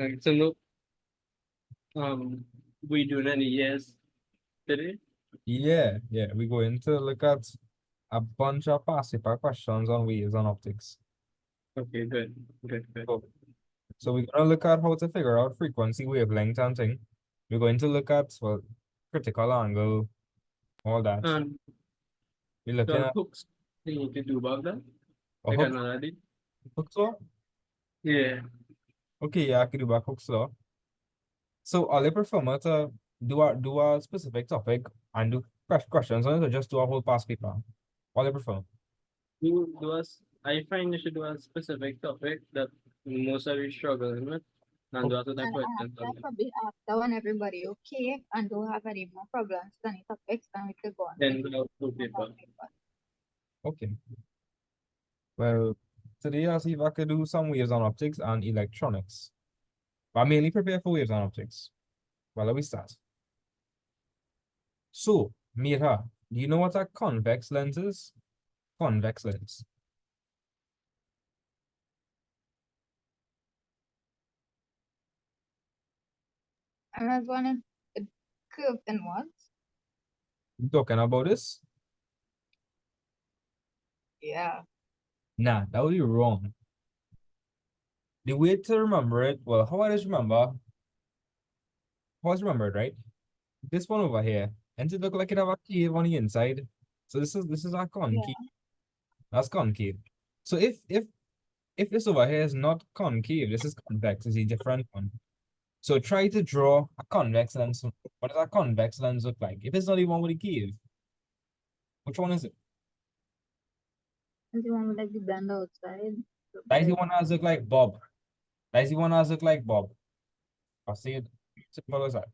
Like, so no, we doing any years today? Yeah, we're going to look at a bunch of past paper questions on waves and optics. Okay, good, good, good. So, so we're gonna look at how to figure out frequency, wavelength, and thing. We're going to look at, well, critical angle, all that. And We're looking the at hooks thing you can do about that, a like hook, another day. Hooke's law. Yeah. Okay, yeah, I can do back Hooke's law. So I'll prefer to do a specific topic and do questions on it, or just do a whole past paper. What I prefer. Do us. I find you should do a specific topic that most of you struggling with, and do Okay. a lot of And questions on after, it. probably after when everybody okay and don't have any more problems with any topics, then we could go on Then to do a full the paper. paper. Okay. Well, today I'll see if I could do some waves on optics and electronics. But I mainly prepare for waves on optics. Well, let me start. So, Mira, do you know what a convex lens is? Convex lens. And as one is curved inwards. You talking about this? Yeah. Nah, that would be wrong. The way to remember it, well, how I just remember, how I just remember it, right? This one over here, and it look like it have a cave on the inside. So this is a concave. Yeah. That's concave. So if this over here is not concave, this is convex, it's a different one. So try to draw a convex lens. What does a convex lens look like? If it's not the one with a cave, which one is it? And the one with like the blend outside. So That is the like, one that look like Bob. That is the one that look like Bob. I see it. Simple as that.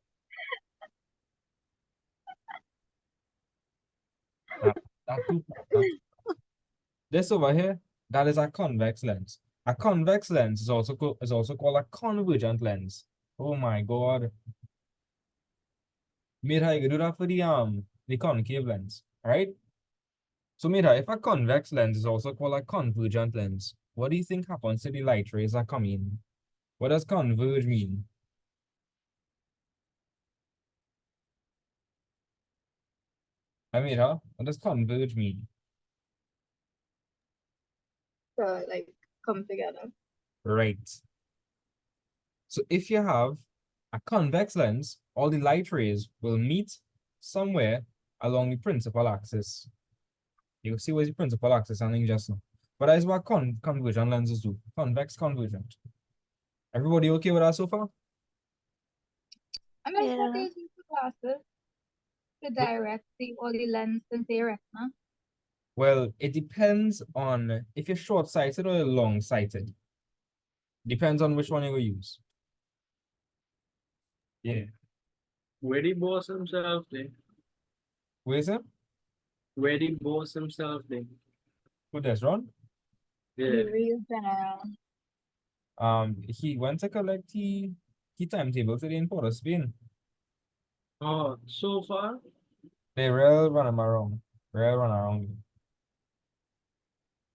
Now, that too far, this over here, that is a convex lens. A convex lens is also called a convergent lens. Oh my God. Mira, you can do that for the concave lens, right? So Mira, if a convex lens is also called a convergent lens, what do you think happens to the light rays that come in? What does converge mean? Mira, what does converge mean? like come together. Right. So if you have a convex lens, all the light rays will meet somewhere along the principal axis. You see where's the principal axis and just now. But that is what convergent lenses do. Convex convergent. Everybody okay with that so far? I mean, what Yeah. is the glasses to direct all the lens into your retina? Well, it depends on if you're short-sighted or long-sighted. Depends on which one you will use. Yeah. Where the boss himself then? Where is it? Where the boss himself then? Who does run? Yeah. The real general. He went to collect the timetable today in Port of Spain. Oh, so far, They real run him around. Real run around.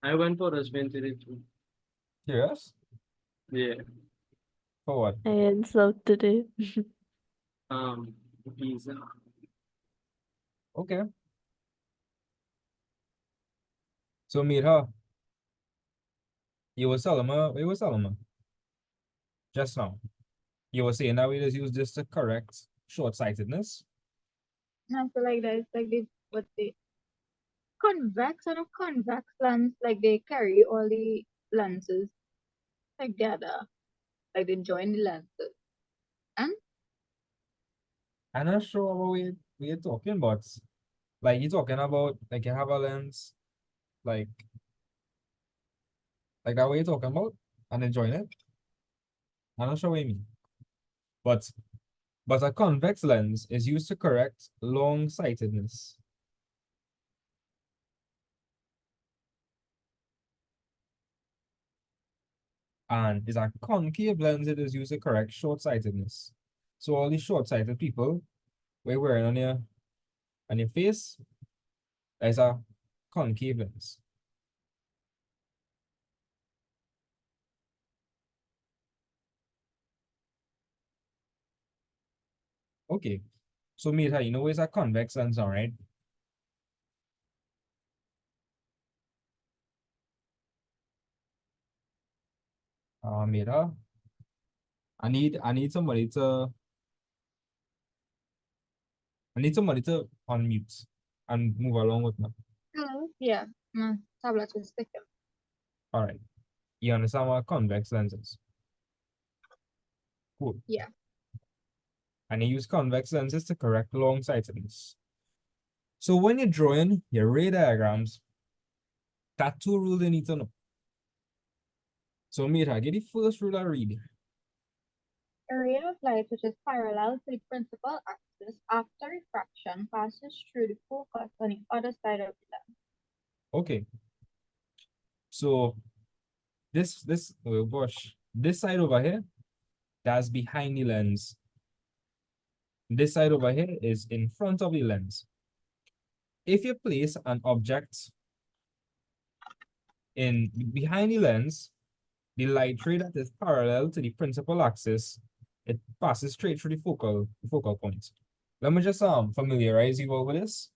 I went for the spin today too. Serious? Yeah. For what? I had some today. Visa. Okay. So meet her. You were telling her, you were telling her just now. You were saying that we just use this to correct short-sightedness. And I feel like that's like the what the convex and a convex lens, like they carry all the lenses together. Like they join the lenses. And I'm not sure what we're talking about. Like you're talking about like you have a lens, like that what you're talking about, and then join it. I'm not sure what you mean. But a convex lens is used to correct long-sightedness. And is a concave lens it is used to correct short-sightedness. So all these short-sighted people, we're wearing on your face, is a concave lens. Okay. So Meta, you know it's a convex lens, all right? Meta, I need somebody to unmute and move along with me. Hello? Yeah, my tablet was sticking. All right. You understand what convex lenses? Cool. Yeah. And you use convex lenses to correct long-sightedness. So when you're drawing your ray diagrams, that two rules you need to know. So Meta, get the first rule I read. A ray of light which is parallel to the principal axis after refraction passes through the focus on the other side of the lens. Okay. So oh gosh, this side over here, that's behind the lens. This side over here is in front of the lens. If you place an object behind the lens, the light ray that is parallel to the principal axis, it passes straight through the focal point. Let me just familiarize you all with this.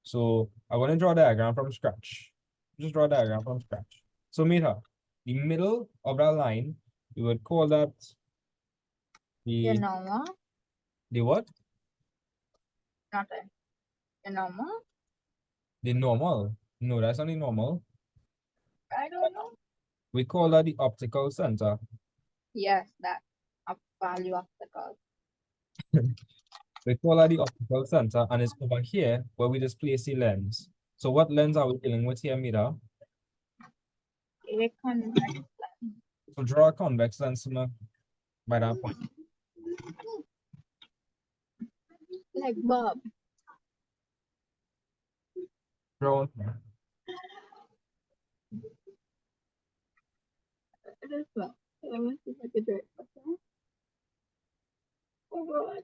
So I want to draw a diagram from scratch. Just draw a diagram from scratch. So Meta, the middle of that line, you would call that You the normal? the what? Nothing. You normal? The normal. No, that's not the normal. I don't know. We call that the optical center. Yes, that a value obstacle. We call that the optical center, and it's over here where we just place the lens. So what lens are we dealing with here, Mira? A convex So draw a convex lens to me by that point. like Bob. Draw one. It is Bob. Let me see if I can do it. Okay. Oh God.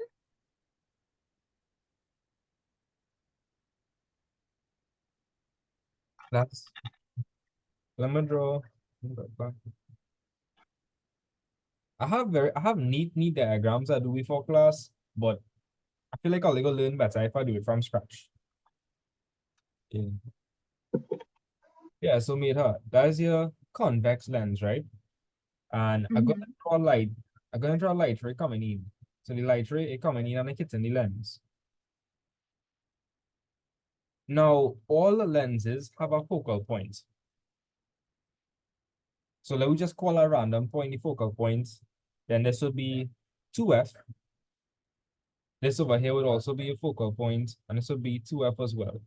That's let me draw. I have neat diagrams I do before class, but I feel like I'll go learn better if I do it from scratch. Yeah. Yeah, so Mira, that's your convex lens, right? And I'm gonna draw light. I'm gonna draw light ray coming in. So the light ray it coming in and it hits in the lens. Now all the lenses have a focal point. So let me just call a random point the focal point. Then this would be 2F. This over here would also be a focal point, and this would be 2F as well.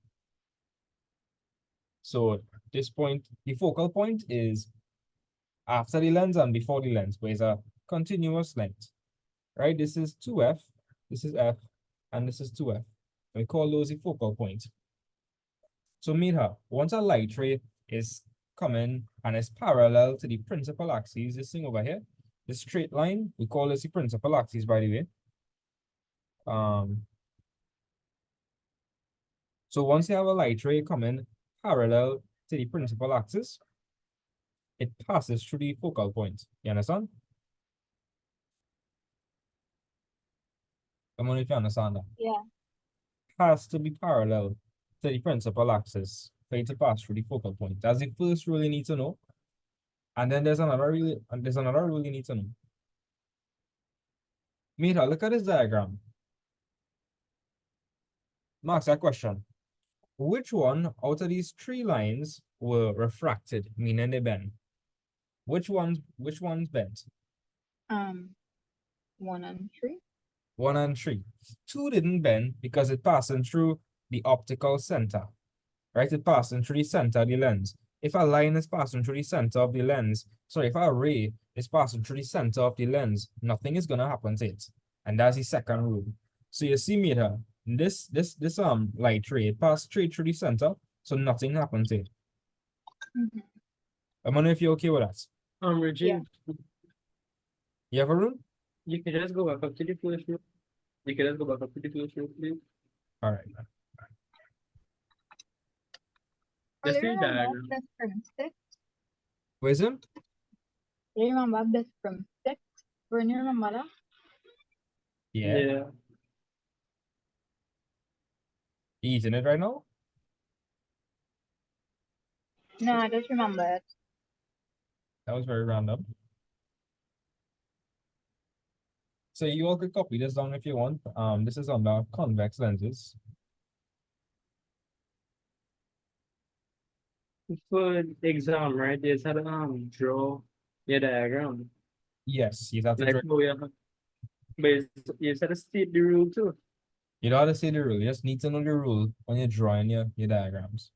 So this point, the focal point is after the lens and before the lens, where it's a continuous length. Right? This is 2F, this is F, and this is 2F. We call those the focal point. So Mira, once a light ray is coming and is parallel to the principal axis, this thing over here, the straight line, we call this the principal axis, by the way. So once you have a light ray coming parallel to the principal axis, it passes through the focal point. You understand? I wonder if you understand that. Yeah. Has to be parallel to the principal axis for it to pass through the focal point. That's the first rule you need to know. And then there's another rule you need to know. Mira, look at this diagram. Max, that question. Which one out of these three lines were refracted, meaning they bent? Which ones bent? 1 and 3. 1 and 3. 2 didn't bend because it passing through the optical center. Right? It passing through the center of the lens. If a line is passing through the center of the lens, sorry, if a ray is passing through the center of the lens, nothing is gonna happen to it. And that's the second rule. So you see me here, this light ray, it passed straight through the center, so nothing happens to it. I wonder if you're okay with that. Regine, You have a rule? you can just go back up to the first row. You can just go back up to the first row, please. All right. Just Do you the remember diagram. this from 6? Wisdom? Do you remember this from 6? When you remember that? Yeah. Yeah. You eating it right now? No, I just remember it. That was very random. So you all could copy this down if you want. This is on the convex lenses. For exam, right? You just had to draw your diagram. Yes, you have to Like draw. how you but you just had to state the rule too. You don't have to say the rule. You just need to know the rule when you're drawing your diagrams.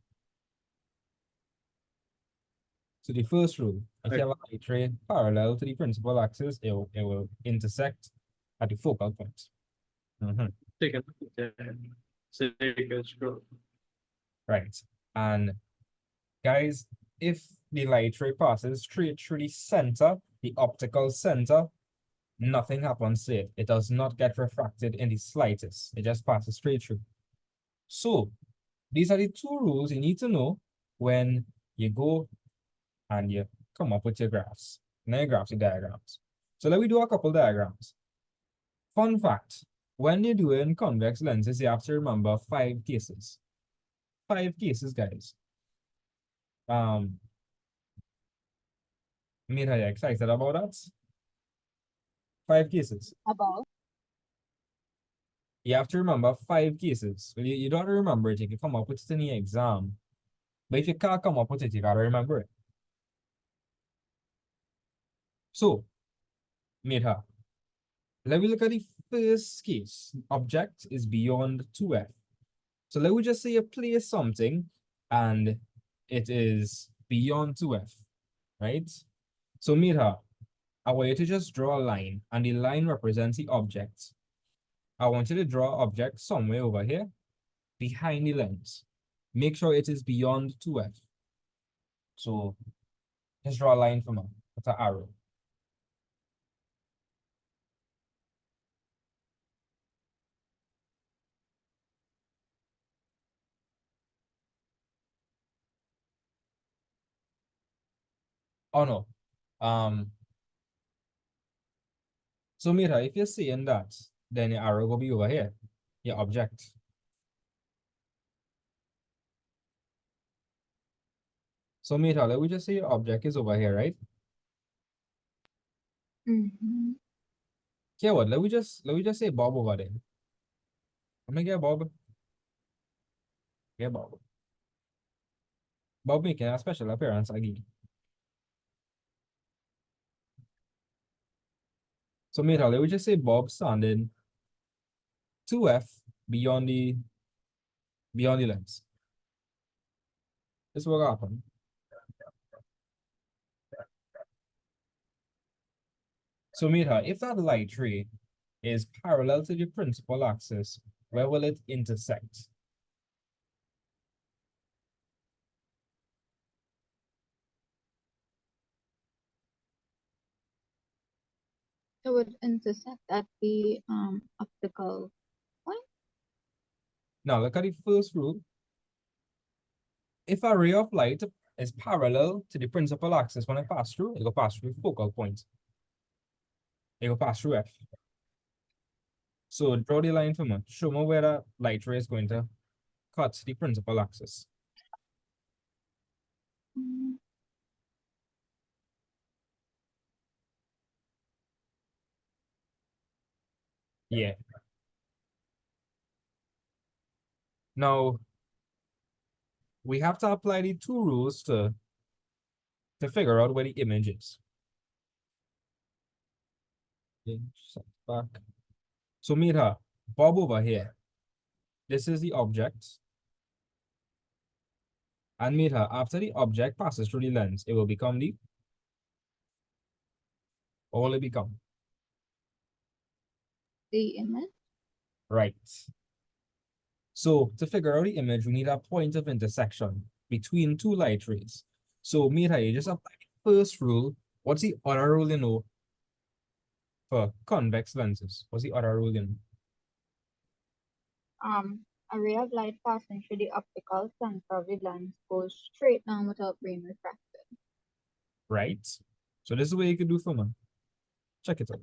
So the first rule, if you have a light ray parallel to the principal axis, it will intersect at the focal point. Mhm. Take a so you can scroll. Right. And guys, if the light ray passes straight through the center, the optical center, nothing happens to it. It does not get refracted in the slightest. It just passes straight through. So these are the two rules you need to know when you go and you come up with your graphs. Now your graphs, your diagrams. So let me do a couple diagrams. Fun fact, when you're doing convex lenses, you have to remember 5 cases. 5 cases, guys. Mira, you excited about that? 5 cases. About You have to remember 5 cases. Well, you don't remember it, you can come up with it in the exam. But if you can't come up with it, you gotta remember it. So, Mira, let me look at the first case. Object is beyond 2f. So let me just say you place something and it is beyond 2f, right? So Mira, I want you to just draw a line and the line represents the object. I want you to draw an object somewhere over here behind the lens. Make sure it is beyond 2f. So just draw a line for me with an arrow. Oh no. So Mira, if you're seeing that, then your arrow will be over here, your object. So Mira, let me just say your object is over here, right? mm-hmm. Okay, what? Let me just say Bob over there. I'm gonna get Bob. Get Bob. Bob making a special appearance again. So Mira, let me just say Bob standing 2f beyond the lens. This will happen. So Mira, if that light ray is parallel to the principal axis, where will it intersect? It would intersect at the optical point. Now look at the first rule. If a ray of light is parallel to the principal axis when it passes through, it will pass through the focal point. It will pass through F. So draw the line for me. Show me where the light ray is going to cut the principal axis. Mm, Yeah. Now we have to apply the two rules to figure out where the image is. Set back. So Mira, Bob over here. This is the object. And Mira, after the object passes through the lens, it will become the, what will it become? the image. Right. So to figure out the image, we need a point of intersection between two light rays. So Mira, you just apply the first rule. What's the other rule you know for convex lenses? What's the other rule you know? A ray of light passing through the optical center of the lens goes straight down without being refracted. Right? So this is what you can do for me. Check it out.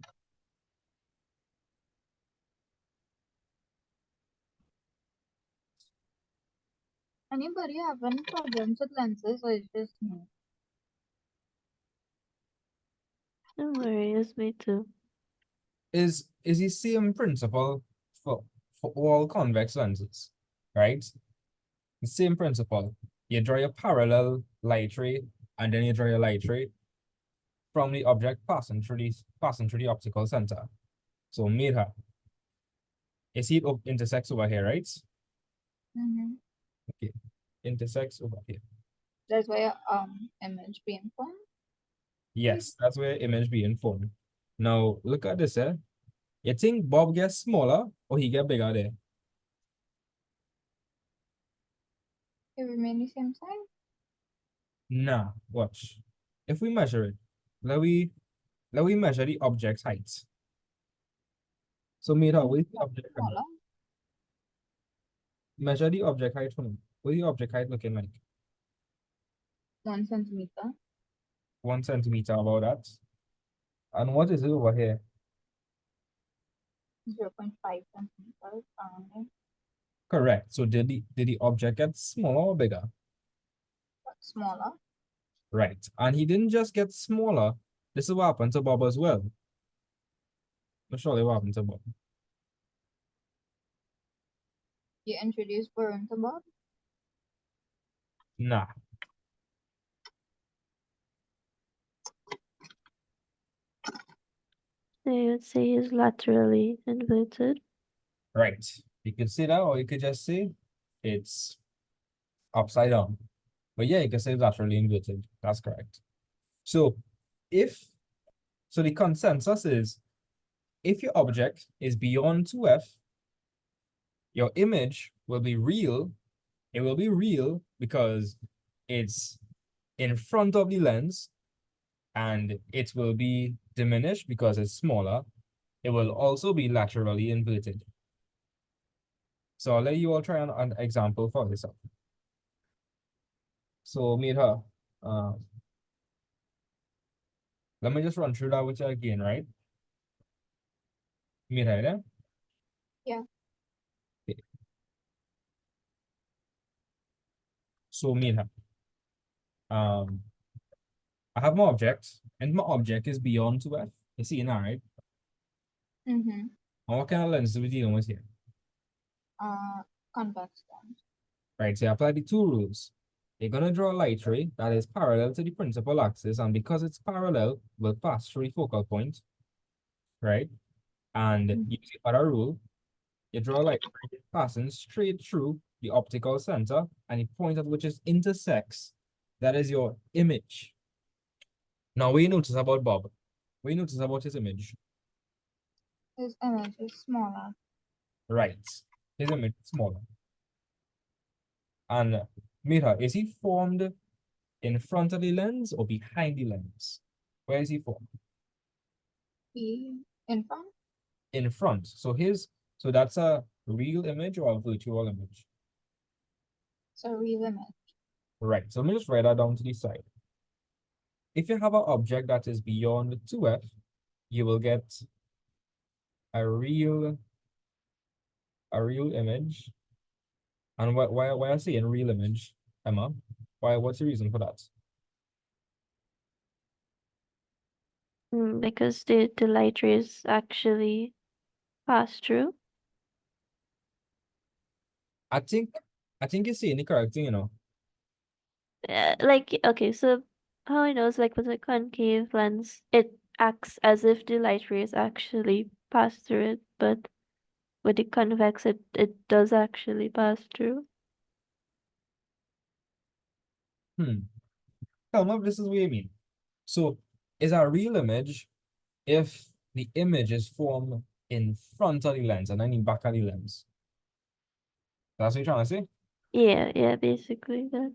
Anybody have any problems with lenses or it's just me? No worries, me too. Is the same principle for all convex lenses, right? The same principle. You draw your parallel light ray, and then you draw your light ray from the object passing through the optical center. So mirror. You see it intersects over here, right? Mm-hmm. Okay. Intersects over here. That's why image being formed. Yes, that's where image being formed. Now look at this, eh? You think Bob gets smaller or he get bigger there? It remain the same size. Nah, watch. If we measure it, let we measure the object's height. So Mira, what is the object height? Smaller. Measure the object height for me. What is the object height looking like? 1 centimeter. 1 centimeter, about that. And what is it over here? 0.5 centimeters. Correct. So did the object get smaller or bigger? Smaller. Right. And he didn't just get smaller. This is what happened to Bob as well. Not sure what happened to Bob. You introduce burn to Bob. Nah. So you would say he's laterally inverted. Right. You could say that, or you could just say it's upside down. But yeah, you can say it's laterally inverted. That's correct. So the consensus is if your object is beyond 2f, your image will be real. It will be real because it's in front of the lens, and it will be diminished because it's smaller. It will also be laterally inverted. So I'll let you all try an example for this. So Mira, let me just run through that with you again, right? Mira, yeah? Yeah. Okay. So Mira, I have my object, and my object is beyond 2f. You see now, right? Mm-hmm. And what kind of lens do we dealing with here? Convex lens. Right, so you apply the two rules. You're gonna draw a light ray that is parallel to the principal axis, and because it's parallel, will pass through the focal point, right? And use the other rule, you draw a light ray passing straight through the optical center, and the point at which it intersects, that is your image. Now, what you notice about Bob? What you notice about his image? His image is smaller. Right, his image is smaller. And Mira, is he formed in front of the lens or behind the lens? Where is he formed? In front. In front. So that's a real image or a virtual image? It's a real image. Right. So let me just write that down to the side. If you have an object that is beyond 2f, you will get a real image. And why I say a real image, Emma? What's the reason for that? Because the light rays actually pass through. I think you're saying the correct thing, you know. Like, okay, so how I know is like with a concave lens, it acts as if the light rays actually pass through it, but with the convex, it does actually pass through. Tell me if this is what you mean. So is a real image if the image is formed in front of the lens and then in back of the lens. That's what you're trying to say? Yeah, basically that.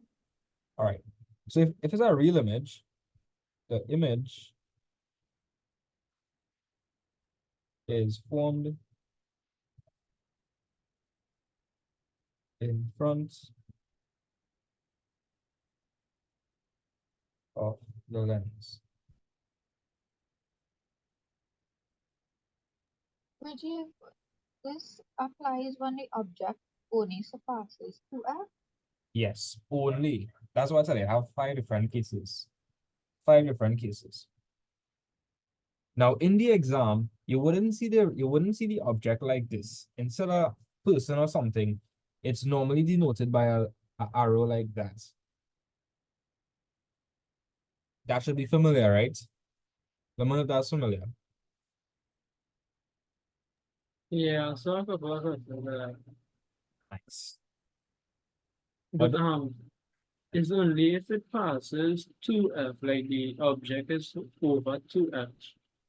All right. So if it's a real image, the image is formed in front of the lens. Rajiv, this applies when the object only surpasses 2f. Yes, only. That's what I said. I have 5 different cases. 5 different cases. Now, in the exam, you wouldn't see the object like this. Instead of person or something, it's normally denoted by a arrow like that. That should be familiar, right? Let me know if that's familiar. Yeah, so I couple of questions Nice. but But it's only if it passes 2F, like the object is over 2F.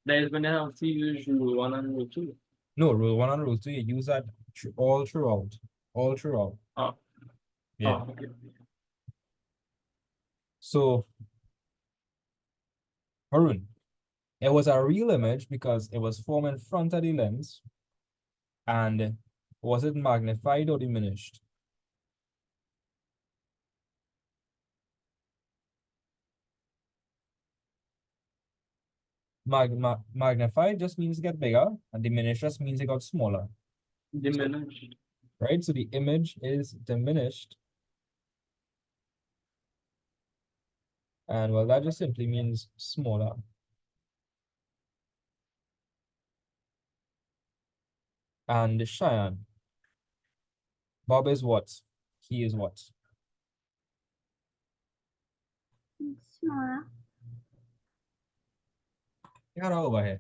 That is when I have to use rule 1 and rule 2. no, rule 1 and rule 2, you use that all throughout. All throughout. Oh, Yeah. okay. So, Harun, it was a real image because it was formed in front of the lens. And was it magnified or diminished? Magnified just means get bigger, and diminished just means it got smaller. Diminished. Right? So the image is diminished. And well, that just simply means smaller. And Cheyenne. Bob is what? He is what? Smaller. Get over here.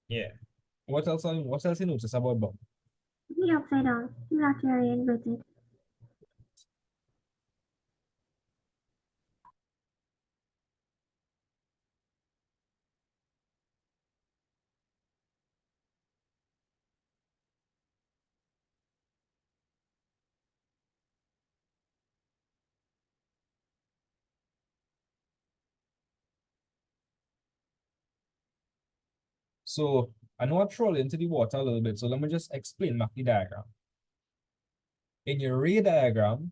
Yeah. What else you notice about Bob? The upside down. Not very inverted. So I know I trolled into the water a little bit, so let me just explain back the diagram. In your ray diagram,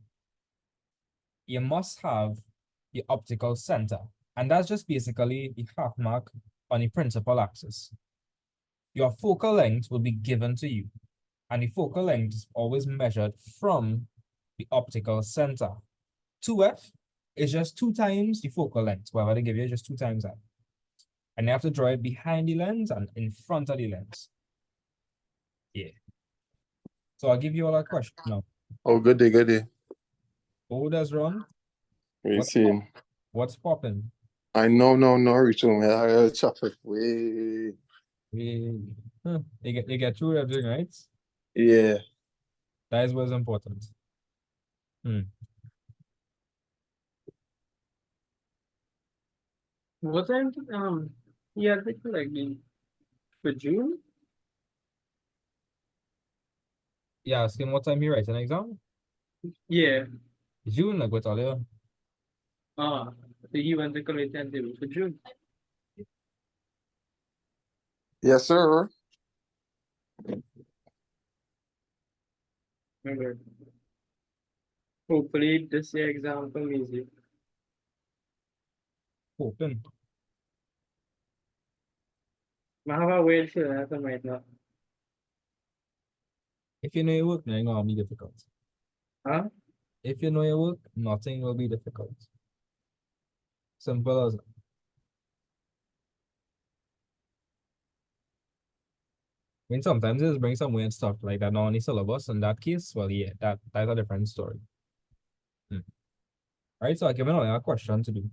you must have the optical center, and that's just basically the half mark on the principal axis. Your focal length will be given to you, and the focal length is always measured from the optical center. 2F is just 2 times the focal length, whatever they give you, just 2 times that. And you have to draw it behind the lens and in front of the lens. Yeah. So I'll give you all a question now. Oh, good day, good day. Who does run? We What's see him. What's popping? I know, no, reach home. I gotta chop it. Way. You get through everything, right? Yeah. That is what's important. What time yeah, they like the for June? Yeah, ask him what time he writes an exam. Yeah. June, like what earlier. Ah, so he went to college and table for June. Yes, sir. Remember. Hopefully this year exam come easy. Open. I have a weird feeling that I might not. If you know your work, nothing will be difficult. Huh? If you know your work, nothing will be difficult. Simple as that. I mean, sometimes it just brings some weird stuff like that on the syllabus. In that case, well, yeah, that's a different story. All right, so I give another question to do.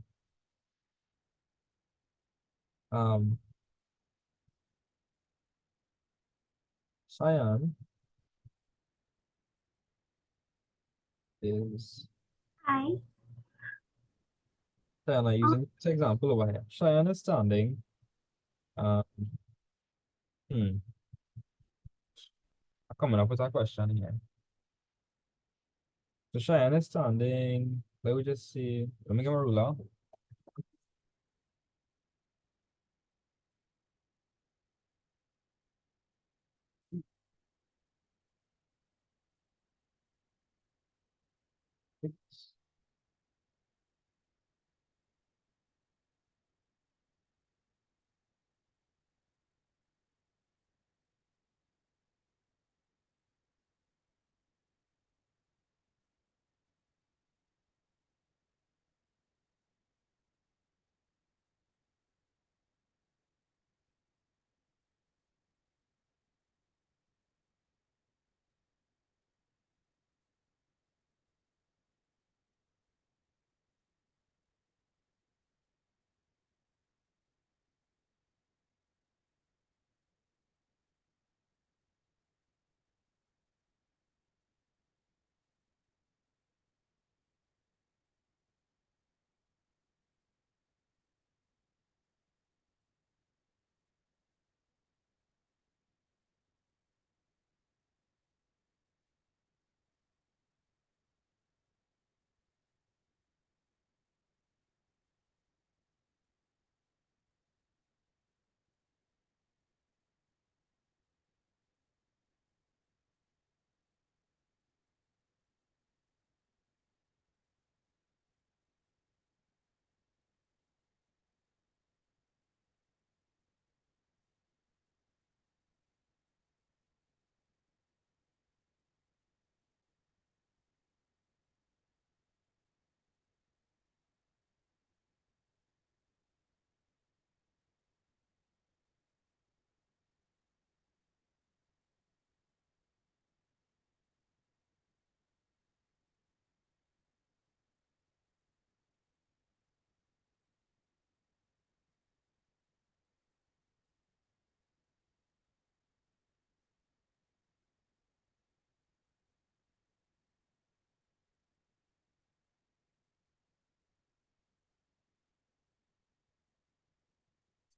Cheyenne is Hi. Cheyenne, I'm using this example over here. Cheyenne is standing. Um, I'm coming up with a question here. So Cheyenne is standing. Let me just see. Let me get my ruler.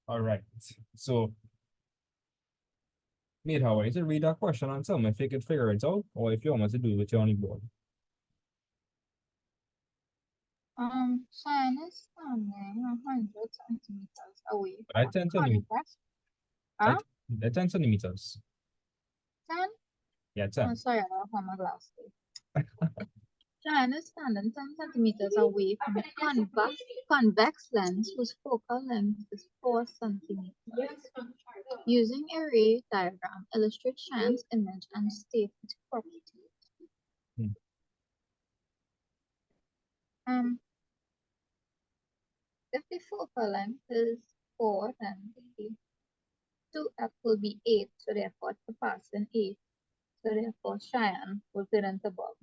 All right. So, mate, how are you to read that question and tell me if you could figure it out, or if you want me to do it with you on the board. Cheyenne is standing 100 centimeters away I from a 10 convex. centimeters. Huh? I 10 centimeters. 10? Yeah, Oh, 10. sorry, I don't have my glasses. Cheyenne is standing 10 centimeters away from a convex lens whose focal length is 4 centimeters. Using a ray diagram, illustrate Cheyenne's image and state its properties. Hmm. If the focal length is 4, then the 2f will be 8, so therefore it's a passing 8. So therefore Cheyenne will fit into Bob.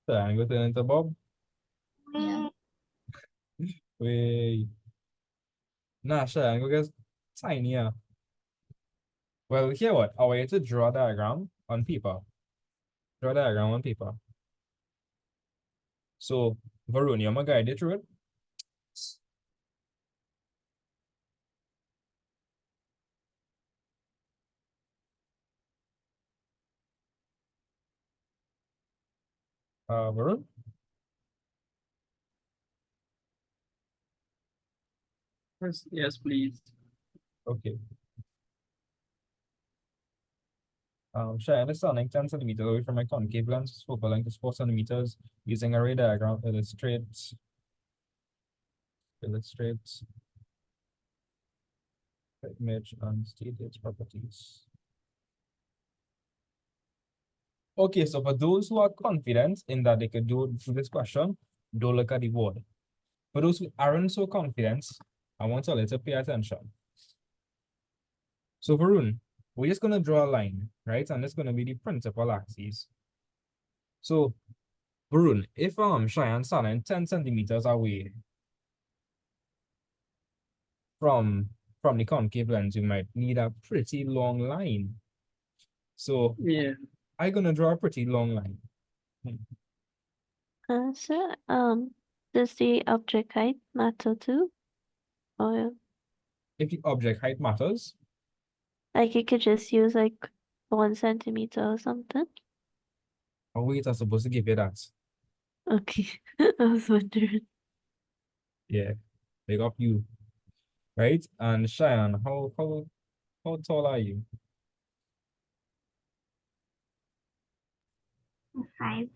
So I'm going to enter Bob. Yeah. Wait. Nah, sure, I'm going to get tinier. Well, here what? I want you to draw a diagram on paper. Draw a diagram on paper. So, Varun, you're my guide you through it. Varun? Yes, please. Okay. Cheyenne is standing 10 centimeters away from my concave lens. Focal length is 4 centimeters. Using a ray diagram, illustrates the image and state its properties. Okay, so for those who are confident in that they could do this question, don't look at the board. For those who aren't so confident, I want you all to pay attention. So Varun, we're just gonna draw a line, right? And it's gonna be the principal axis. So Varun, if Cheyenne standing 10 centimeters away from the concave lens, you might need a pretty long line. So Yeah. I'm gonna draw a pretty long line. So, does the object height matter too? Or If the object height matters, like you could just use like 1 centimeter or something? or wait, I'm supposed to give you that. Okay, I was wondering. Yeah, big up you. Right? And Cheyenne, how tall are you? 5'3".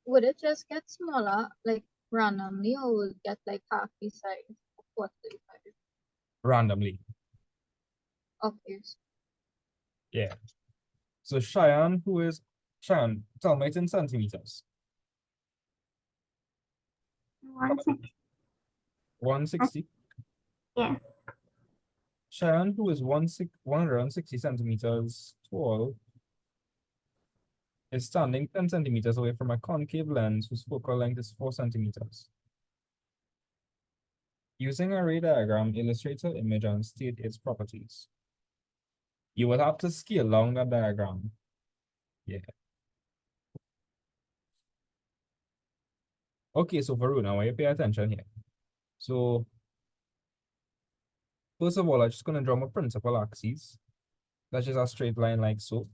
Would it just get smaller, like randomly, or would it get like half the size of 435? Randomly. Okay. Yeah. So Cheyenne, tell me it's in centimeters. 160. 160. Yeah. Cheyenne, who is 160 centimeters tall, is standing 10 centimeters away from a concave lens whose focal length is 4 centimeters. Using a ray diagram, illustrate the image and state its properties. You will have to scale along that diagram. Yeah. Okay, so Varun, I want you to pay attention here. So, first of all, I'm just going to draw my principal axis. That's just a straight line like so.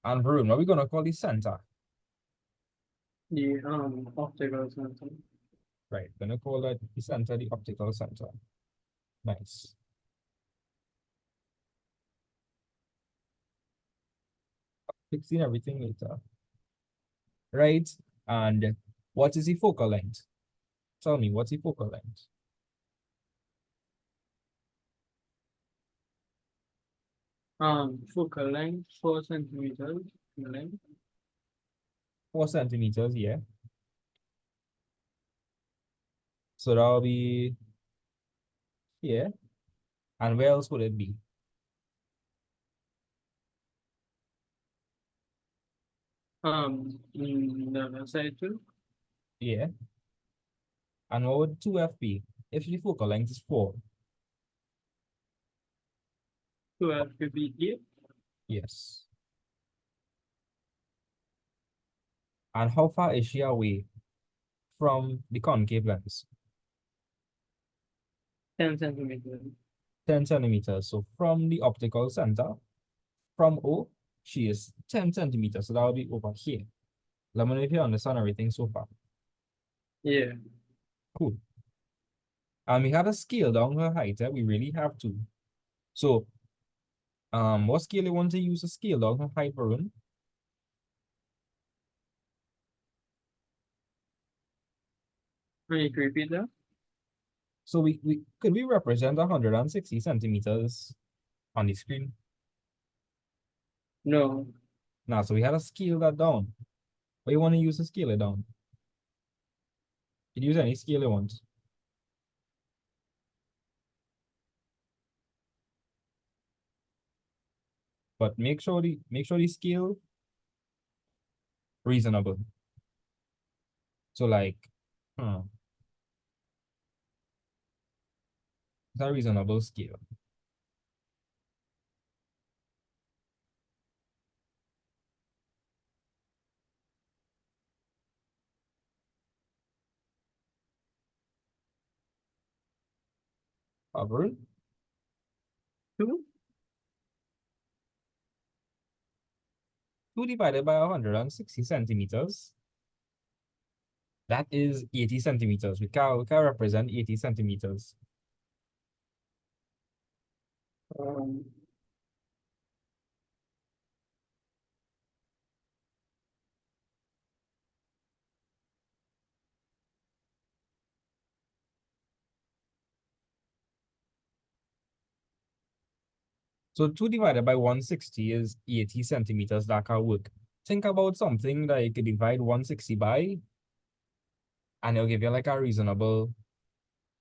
And Varun, what are we going to call the center? The optical center. Right, gonna call that the center, the optical center. Nice. Fixing everything later. Right, and what is the focal length? Tell me, what's the focal length? Focal length 4 centimeters in length. 4 centimeters, yeah. So that'll be here. And where else would it be? The other side too. Yeah. And what would 2f be? If the focal length is 4. 12 could be 8. Yes. And how far is she away from the concave lens? 10 centimeters. 10 centimeters. So from the optical center, from O, she is 10 centimeters. So that will be over here. Let me know if you understand everything so far. Yeah. Cool. And we had to scale down her height. We really have to. So, what scale you want to use to scale down her height, Varun? Can you repeat that? So we represent 160 centimeters on the screen? No. Now, so we had to scale that down. What you want to use to scale it down? You can use any scale you want. But make sure the scale reasonable. So like, it's a reasonable scale. Varun? 2? 2 divided by 160 centimeters. That is 80 centimeters. We can represent 80 centimeters. Um, So 2 divided by 160 is 80 centimeters. That can work. Think about something that you could divide 160 by, and it'll give you like a reasonable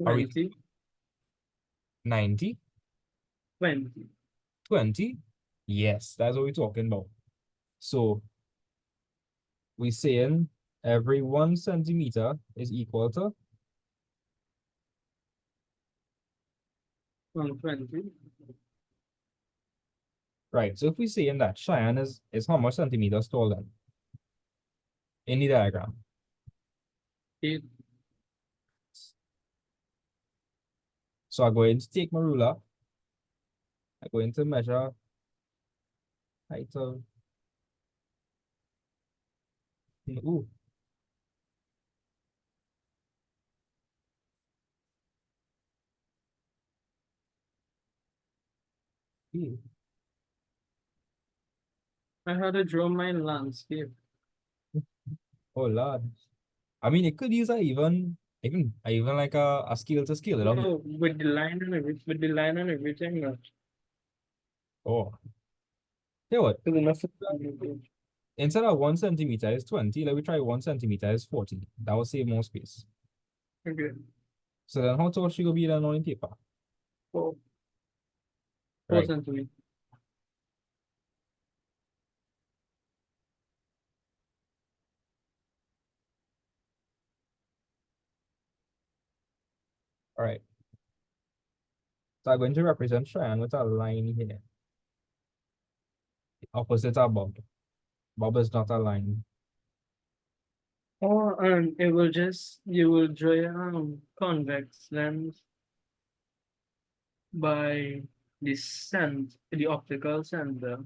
20. 90, 20. 20. Yes, that's what we're talking about. So we're saying every 1 centimeter is equal to 120. right. So if we say in that Cheyenne is how much centimeters tall then? In the diagram. 8. So I'm going to take my ruler. I'm going to measure height of ooh. Ew. I had to draw my landscape. Oh Lord. I mean it could use even like a scale to scale it down. No, with the line and everything, with the line and everything. Oh. Tell you what, It's enough. instead of 1 centimeter is 20, let me try 1 centimeter is 40. That will save more space. Okay. So then how tall she gonna be then on the paper? 4 Right. centimeters. All right. So I'm going to represent Cheyenne with a line here. Opposite of Bob. Bob is not a line. Or it will just you will draw a convex lens by the optical center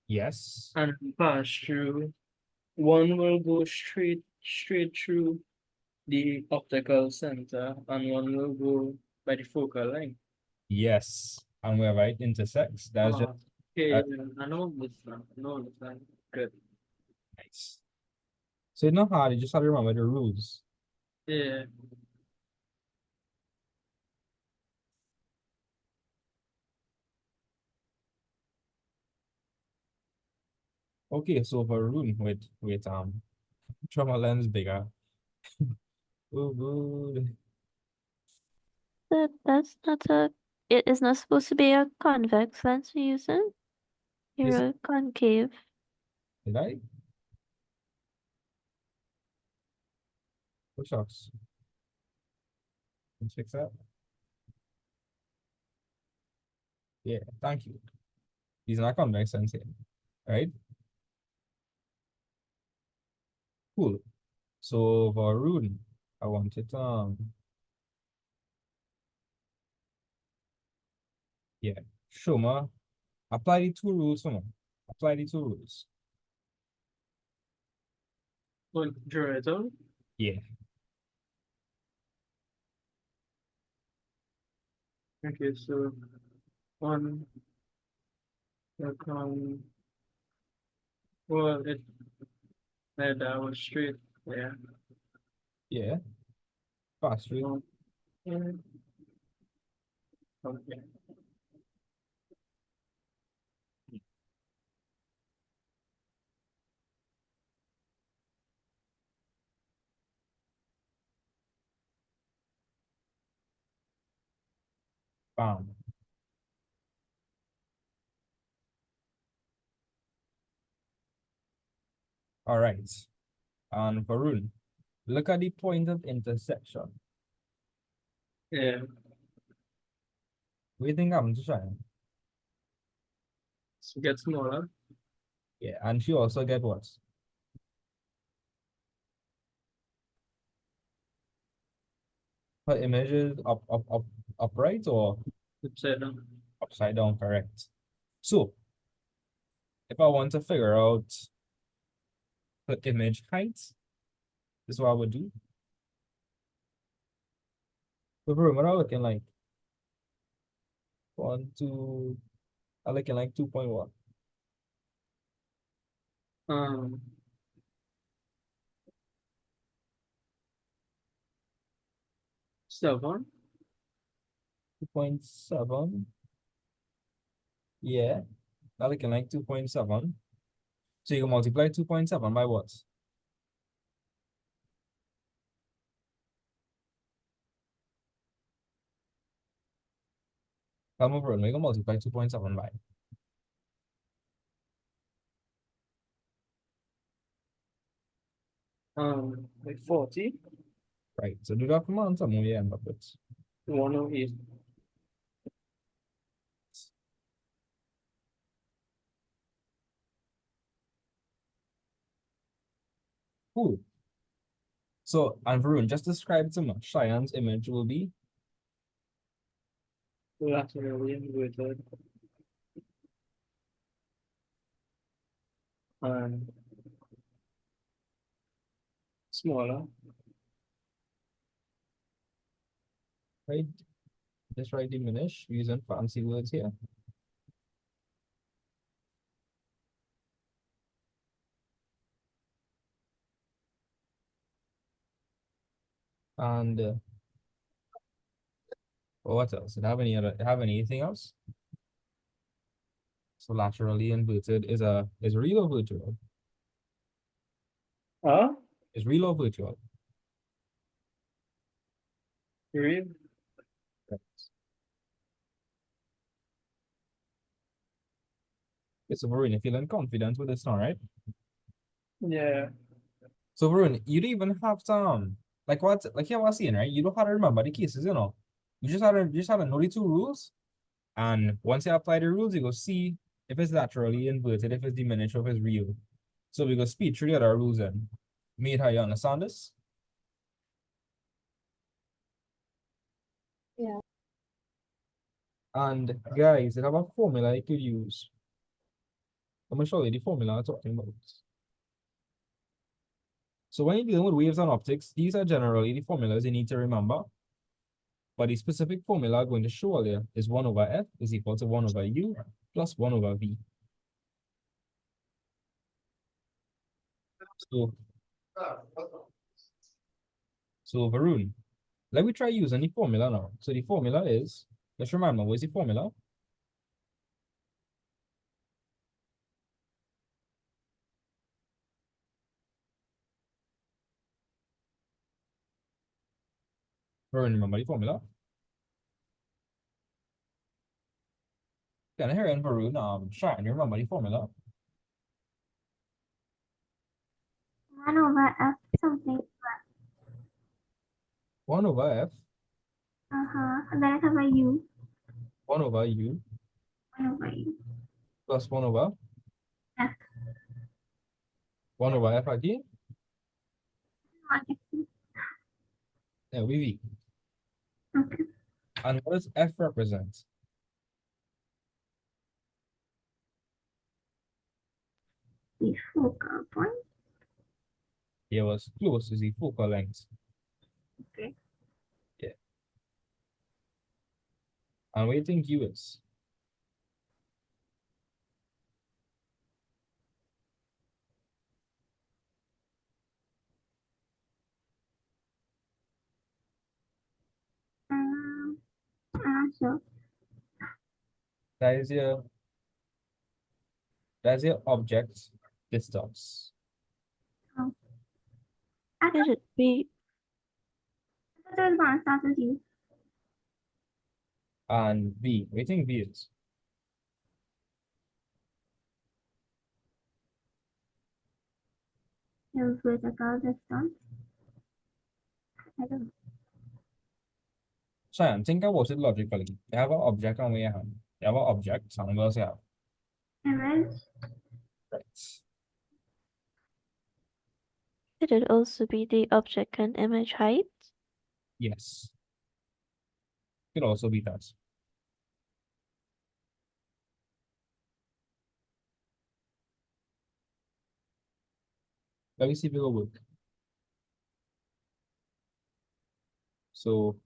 Yes. and pass through. One will go straight through the optical center and one will go by the focal length. Yes. And wherever it intersects, that's just Okay, uh, I know this now. I know this now. Good. nice. So it's not hard, you just have to remember the rules. Yeah. Okay, so for room with trauma lens bigger. Oh good. That's not a. It is not supposed to be a convex lens you're using. This You're a concave. did I? What shucks? Let's fix that. Yeah, thank you. These are not convex lens here. Right? Cool. So for Rune, I wanted Shoma, apply the two rules for me. Apply the two rules. One generator. Yeah. Okay, so one become well it that was straight. Yeah. Yeah. Pass through. One, and okay. Bam. All right. And Varun, look at the point of intersection. Yeah. What do you think happened to Cheyenne? So get smaller. Yeah, and she also get what? Her image is upright or Upside down. upside down, correct? So, if I want to figure out the image height, this is what I would do. So, Varun, what are we looking like? 1, 2, I'm looking like 2.1. Um, seven. 2.7. Yeah, I'm looking like 2.7. So you can multiply 2.7 by what? Come over and we can multiply 2.7 by. Like 40. Right. So do that for months and we end up with 108. cool. So and Varun, just describe to me. Cheyenne's image will be Laterally inverted. And smaller. right. Just write diminish using fancy words here. And what else? Did I have have anything else? So laterally inverted is real or virtual? Huh? Is real or virtual? Real? Right. Okay, so Varun, you're feeling confident with this one, right? Yeah. So Varun, you don't even have to like what like you was saying, right? You don't have to remember the cases, you know. You just had to know the two rules. And once you apply the rules, you go see if it's laterally inverted, if it's diminished, or if it's real. So we go speed through the other rules and made how you understand this. Yeah. And guys, they have a formula you could use. I'm gonna show you the formula I'm talking about. So when you're dealing with waves and optics, these are generally the formulas you need to remember. But the specific formula I'm going to show you is 1 over f is equal to 1 over u plus 1 over v. So Varun, let me try using the formula now. So the formula is, let's remember, what's the formula? Varun, remember the formula? Can I hear in Varun? Shine, you remember the formula? 1 over F something. 1 over f, And then I have a U. 1 over u 1 over U. plus 1 over F. 1 over f again. Okay. Yeah, we v. Okay. And what does f represent? focal point. It was close to the focal length. Okay. Yeah. And what do you think U is? So That is your object distance. I It should be thought it was gonna start with you. And V. What do you think V is? The vertical distance. I don't know. Cheyenne, think about it logically. You have an object on your hand. You have an object, and what else you have? Image. Right. Could it also be the object and image height? Yes. Could also be that. Let me see if it will work. So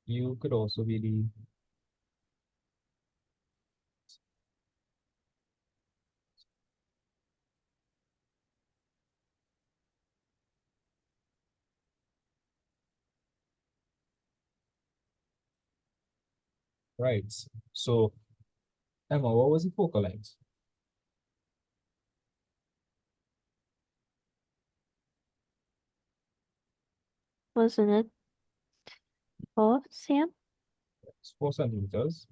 you could also be the right. So Emma, what was the focal length? Wasn't it 4 cm? It's 4 centimeters.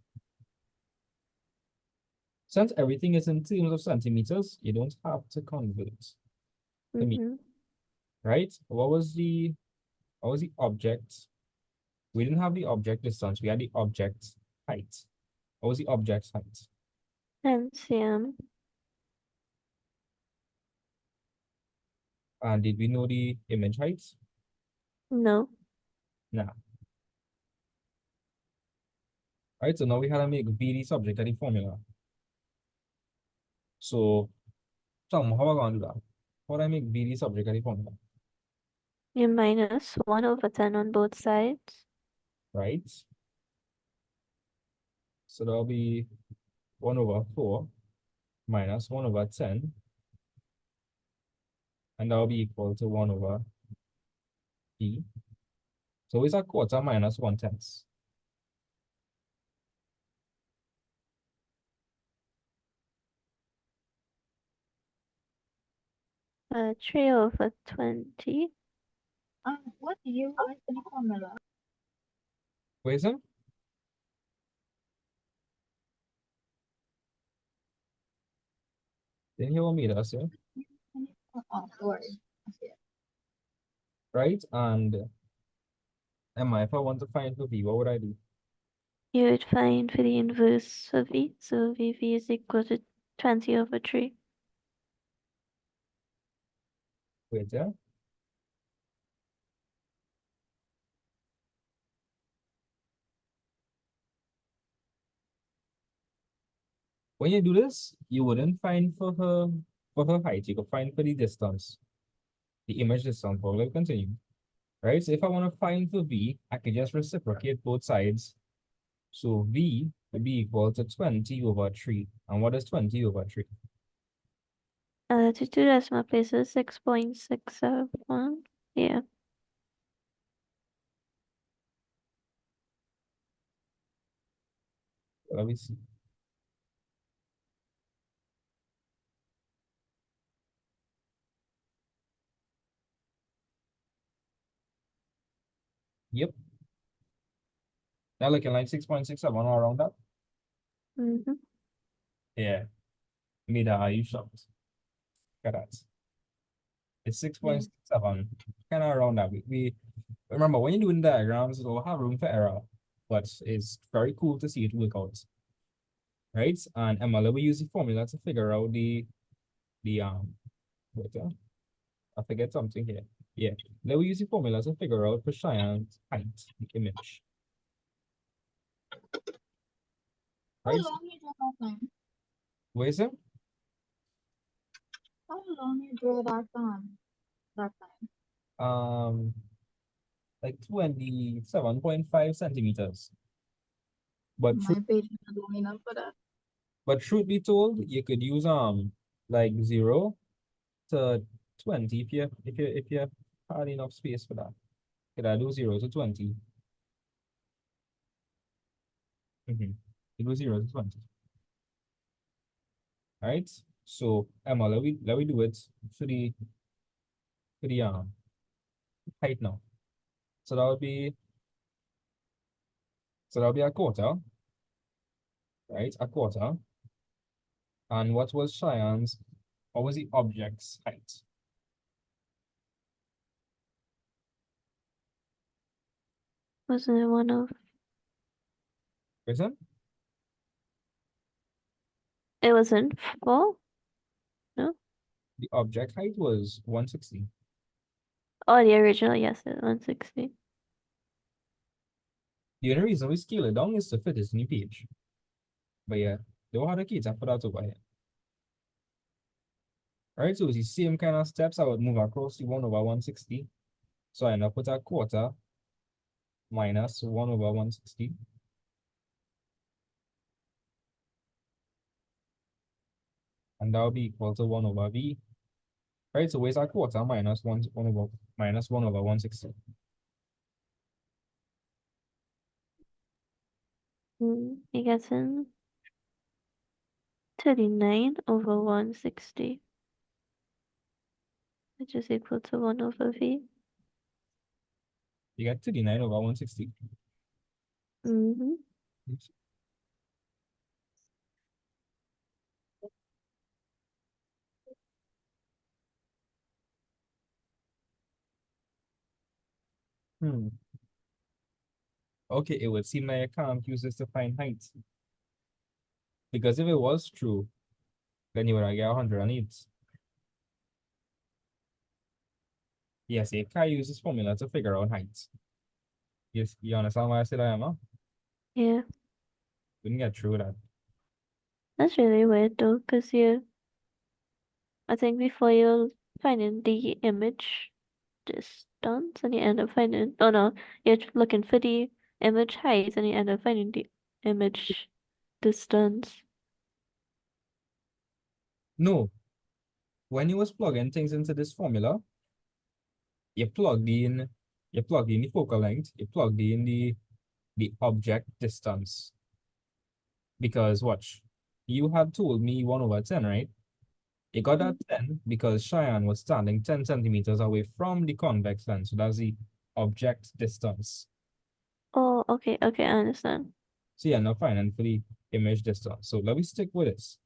Since everything is in terms of centimeters, you don't have to convert. Me. Mm-hmm. Right? What was the object? We didn't have the object distance, we had the object height. What was the object's height? 10 cm. And did we know the image height? No. No. Right, so now we had to make V the subject of the formula. So, how am I going to do that? How do I make V the subject of the formula? You minus 1 over 10 on both sides. Right? So that'll be 1 over 4 minus 1 over 10. And that'll be equal to 1 over V. So it's a quarter minus 1/10. 3 over 20. What U is in the formula? Wait, is it? Didn't hear what meters, yeah? Oh, sorry. I see it. Right? And Emma, if I want to find for V, what would I do? You would find for the inverse of V. So VV is equal to 20 over 3. Wait, yeah? When you do this, you wouldn't find for her height. You could find for the distance, the image distance. But we'll continue. Right? So if I want to find for V, I can just reciprocate both sides. So V would be equal to 20 over 3. And what is 20 over 3? To 2 decimal places, 6.671. Yeah. Let me see. Yep. Now looking like 6.67 or around that. Mm-hmm. Yeah. Mida, are you shocked? Look at that. It's 6.67. Kind of around that. We remember when you're doing diagrams, it'll have room for error, but it's very cool to see it work out. Right? And Emma, we use the formula to figure out the wait, I forget something here. Yeah. Let we use the formula to figure out for Cheyenne's height, the image. How Right? long you drop off time? Where is it? How long you draw that time? Like 27.5 centimeters. But My page is not long enough for that. But truth be told, you could use like 0 to 20 if you had enough space for that. Could I do 0 to 20? You do 0 to 20. Alright. So Emma, let we do it for the height now. So that would be a quarter, right? A quarter. And what was Cheyenne's? What was the object's height? Wasn't it one of? Listen, It wasn't 4? the object height was 160. Oh, the original, yes, it's 160. The only reason we scale it down is to fit this new page. But yeah, they will have the kids for that over here. Alright, so it's the same kind of steps. I would move across the 1 over 160. So I end up with a quarter minus 1 over 160. And that will be equal to 1 over v. Right, so where's our quarter minus 1 over 160? You get in 39 over 160, which is equal to 1 over v. You get 39 over 160. Mm-hmm. Okay, it would seem like I can't use this to find height. Because if it was true, then you would have get 108. Yes, you can't use this formula to figure out height. Yes, you understand why I said I am, huh? Yeah, Couldn't get through that. that's really weird though, because I think before you're finding the image distance and you end up finding, oh no, you're looking for the image height and you end up finding the image distance. No. When you was plugging things into this formula, you plugged in the focal length, you plugged in the object distance. Because watch, you had told me 1 over 10, right? You got that 10 because Cheyenne was standing 10 centimeters away from the convex lens. So that's the object distance. Oh, okay, I understand. So yeah, now finding for the image distance. So let me stick with this.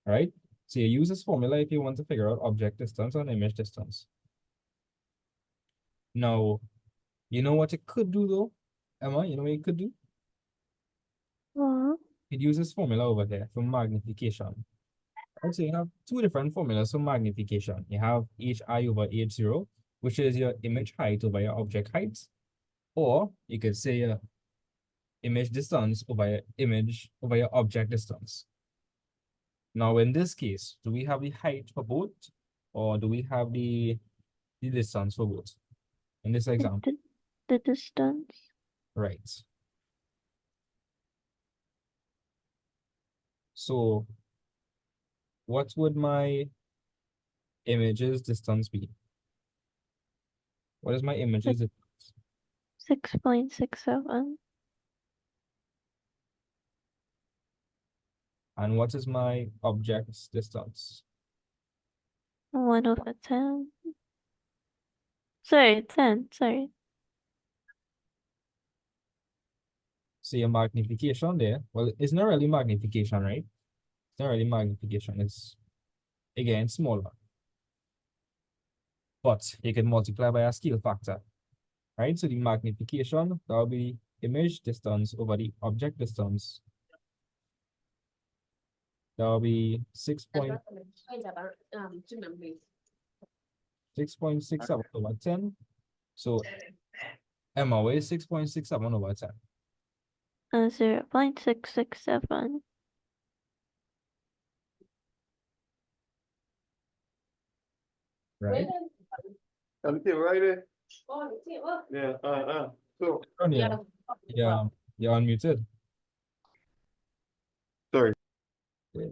Right? So you use this formula if you want to figure out object distance and image distance. Now, you know what it could do though? Emma, you know what it could do? Well, It uses formula over there for magnification. And so you have two different formulas for magnification. You have hi over h0, which is your image height over your object height. Or you could say your image distance over your object distance. Now in this case, do we have the height for both? Or do we have the distance for both? In this example, the distance. right. So what would my image's distance be? What is my image's distance? 6.67. And what is my object's distance? 1 over 10. Sorry, 10, sorry. So your magnification there, well, it's not really magnification, right? It's not really magnification, it's again smaller. But you can multiply by a scale factor, right? So the magnification, that will be image distance over the object distance. That will be 6.67 over 10. So Emma, what is 6.67 over 10? 0.667. right? I'm still right there. Yeah, so, Oh, yeah. Yeah, you're unmuted. sorry. Yeah.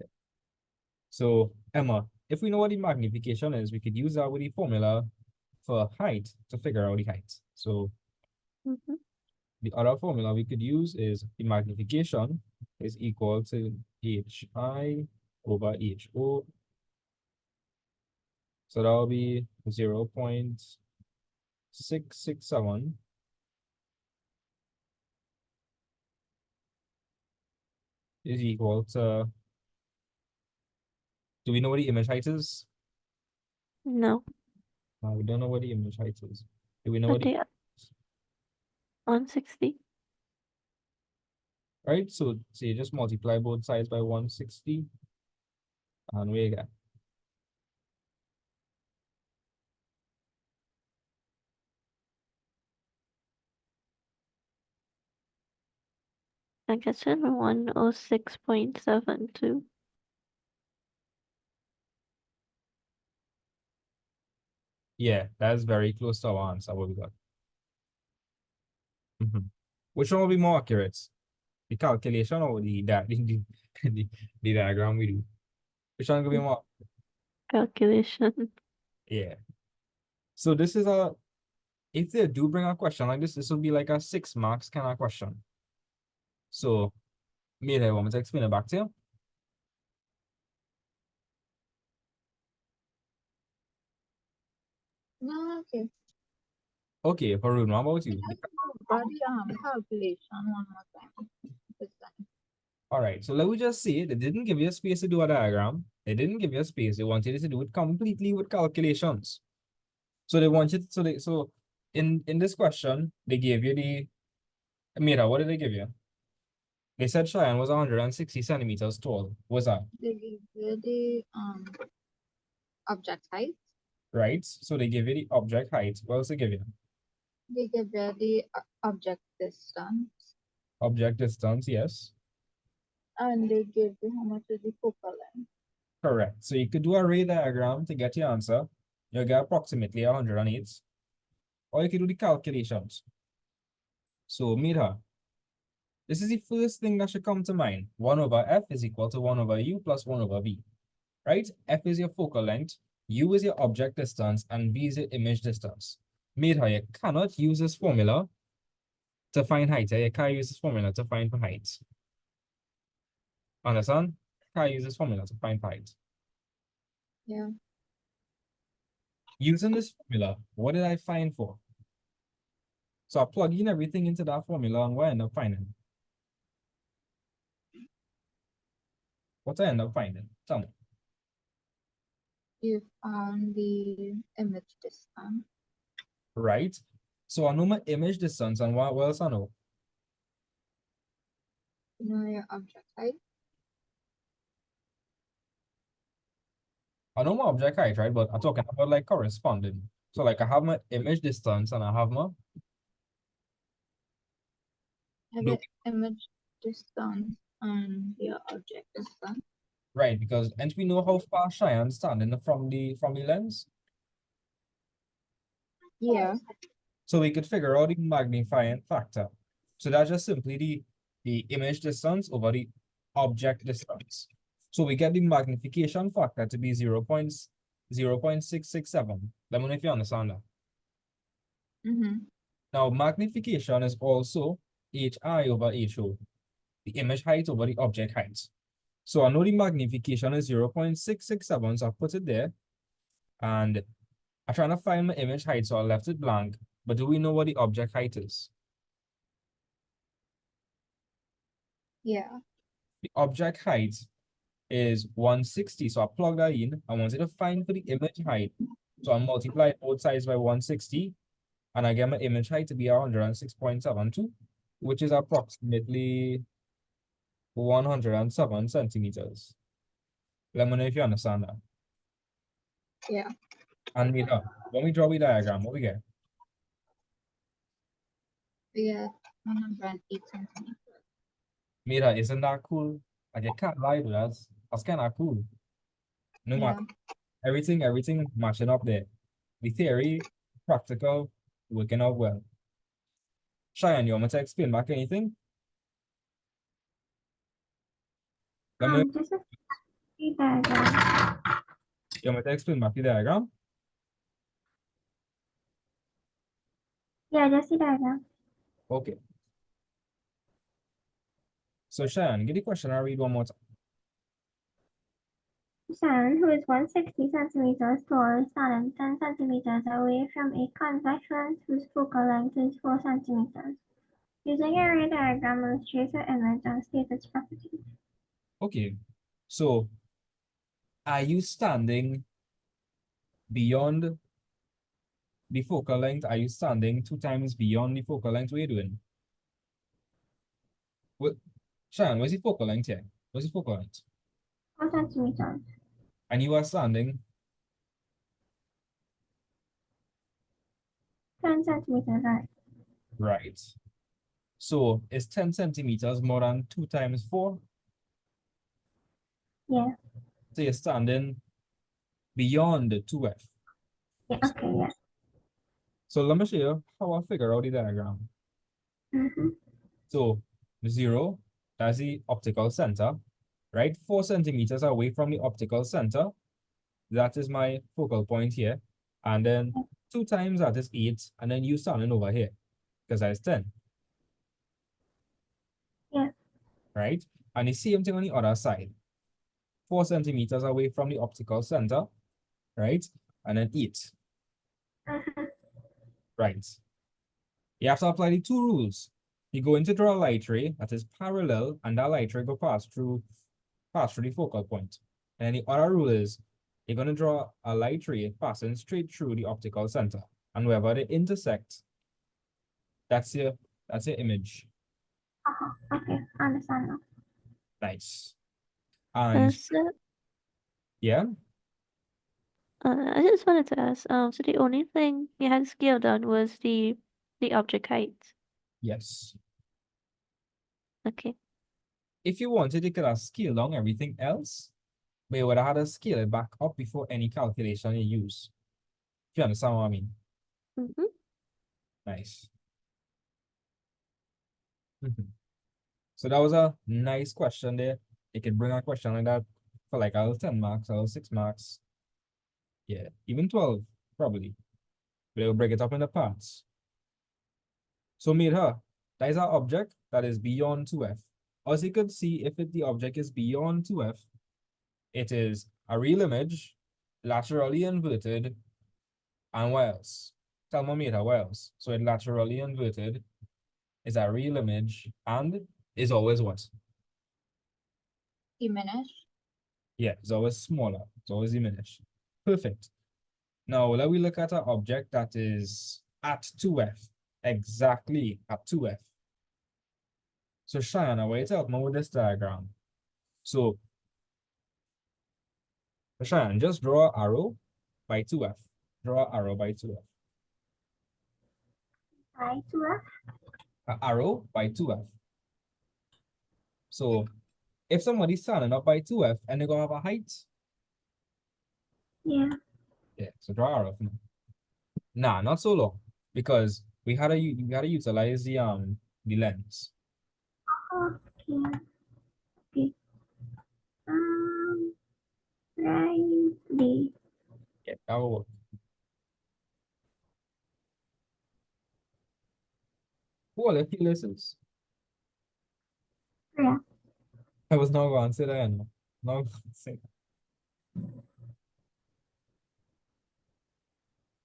So, Emma, if we know what the magnification is, we could use that with the formula for height to figure out the height. So, Mhm. the other formula we could use is the magnification is equal to HI over HO. So that will be 0.667 is equal to, do we know what the image height is? No, No, we don't know what the image height is. Do we know but what the, they 160. right? So say just multiply both sides by 160 and we get. I guess it's 106.72. Yeah, that's very close to our answer, what we got. Which one will be more accurate? The calculation or the diagram we do? Which one will be more? Calculation. Yeah. So this is a, if they do bring a question like this will be like a 6 marks kind of question. So, Mira, you want me to explain it back to you? No, okay. Okay, Varun, what about you? But calculation one more time. This time. All right, so let me just say they didn't give you a space to do a diagram. They didn't give you a space. They wanted you to do it completely with calculations. So they wanted, so in this question, they gave you the, Mira, what did they give you? They said Cheyenne was 160 centimeters tall. What's that? They give you the object height. Right? So they give you the object height. What else they give you? They give you the object distance. Object distance, yes. And they give you how much is the focal length. Correct. So you could do a ray diagram to get your answer. You'll get approximately 108. Or you could do the calculations. So Mira, this is the first thing that should come to mind. 1 over f is equal to 1 over u plus 1 over v. Right? F is your focal length, u is your object distance, and v is your image distance. Mira, you cannot use this formula to find height. You can't use this formula to find for height. Understand? Can't use this formula to find height. Yeah. Using this formula, what did I find for? So I plug in everything into that formula and what I end up finding? What I end up finding? Tell me. You found the image distance. Right? So I know my image distance and what else I know? You know your object height. I know my object height, right? But I'm talking about like corresponding. So like I have my image distance and I have my Have no, your image distance and your object distance. right, because and we know how far Cheyenne standing from the lens. Yeah. So we could figure out the magnifying factor. So that's just simply the image distance over the object distance. So we get the magnification factor to be 0.667. Let me know if you understand that. Mm-hmm. Now, magnification is also HI over HO, the image height over the object height. So I know the magnification is 0.667, so I put it there. And I'm trying to find my image height, so I left it blank. But do we know what the object height is? Yeah. The object height is 160. So I plug that in. I wanted to find for the image height. So I multiply both sides by 160. And I get my image height to be 106.72, which is approximately 107 centimeters. Let me know if you understand that. Yeah. And Mira, when we draw the diagram, what we get? We get 108 centimeters. Mira, isn't that cool? Like I can't lie to that. That's kind of cool. No Yeah. matter everything matching up there. the theory, practical, working out well. Cheyenne, you want me to explain back anything? Let me, Just a tree diagram. you want me to explain back the diagram? Yeah, just the diagram. Okay. So Cheyenne, get the question I read one more time. Sharon, who is 160 centimeters tall, is standing 10 centimeters away from a convex lens whose focal length is 4 centimeters. Using a ray diagram, illustrates the image and state its properties. Okay. So are you standing beyond the focal length? Are you standing 2 times beyond the focal length? What are you doing? What, Cheyenne, where's the focal length here? Where's the focal length? 4 centimeters. And you are standing 10 centimeters, right? right. So is 10 centimeters more than 2 times 4? Yeah. So you're standing beyond the 2f. Yeah, okay, yeah. So let me show you how I figure out the diagram. Mm-hmm. So 0, that's the optical center, right? 4 centimeters away from the optical center. That is my focal point here. And then 2 times that is 8. And then you standing over here because that's 10. Yeah. Right? And the same thing on the other side. 4 centimeters away from the optical center, right? And then 8. Mm-hmm. Right. You have to apply the 2 rules. You're going to draw a light ray that is parallel, and that light ray go pass through the focal point. And the other rule is you're going to draw a light ray passing straight through the optical center. And wherever they intersect, that's your image. Okay, I understand now. Nice. And So, yeah, I just wanted to ask, so the only thing you had scaled on was the object height. yes. Okay. If you wanted, you could have scaled down everything else, but you would have had to scale it back up before any calculation you use. If you understand what I mean. Mm-hmm. Nice. So that was a nice question there. You can bring a question like that for like a 10 marks, a 6 marks. Yeah, even 12, probably. But they will break it up into parts. So made her, that is our object that is beyond 2f. As you could see, if the object is beyond 2f, it is a real image, laterally inverted, and what else? Tell me, made her, what else? So it laterally inverted is a real image and is always what? Diminished. Yeah, it's always smaller. It's always diminished. Perfect. Now, let we look at an object that is at 2f. Exactly at 2f. So, Cheyenne, I want you to help me with this diagram. So, Cheyenne, just draw an arrow by 2f. Draw an arrow by 2f. By 2f? An arrow by 2f. So, if somebody's standing up by 2f and they're going to have a height, Yeah. yeah, so draw arrow. Nah, not so long, because we had to utilize the lens. Okay. Okay. Right D. Yeah, that will work. Who are the fearlesses? Yeah. I was not going to say that. Anymore. Not going to say that.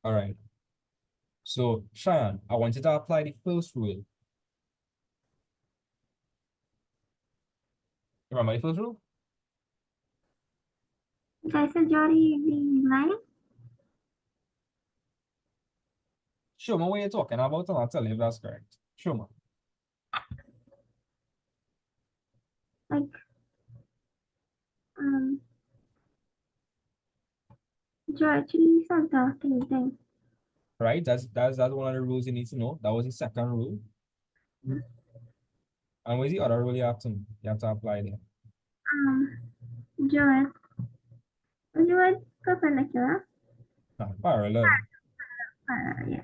All right. So, Cheyenne, I want you to apply the first rule. Remember the first rule? Did I say draw the line? Show me what you're talking about, and I'll tell you if that's correct. Show me. Like, draw to the center thing. Right? That's one of the rules you need to know. That was the second rule. And what's the other rule you have to apply there? Draw it. Draw it perpendicular. Parallel. Yeah.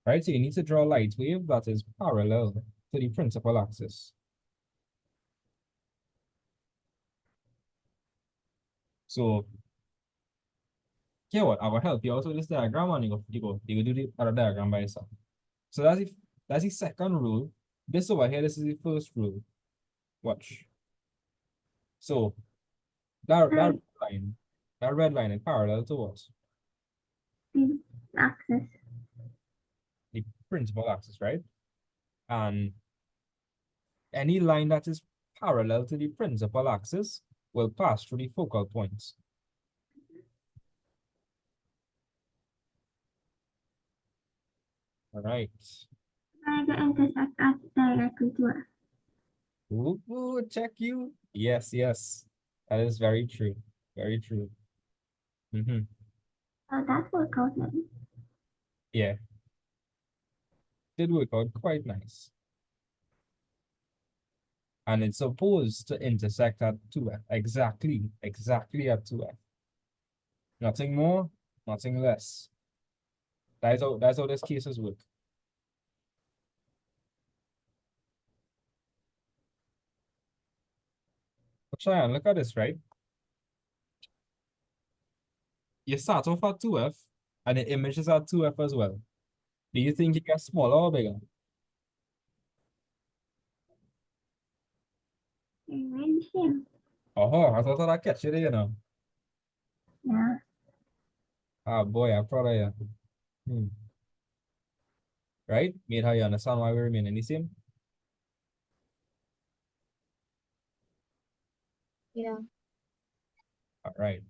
Right, so you need to draw a light wave that is parallel to the principal axis. So, here what, I will help you out with this diagram and you go do the other diagram by yourself. So that's the second rule. This over here, this is the first rule. Watch. So that red line is parallel to what? The axis. The principal axis, right? And any line that is parallel to the principal axis will pass through the focal points. All right. Triangle intersect at directly to F. Ooh, check you. Yes, yes. That is very true. Very true. Mm-hmm. So that worked out then. Yeah. Did work out quite nice. And it's supposed to intersect at 2F. Exactly at 2F. Nothing more, nothing less. That's how these cases work. But Cheyenne, look at this, right? You start off at 2F and the image is at 2F as well. Do you think it gets smaller or bigger? Remain same. Oh, I thought I'd catch it, you know. Yeah. Ah, boy, I'm proud of you. Hmm. Right? Made how you understand why we remain in the same? Yeah. All right.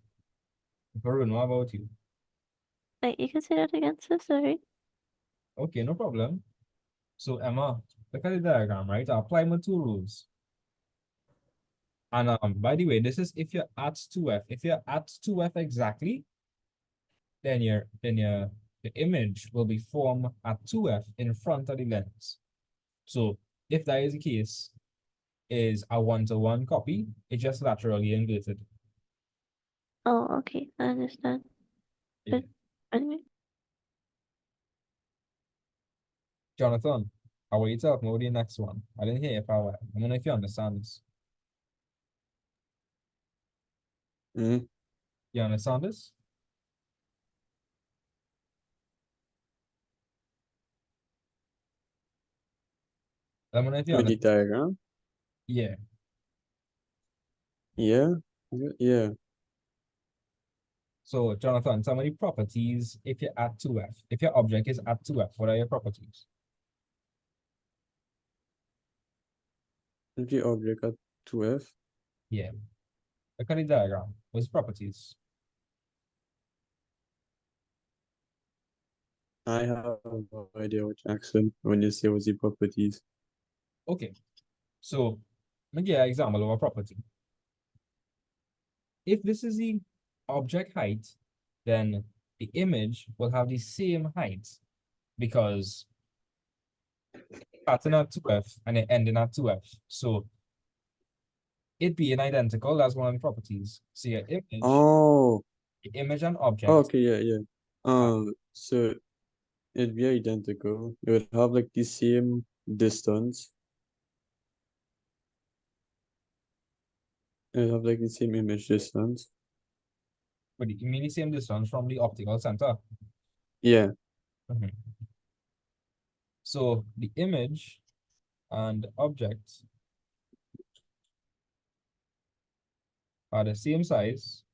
Varun, what about you? Like, you can say that again, so sorry. Okay, no problem. So Emma, look at the diagram, right? I apply my two rules. And by the way, this is if you're at 2F. If you're at 2F exactly, then the image will be formed at 2F in front of the lens. So if that is the case, is a 1-to-1 copy, it's just laterally inverted. Oh, okay, I understand. Yeah. But anyway, Jonathan, how are you talking about the next one? I didn't hear if I were. I don't know if you understand this. Mm. You understand this? I don't know if you With the understand. diagram? Yeah. Yeah. Yeah. So Jonathan, some of the properties if you're at 2F. If your object is at 2F, what are your properties? The object at 2F. Yeah. Look at the diagram. What's properties? I have no idea what accent when you say what's the properties. Okay. So let me give you an example of a property. If this is the object height, then the image will have the same height because starting at 2F and then ending at 2F. So it being identical, that's one of the properties. So your image, Oh, the image and object. okay, yeah. So it'd be identical. It would have like the same distance. It would have like the same image distance. But you mean the same distance from the optical center. Yeah. Mhm. So the image and object are the same size.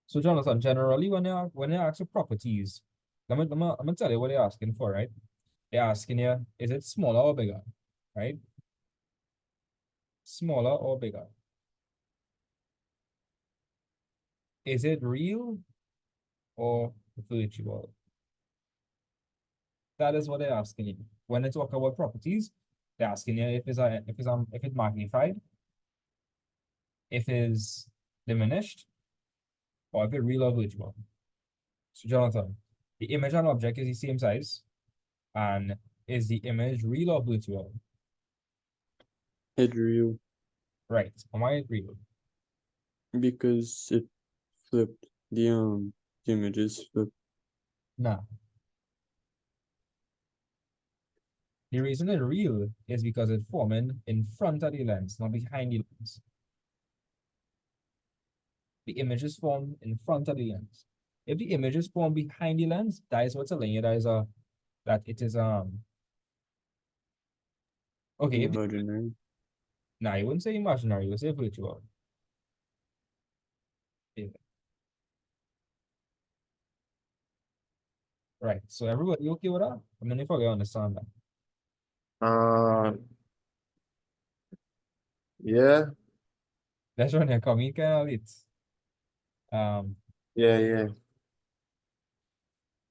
So Jonathan, generally when they ask for properties, I'm gonna tell you what they're asking for, right? They're asking you, is it smaller or bigger? Right? Smaller or bigger? Is it real or virtual? That is what they're asking you. When they talk about properties, they're asking you if it's magnified, if it's diminished, or if it's real or virtual. So Jonathan, the image and object is the same size, and is the image real or virtual? It real. Right. Am I real? Because it flipped. The images flipped. Nah. The reason it's real is because it's forming in front of the lens, not behind the lens. The image is formed in front of the lens. If the image is formed behind the lens, that is what's telling you that is that it is okay. If Imaginary. nah, you wouldn't say imaginary, you would say virtual. Yeah. Right. So everybody okay with that? I mean, if I understand that. Yeah, That's when you come in kind of late. Um, yeah.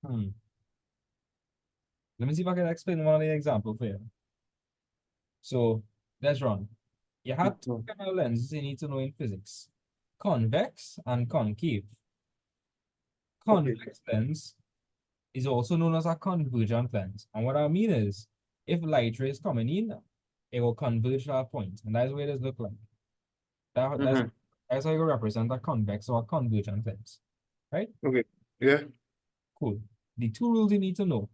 hmm. Let me see if I can explain one of the examples for you. So that's wrong. You have two kind of lenses you need to know in physics: convex and concave. Convex lens is also known as a convergent lens. And what I mean is, if light rays coming in, it will converge to a point, and that's what it does look like. That's how you represent a convex or a convergent lens, right? Okay. Yeah. Cool. The two rules you need to know.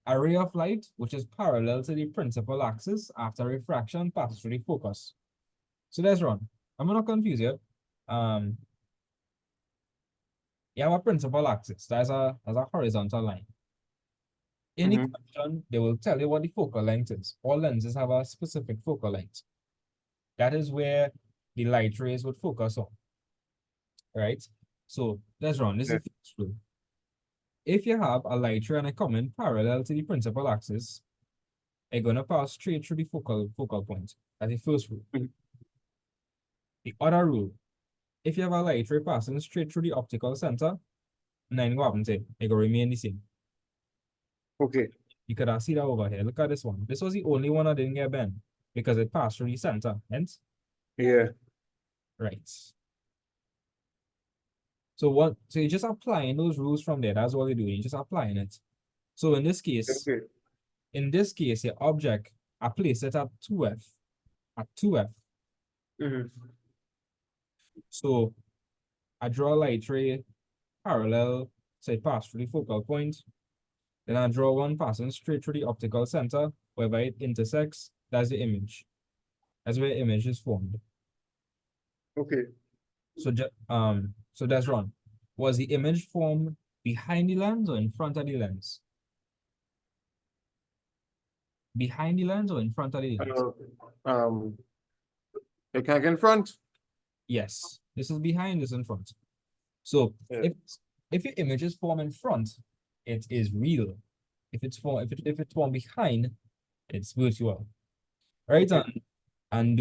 A ray of light, which is parallel to the principal axis after refraction passes through the focus. So that's wrong. I'm not confused here. You have a principal axis. That's a horizontal line. In equation, they will tell you what the focal length is. All lenses have a specific focal length. That is where the light rays would focus on. Right? So that's wrong. This is the first rule. If you have a light ray and a coming parallel to the principal axis, it's gonna pass straight through the focal point. That's the first rule. The other rule, if you have a light ray passing straight through the optical center, nothing will happen to it. It will remain the same. Okay. You could see that over here. Look at this one. This was the only one that didn't get bent because it passed through the center. Hence, Yeah. right. So you're just applying those rules from there. That's all you're doing. You're just applying it. So in this case, Okay. your object, I place it at 2F. At 2F. So I draw a light ray parallel, say pass through the focal point. Then I draw one passing straight through the optical center, wherever it intersects, that's the image. That's where the image is formed. Okay. So that's wrong. Was the image formed behind the lens or in front of the lens? Behind the lens or in front of the lens? You can get in front. Yes. This is behind, this in front. So Yeah. if your image is formed in front, it is real. If it's formed behind, it's virtual. Right? Okay. And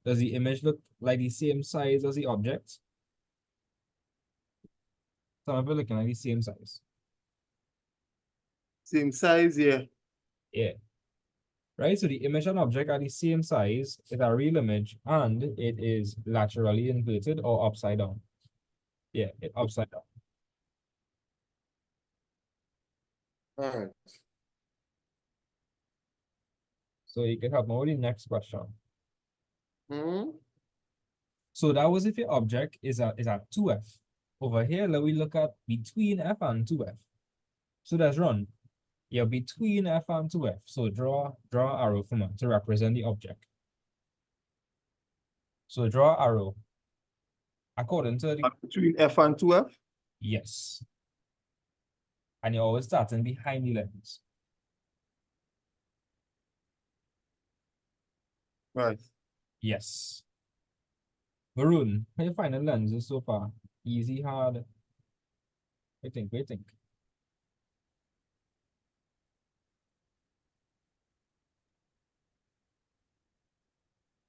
does the image look like the same size as the object? Some of it looking like the same size. Same size, yeah. Yeah. Right? So the image and object are the same size. It's a real image and it is laterally inverted or upside down. Yeah, upside down. All right. So you can help me with the next question. Hmm. So that was if your object is at 2F. Over here, let me look at between F and 2F. So that's run. You're between F and 2F. So draw arrow from it to represent the object. So draw arrow. According to the Between F and 2F. yes. And you're always starting behind the lens. Right. Yes. Maroon, how you find the lenses so far? Easy, hard? What do you think?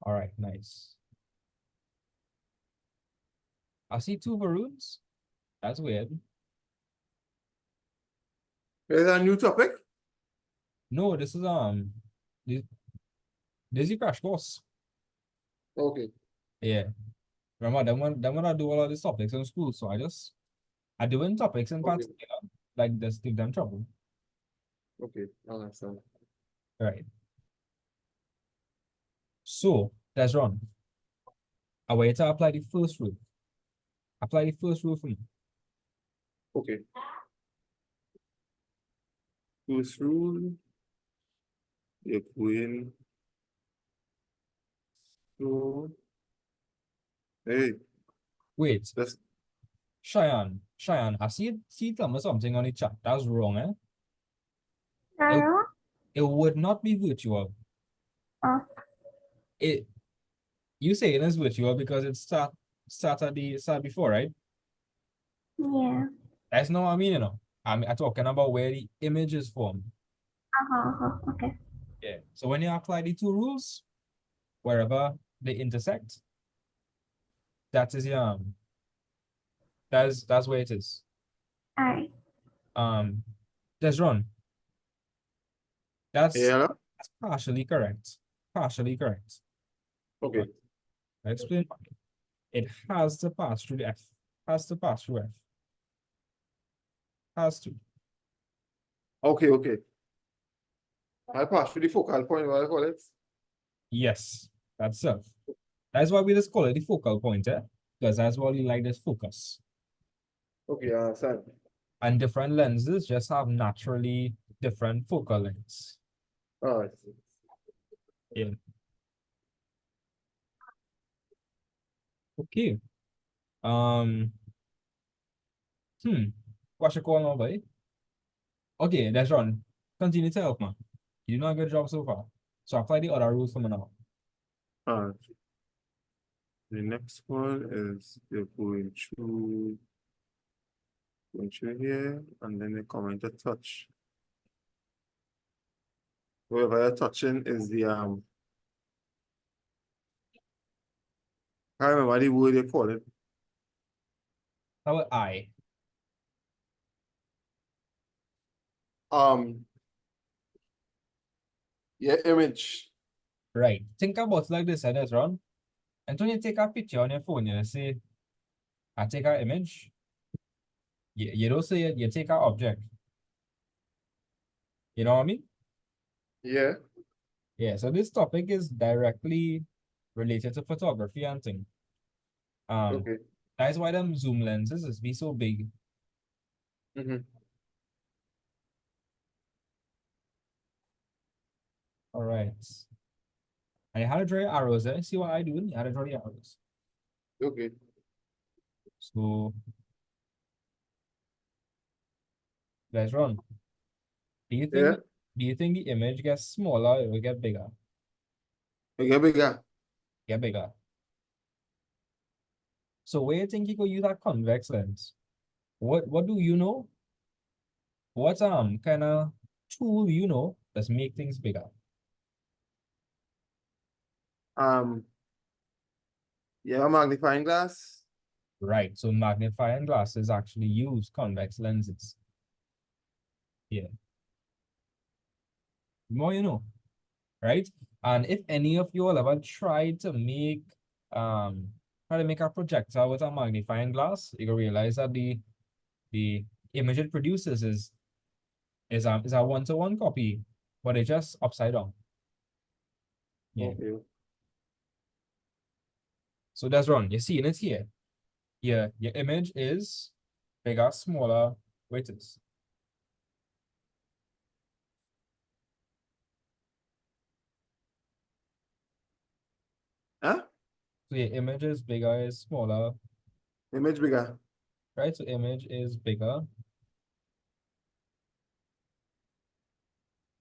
All right, nice. I see two maroons. That's weird. Is that a new topic? No, this is this is crash course. Okay. Yeah. Remember, then when I do all of these topics in school, so I doing topics in Okay. particular, like this give them trouble. Okay. I understand. Right. So let's run. I want you to apply the first rule. Apply the first rule for me. Okay. First rule. You're going to. Hey, Wait, that's Cheyenne, I see tell me something on the chat. That's wrong, eh? Narrow? It would not be virtual. Oh, It you say it is virtual because it start before, right? yeah. That's not what I mean, you know. I'm talking about where the image is formed. Okay. Yeah. So when you apply the two rules, wherever they intersect, that is that's where it is. Alright. Desron, that's yeah. that's partially correct. Partially correct. Okay. I explain. It has to pass through the F. Has to pass through F. Has to. Okay. Okay. I'll pass through the focal point. What I call it? Yes, that's self. That's why we just call it the focal point, eh? Because that's what we like this focus. Okay, I understand. And different lenses just have naturally different focal lengths. All right. Yeah. Okay. What's your call now, buddy? Okay, that's run. Continue to help, man. You do a good job so far. So apply the other rules for me now. All right. The next one is you're going through here, and then you come into touch. Wherever you're touching is the I can't remember the word they call it. How about I? Yeah, image. Right. Think about it like this, and that's run. And when you take a picture on your phone, you say, I take an image. You don't say it, you take an object. You know what I mean? Yeah. Yeah, so this topic is directly related to photography and thing. Okay. That's why them zoom lenses is be so big. Mm-hmm. All right. I had to draw your arrows there. See what I do? I had to draw the arrows. Okay. So let's run. Do you think Yeah. do you think the image gets smaller or will get bigger? Okay, bigger. Get bigger. So where you think you could use that convex lens? What do you know? What kind of tool you know that's make things bigger? Yeah, magnifying glass. Right. So magnifying glasses actually use convex lenses. Yeah. The more you know, right? And if any of you all ever tried to try to make a projector with a magnifying glass, you will realize that the image it produces is a one-to-one copy, but it's just upside down. Yeah. Okay. So that's wrong. You see it here. Yeah, your image is bigger, smaller, where it is. Huh? So your image is bigger, is smaller, Image bigger. right? So image is bigger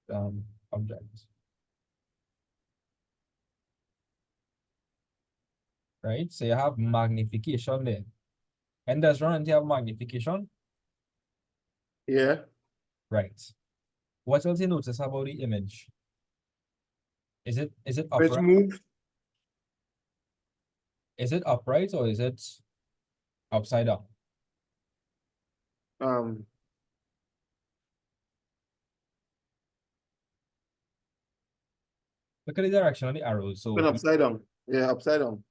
than object. Right? So you have magnification there. And that's run until you have magnification. Yeah. Right. What else you notice about the image? Is it Image upright? move. Is it upright or is it upside down? Um. Look at the direction of the arrows. Open So upside down. Yeah, upside down.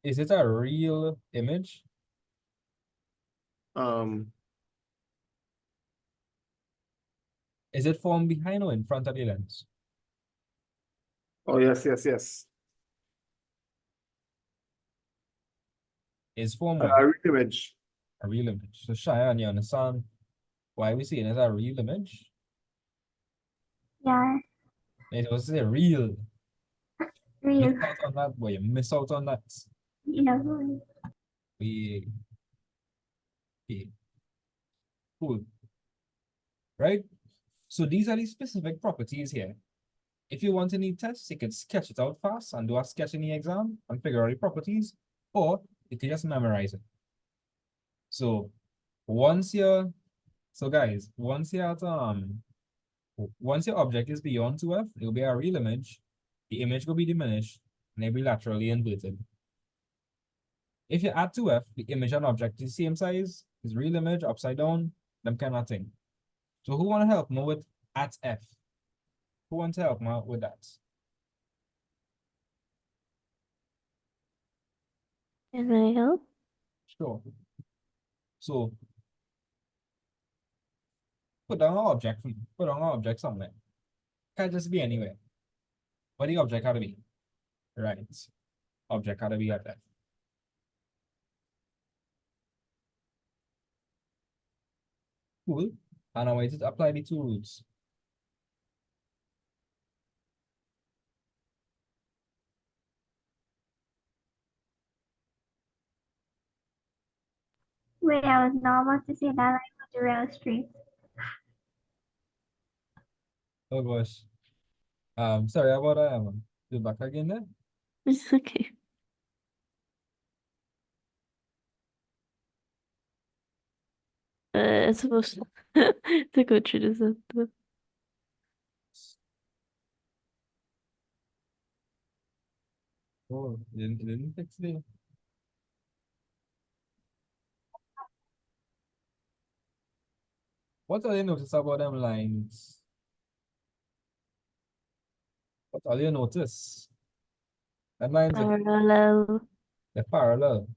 is it a real image? Um. Is it formed behind or in front of the lens? Oh, yes, yes, yes. Is form A what? real image. A real image. So Cheyenne, you understand why we see it as a real image? Yeah, It was a real. real. Miss out on that, boy. You miss out on that. Yeah, We okay. Cool. Right? So these are the specific properties here. If you want any tests, you can sketch it out fast and do a sketch in the exam and figure out the properties, or you can just memorize it. So once you're so guys, once you're at once your object is beyond 2F, it will be a real image. The image will be diminished and it'll be laterally inverted. If you add 2F, the image and object is the same size, is real image, upside down, them kind of thing. So who want to help me with at F? Who wants to help me out with that? Can I help? Sure. So put down an object, put down an object somewhere. Can't just be anywhere. What the object gotta be? Right. Object gotta be at F. Cool. And I want to apply the two rules. wait, I was not about to say that like was a real street. Oh gosh. Sorry about that. You back again there? It's okay. It's supposed to go through this. Oh, you didn't fix it. What are you notice about them lines? What are you notice? Them lines are Parallel. they're parallel.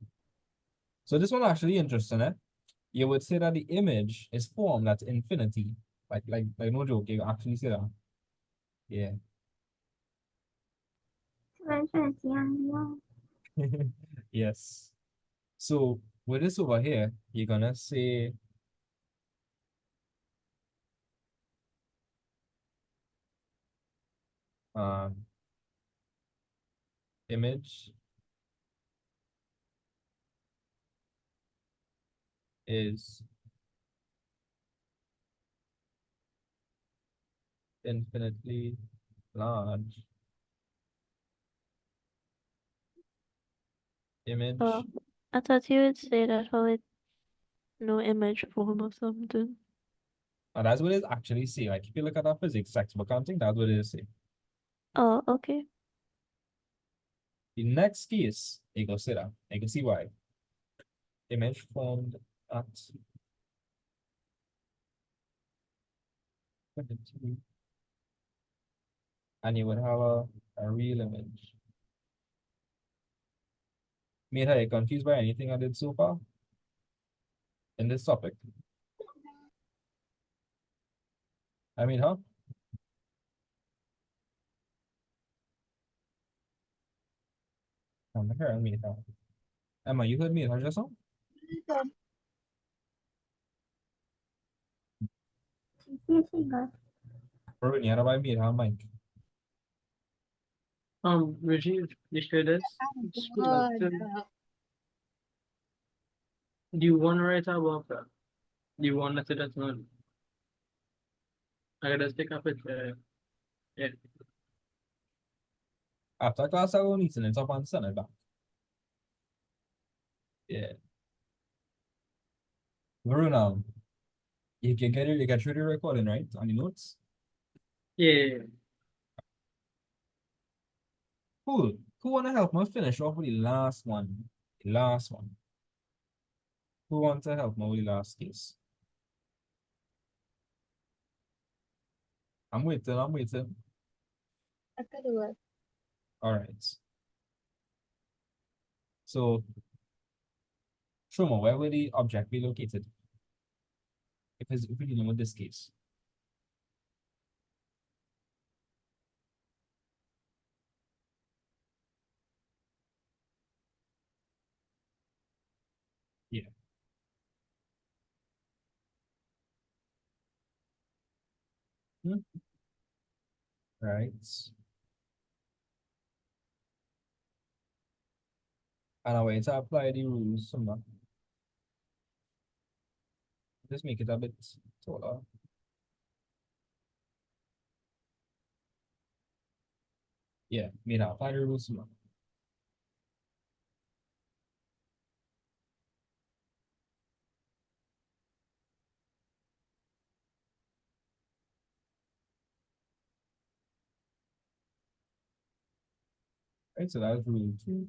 So this one actually interesting, eh? You would say that the image is formed at infinity. Like no joke, you actually say that. Yeah. To infinity and beyond. Yes. So with this over here, you're gonna say image is infinitely large. Image Oh, I thought you would say that how it no image form or something. and that's what it actually say. Like if you look at our physics textbook, I think that's what it say. Oh, okay. The next case, you go see that. You can see why. Image formed at infinity. And you would have a real image. Made her confused by anything I did so far in this topic? I mean, huh? I'm here, I mean, huh? Emma, you heard me, huh, just now? She got Bro, you had about me, huh, Mike? Rajiv, you share this? God. Do you want to write about that? Do you want to say that's not? I gotta stick up it. Yeah. After class, I will meet and it's up on Sunday back. Yeah. Varuna, you can get it, you can through the recording, right? On the notes? Yeah. Cool. Who wanna help me finish off with the last one? The last one. Who wants to help me with the last case? I'm waiting, I'm waiting. I could do it. All right. So, Shoma, where will the object be located? If we're dealing with this case. Right. And I way to apply the rules, just make it a bit taller. Yeah, mira, apply the rules, Right, so that's rule 2.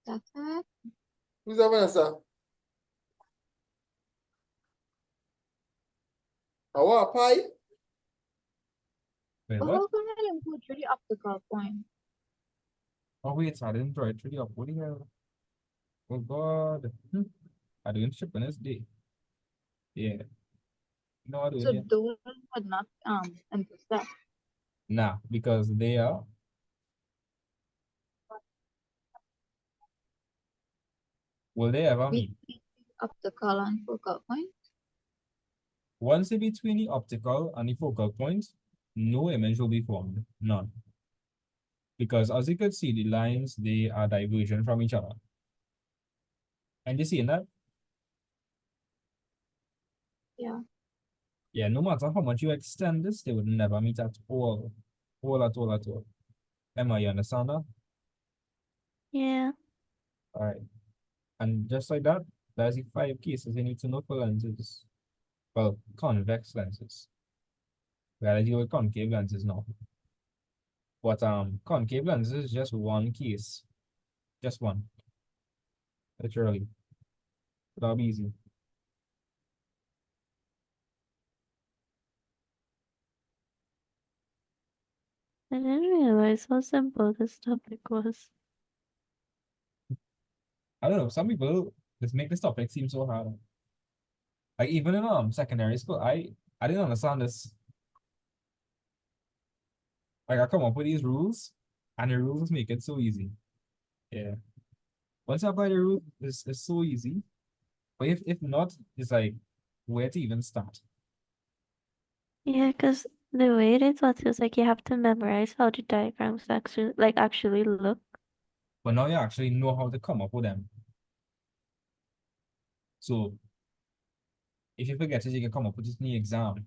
That's it. Who's that, Vanessa? I want a pie. Wait, But what? how come I didn't put through the optical point? Oh, wait, so I didn't draw it through the up. What the hell? Oh, God. I didn't ship on this day. Yeah. No, I So don't yet. those would not intersect. Nah, because they are. Will they ever meet? Between optical and focal point. Once in between the optical and the focal point, no image will be formed. None. Because as you can see, the lines, they are divergent from each other. And you see that? Yeah. Yeah, no matter how much you extend this, they would never meet at all. At all. Emma, you understand that? Yeah. All right. And just like that, there's the 5 cases you need to know for lenses. Well, convex lenses. Where I deal with concave lenses now. But concave lenses is just one case. Just one. Literally. That'll be easy. I didn't realize how simple this topic was. I don't know, some people just make this topic seem so hard. Like even in secondary school, I didn't understand this. Like I come up with these rules, and the rules make it so easy. Yeah. Once you apply the rule, it's so easy. But if not, it's like where to even start. Yeah, because the way they taught you is like you have to memorize how the diagrams actually look. But now you actually know how to come up with them. So if you forget it, you can come up with it in the exam.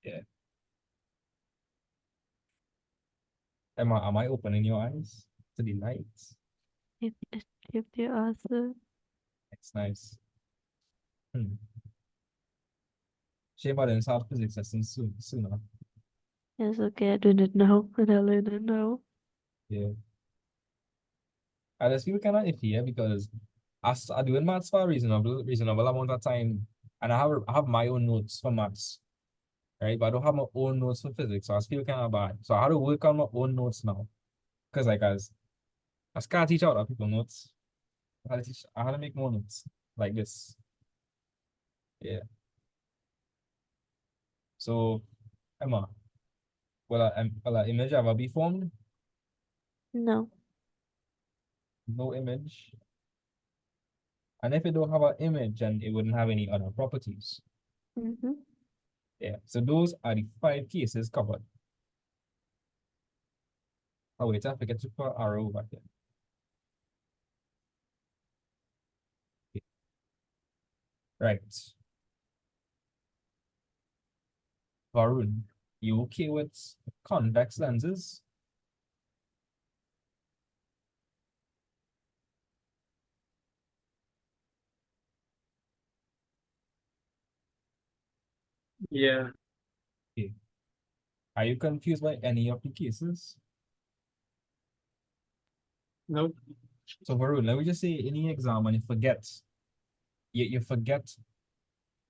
Yeah. Am I opening your eyes to the lights? If the author. It's nice. Shame I didn't start physics lessons sooner. It's okay, I do not know, but I learn it now. Yeah. I just feel kind of iffy, yeah, because I doing maths for a reasonable amount of time, and I have my own notes for maths, right? But I don't have my own notes for physics, so I feel kind of bad. So I had to work on my own notes now, because like I can't teach other people notes. I had to make more notes like this. Yeah. So Emma, will an image ever be formed? No. No image. And if it don't have an image, then it wouldn't have any other properties. Mm-hmm. Yeah. So those are the 5 cases covered. Oh wait, I forget to put arrow over here. Okay. Right. Varun, you okay with convex lenses? Yeah, Okay. Are you confused by any of the cases? nope, So Varun, let me just say any exam and you forget. You forget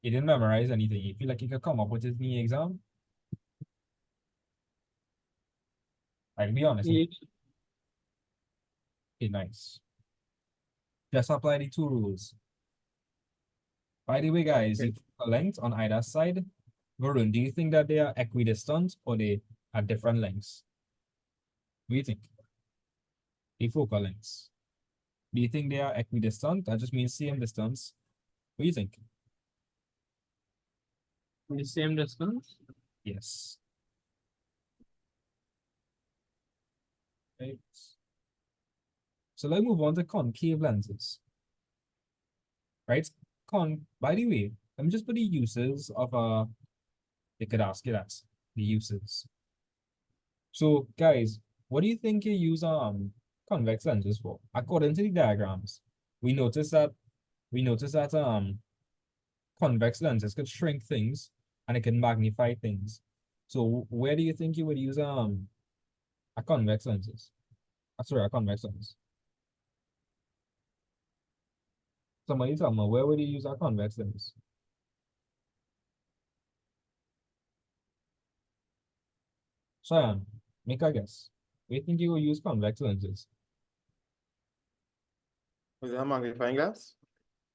you didn't memorize anything. You feel like you could come up with it in the exam? Like be honest. each, Okay, nice. Just apply the 2 rules. By the way, guys, Okay. the focal length on either side, Varun, do you think that they are equidistant or they are different lengths? What do you think? The focal lengths. Do you think they are equidistant? That just means same distance. What do you think? The same distance? Yes. Right. So let's move on to concave lenses. Right? By the way, let me just put the uses of they could ask you that. The uses. So guys, what do you think you use convex lenses for? According to the diagrams, we notice that convex lenses could shrink things and it can magnify things. So where do you think you would use a convex lenses? Sorry, a convex lens. Somebody tell me, where would you use a convex lens? Cheyenne, make a guess. Where do you think you will use convex lenses? Is it a magnifying glass?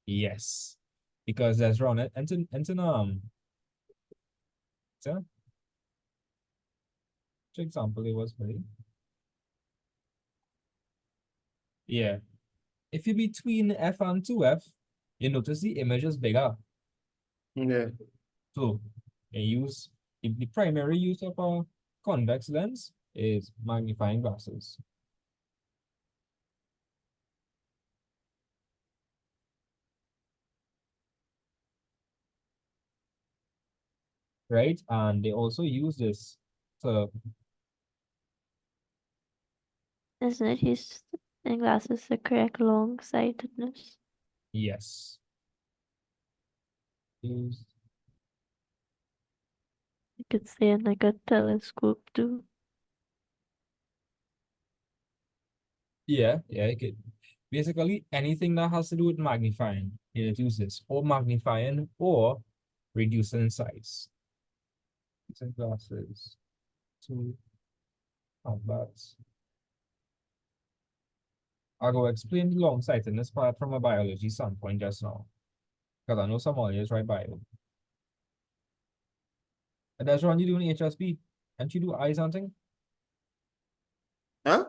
Yes, because that's wrong. So, which example it was very. Yeah. If you between F and 2F, you notice the image is bigger. Yeah. So the primary use of a convex lens is magnifying glasses. Right? And they also use this to Isn't it used in glasses to correct long-sightedness? yes. Use You could say in like a telescope too. yeah, it could. Basically anything that has to do with magnifying, it uses or magnifying or reducing in size. Using glasses to combat. I'll go explain the long-sightedness part from a biology standpoint just now. Because I know some audience right bio. And that's when you doing HSP. And you do eye something? Huh?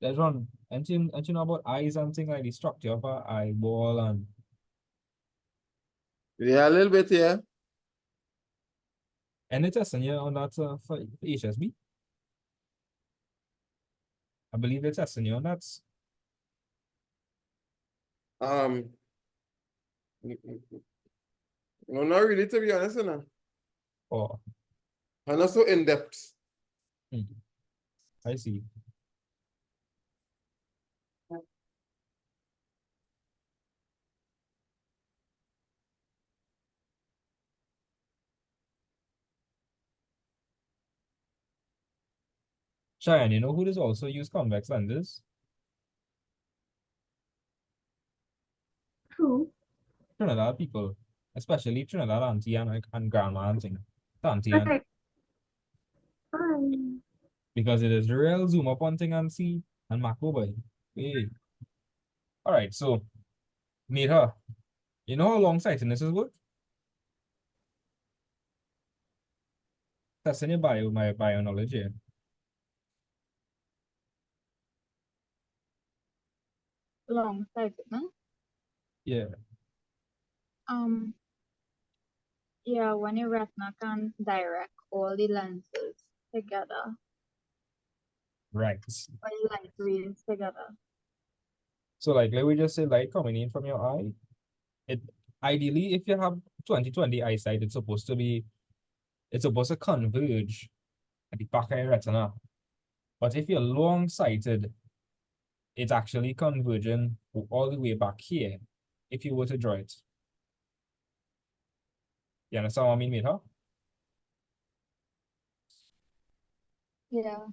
That's one. And you know about eye something like the structure of an eyeball and Yeah, a little bit, yeah. any testing you on that for HSB? I believe they're testing you on that. Um, no, not really, to be honest, you know. Or I'm not so in depth. I see. Cheyenne, you know who does also use convex lenses? Who? Trinidad people, especially Trinidad auntie and grandma and thing. Auntie and Okay. Um, because it is real zoom up on thing and see and macro boy. Hey. All right, so Neha, you know how long sightedness is work? That's in your bio knowledge, yeah. Long-sightedness. Yeah, Um, yeah, when your retina can direct all the lenses together, right. or the light rays together. So like let me just say light coming in from your eye. It ideally if you have 20/20 eyesight, it's supposed to converge at the back of your retina. But if you're long-sighted, it's actually converging all the way back here if you were to draw it. You understand what I mean, Mita? Yeah.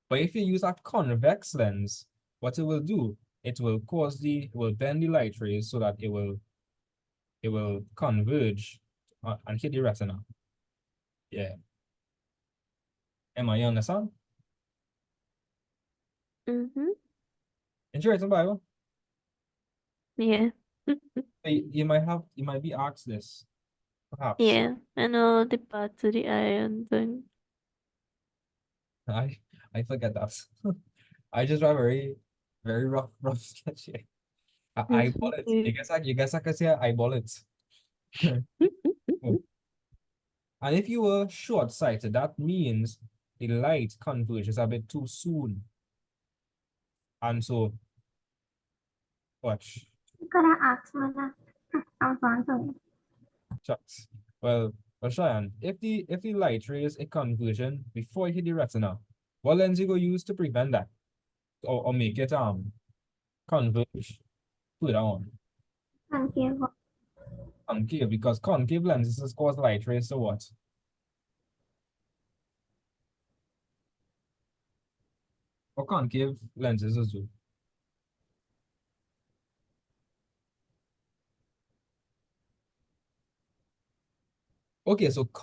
But if you use a convex lens, what it will do, it will bend the light rays so that it will converge and hit the retina. Yeah. Emma, you understand? Mm-hmm. Interesting, Bible. Yeah. You might be asked this, perhaps. Yeah, and all the parts of the eye and thing. I forget that. I just draw very rough sketch here. Eyeball it. You guess I can say eyeball it. And if you were short-sighted, that means the light converges a bit too soon. And so, watch, You could have asked me that. I was wrong, sorry. shucks. Well, Cheyenne, if the light rays a conversion before it hit the retina, what lens you go use to prevent that? Or make it converge further on? Concave. Concave, because concave lenses cause light rays to what? Or concave lenses as well. Okay, so Did-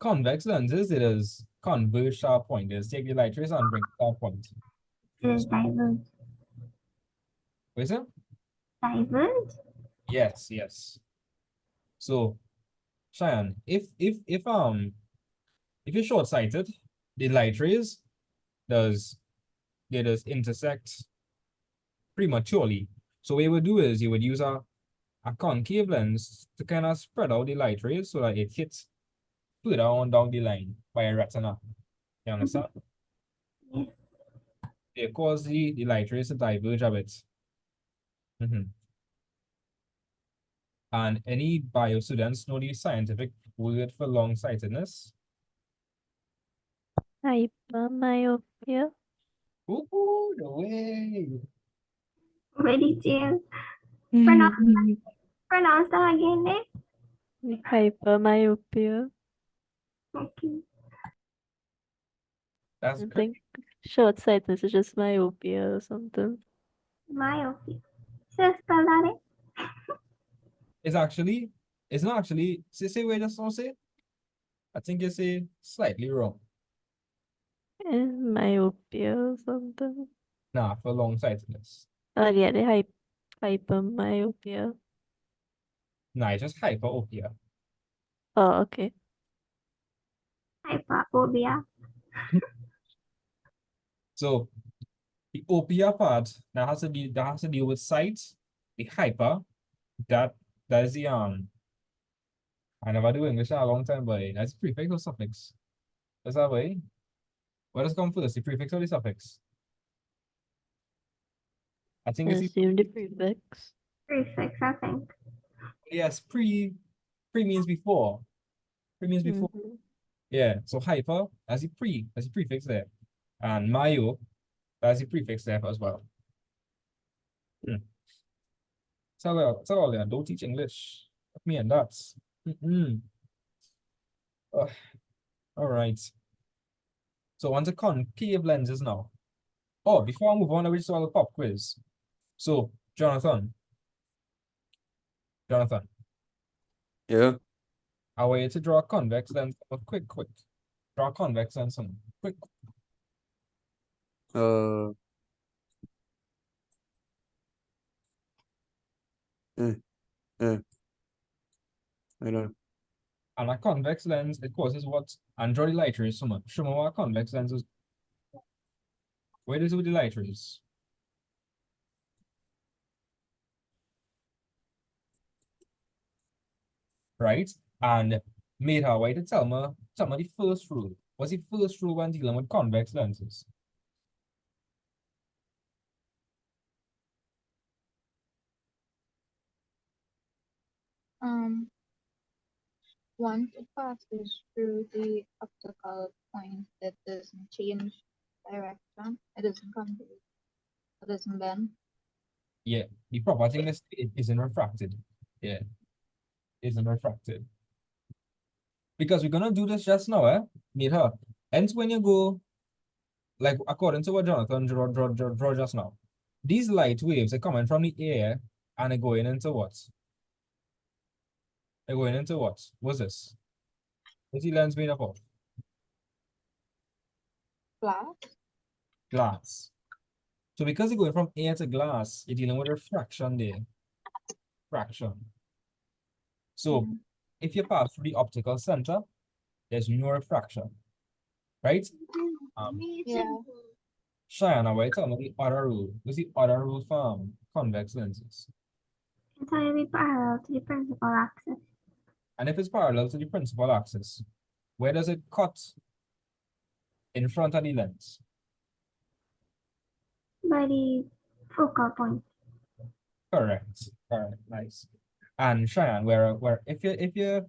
convex lenses, it is converge to a point. It is take the light rays and bring it to a point. It is diverge. What is it? Diverge? Yes, yes. So, Cheyenne, if you're short-sighted, the light rays does intersect prematurely. So what you would do is you would use a concave lens to kind of spread out the light rays so that it hits further on down the line by a retina. You understand? Yes. It cause the light rays to diverge a bit. And any bio students know the scientific word for long-sightedness? Hypermyopia. Ooh, no way. Very detailed. Pronounce that again, eh? Hypermyopia. Okay. That's I great. think short-sightedness is just myopia or something. Myopia. So spell that, eh? It's not actually, say where just don't say. I think you say slightly wrong. Myopia or something. Nah, for long-sightedness. Oh yeah, the hypermyopia. Nah, it's just hyperopia. Oh, okay. Hyperphobia. So the opia part that has to deal with sight. The hyper, that is the I never do English in a long time, but that's prefix or suffix. That's that way. What does come first, the prefix or the suffix? I think it's Assume the prefix. Prefix, I think. yes, pre means before. Pre means before. Mhm. Yeah. So hyper as the prefix there. And myo, that's the prefix there as well. Tell all there, don't teach English. Me and that. All right. So on to concave lenses now. Oh, before I move on, I will just have a pop quiz. So, Jonathan, Yeah. I want you to draw a convex lens. Quick. Draw a convex lens. Quick. Uh. I know. And a convex lens, it causes what? And draw the light rays. Show me what a convex lens is. Where does it with the light rays? Right? And made her way to tell me the first rule. What's the first rule when dealing with convex lenses? Once it passes through the optical point, it doesn't change direction. It doesn't come to it doesn't bend. Yeah, the property is it isn't refracted. Yeah, isn't refracted. Because we're gonna do this just now, Meet her. Hence, when you go, like according to what Jonathan draw just now, these light waves are coming from the air and they're going into what? They're going into what? What's this? What's the lens made up of? Glass. Glass. So because you're going from air to glass, you're dealing with refraction there. Fraction. So if you pass through the optical center, there's no refraction. Right? Yeah. Cheyenne, wait, tell me the other rule. What's the other rule from convex lenses? Entirely parallel to the principal axis And if it's parallel to the principal axis, where does it cut in front of the lens? by the focal point. Correct. Correct. Nice. And Cheyenne, where if you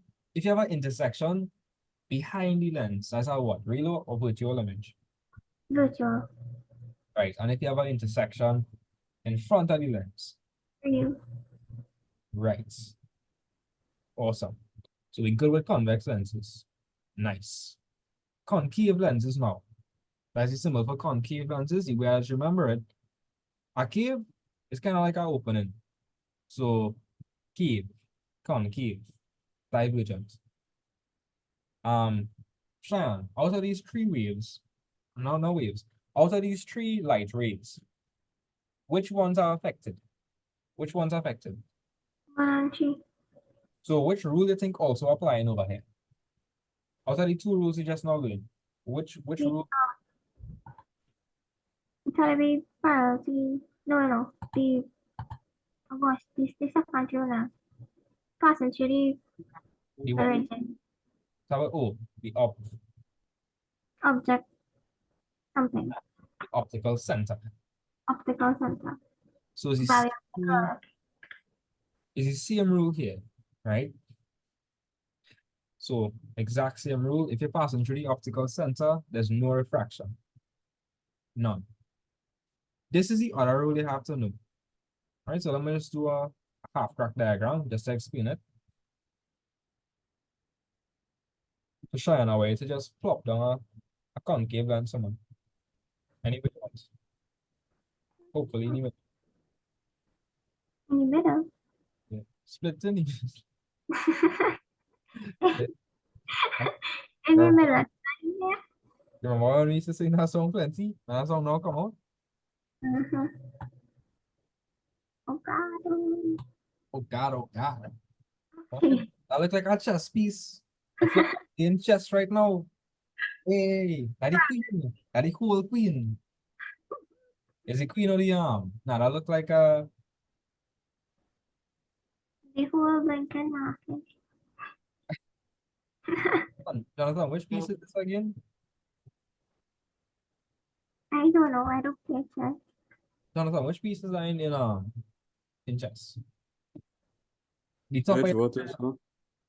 have an intersection behind the lens, that's a what? Real or virtual image? Virtual. Right. And if you have an intersection in front of the lens, Real. right. Awesome. So we're good with convex lenses. Nice. Concave lenses now. That's the symbol for concave lenses. You guys remember it. A cave is kind of like an opening. So cave, concave, divergent. Cheyenne, out of these three waves, no waves, out of these three light rays, which ones are affected? Which ones are affected? 1 and 3. So which rule do you think also applying over here? Out of the two rules you just now learned, which The, rule? entirely parallel to no. The oh gosh, this second rule now. Passing through the The what? origin. Oh, the Object something. optical center. Optical center. So it's the Value same rule, it's the same rule here, right? So exact same rule. If you're passing through the optical center, there's no refraction. None. This is the other rule you have to know. All right, so let me just do a half-crack diagram just to explain it. To show you a way to just plop down a concave lens somewhere. Anybody wants? Hopefully, anyway. in the middle. Yeah. Split in the In the middle. Yeah. Remember when we used to sing that song plenty? That song now come on. Oh God. Oh God, oh God. Oh, that looks like a chess piece. I feel like in chess right now. Hey, that the queen. That the whole queen. Is the queen of the arm? Nah, that look like a The whole blinking market. Jonathan, which piece is this again? I don't know. I don't play chess. Jonathan, which piece is that in chess? The top Which right, what is huh?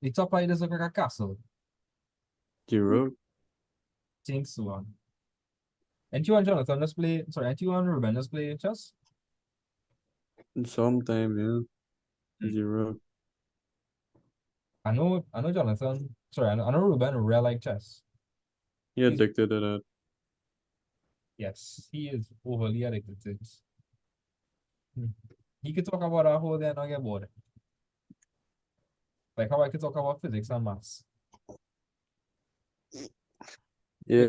the top right does look like a castle. The road? Think so. And you and Jonathan, let's play. Sorry, and you and Ruben, let's play chess. Sometime, yeah. The road. I know Jonathan. Sorry, I know Ruben real like chess. He addicted to that. Yes, he is overly addicted to it. He could talk about our whole day and not get bored. Like how I could talk about physics and maths. Yeah.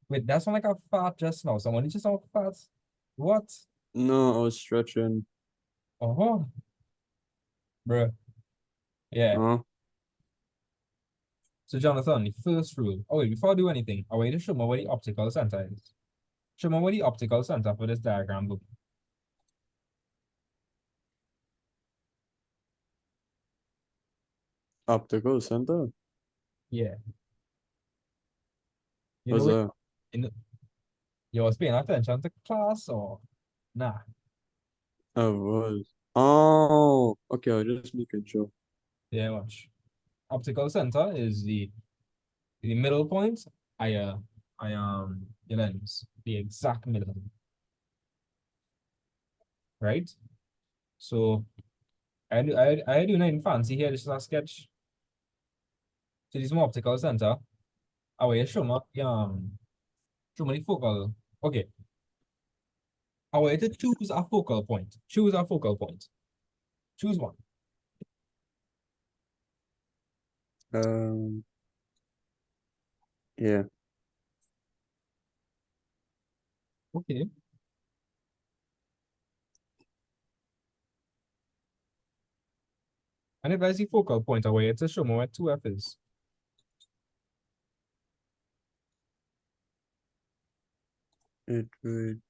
Wait, that's not like a fart just now. Someone just saw fat. What? No, I was stretching. Oh, bruh. Yeah. Huh? So Jonathan, the first rule. Oh wait, before I do anything, I want you to show me where the optical center is. Show me where the optical center for this diagram will be. Optical center? Yeah. You What's know it, that? you was paying attention to class or nah? I was. Oh, okay, I'll just making sure. Yeah, watch. Optical center is the middle point. The lens, the exact middle, right? So I do nothing fancy here. This is a sketch. So this is my optical center. I will show me show me the focal. Okay. I want you to choose a focal point. Choose a focal point. Choose one. Yeah. Okay. And if I see focal point away, it's a show me where 2F is. It would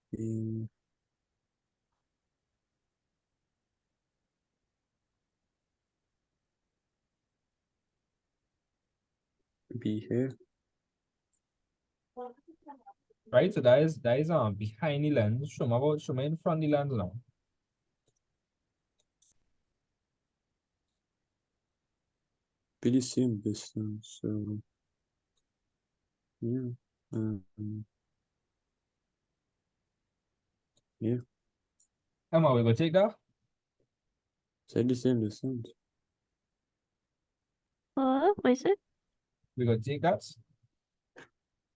be here. Right? So that is behind the lens. Show me in front of the lens now. Be the same distance, so yeah. Yeah, Emma, we go take that? say the same distance. What is it? We go take that?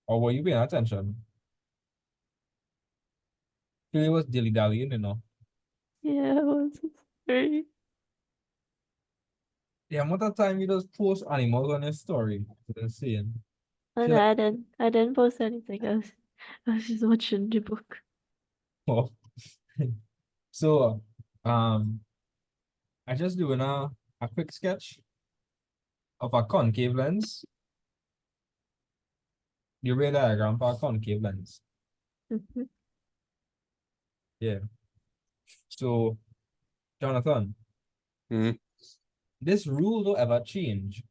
Or were you paying attention? It was dilly-dallying, you know. Yeah, what's it? Sorry. The amount of time you just post animals on your story. It's insane. Oh, Feel no, like- I didn't post anything else. I was just watching the book. Oh. So, I just doing a quick sketch of a concave lens. The real diagram for a concave lens. Mhm. Yeah. So, Jonathan, Mhm. this rule don't ever change.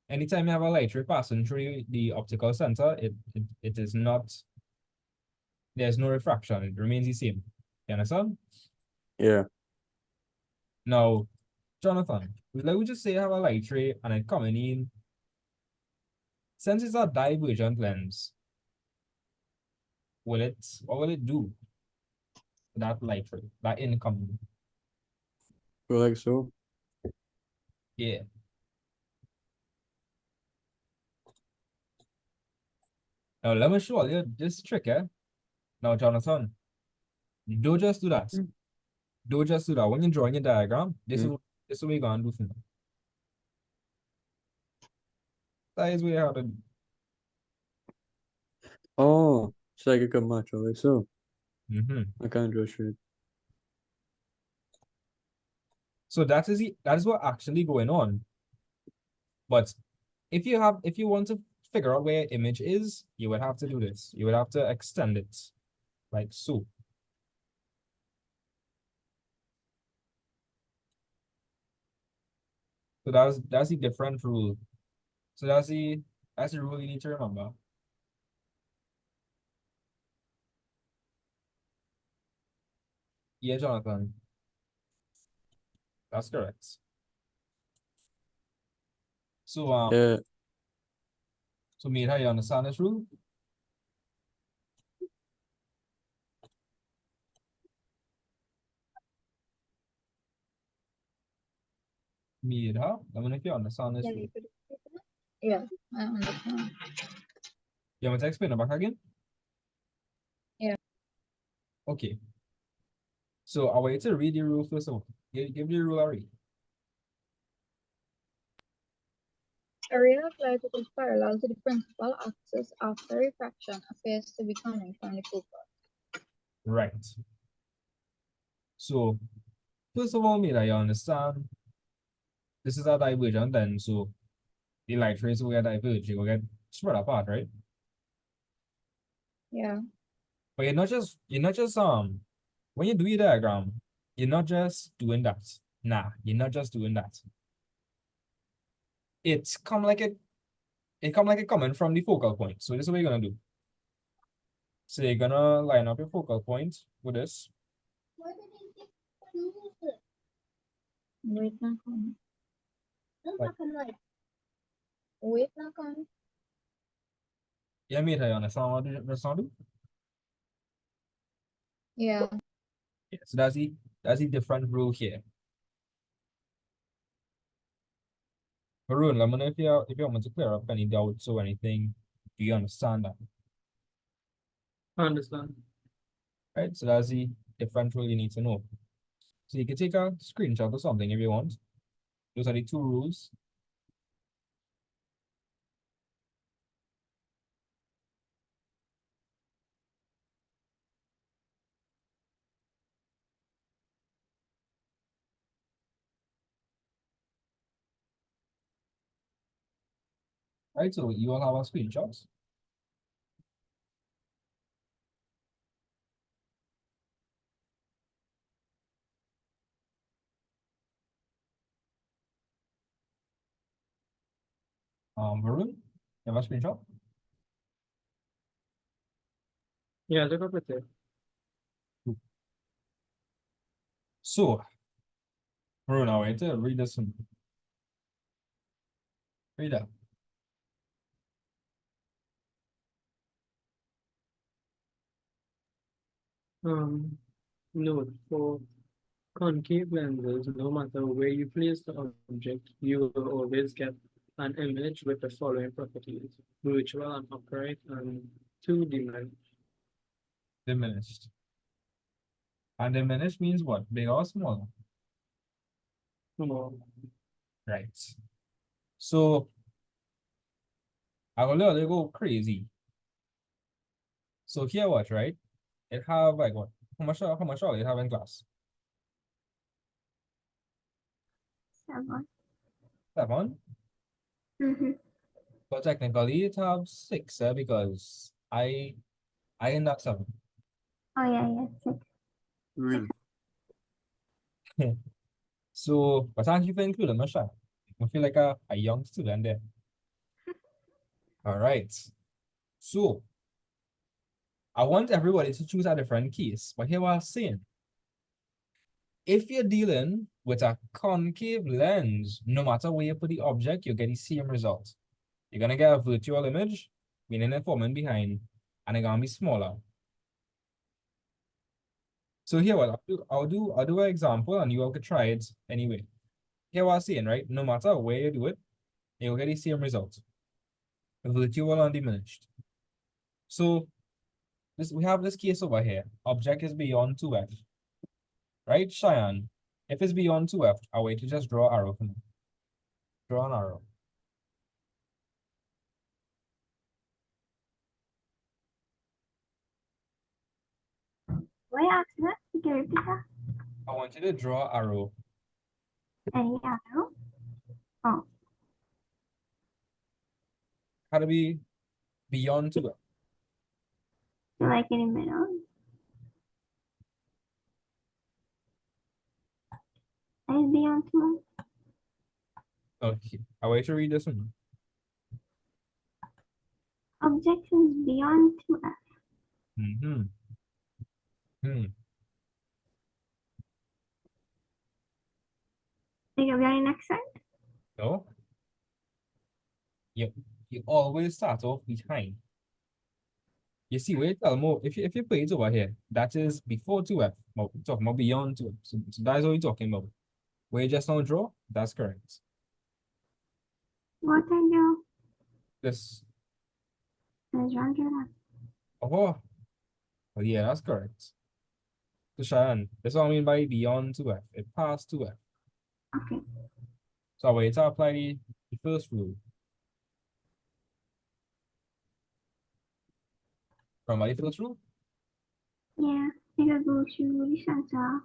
Anytime you have a light ray passing through the optical center, it is not, there's no refraction, it remains the same. You understand? Yeah. Now, Jonathan, let me just say you have a light ray and it coming in. Since it's a divergent lens, what will it do to that light ray, that incoming? Go like so. Yeah. Now let me show you this trick, eh? Now, Jonathan, don't just do that. Mm. Don't just do that. When you're drawing your diagram, Mm. this is what you're gonna do for me. That is what you have to do. Oh, it's like a good match, like so. Mhm. I can't draw straight. So that is what actually going on. But if you want to figure out where your image is, you would have to do this. You would have to extend it like so. So that's the different rule. So that's the rule you need to remember. Yeah, Jonathan. That's correct. So Yeah. so Mira, you understand this rule? Mira, I mean if you understand this Yeah, rule. you could explain it. Yeah, I understand. You want me to explain it back again? Yeah. Okay. So I want you to read the rule first of all. Give the rule a read. A ray of light that is parallel to the principal axis after refraction appears to be coming from the focal. Right. So first of all, Mira, you understand this is a divergent then, so the light rays will get diverged, you will get spread apart, right? Yeah. But you're not just when you do your diagram, you're not just doing that. Nah, you're not just doing that. It's come like it coming from the focal point. So this is what you're gonna do. So you're gonna line up your focal point with this. Wait, not come. Like- Wait, not come. Yeah, mate, I understand what the sound do? Yeah. Yeah, so that's the different rule here. Varun, let me know if you want me to clear up any doubts or anything. Do you understand that? I understand. Right? So that's the different rule you need to know. So you can take a screenshot or something if you want. Those are the two rules. Right, so you all have a screenshot. Varun, you have a screenshot? Yeah, look up at it. So, Varun, I want to read this one. Read that. Note for concave lenses, no matter where you place the object, you will always get an image with the following properties: virtual and upright and two-dimensional. Diminished. And diminished means what? Big or small? Right. So, I will let it go crazy. So here what, right? It have like what? How much all it have in class? 7. 7? Mm-hmm. But technically it have 6, because I in that 7. Oh yeah, 6. Really? So, but thank you for including my shot. I feel like a young student there. All right. So, I want everybody to choose a different case. But here what I'm saying. If you're dealing with a concave lens, no matter where you put the object, you get the same result. You're gonna get a virtual image, meaning the forming behind, and it's gonna be smaller. So here what I'll do an example and you all could try it anyway. Here what I'm saying, right? No matter where you do it, you'll get the same result. Virtual and diminished. So we have this case over here. Object is beyond 2f. Right, Cheyenne? If it's beyond 2f, I wait to just draw an arrow for me. Draw an arrow. Why ask that? Can you repeat that? I want you to draw an arrow. Any arrow? Oh, How to be beyond 2f. so like in the middle. Is beyond 2. Okay, I wait to read this one. Object is beyond 2f. Mm-hmm. Hmm. Like are we on the next side? No. You always start off behind. You see, wait, tell more. If you put it over here, that is before 2f. We're talking about beyond 2f. So that's what we're talking about. Where you just now draw, that's correct. What I do This is run through that. oh well, yeah, that's correct. So Cheyenne, that's what I mean by beyond 2f. It passed 2f. Okay. So I wait to apply the first rule. Remember the first rule? Yeah, I gotta go to the center.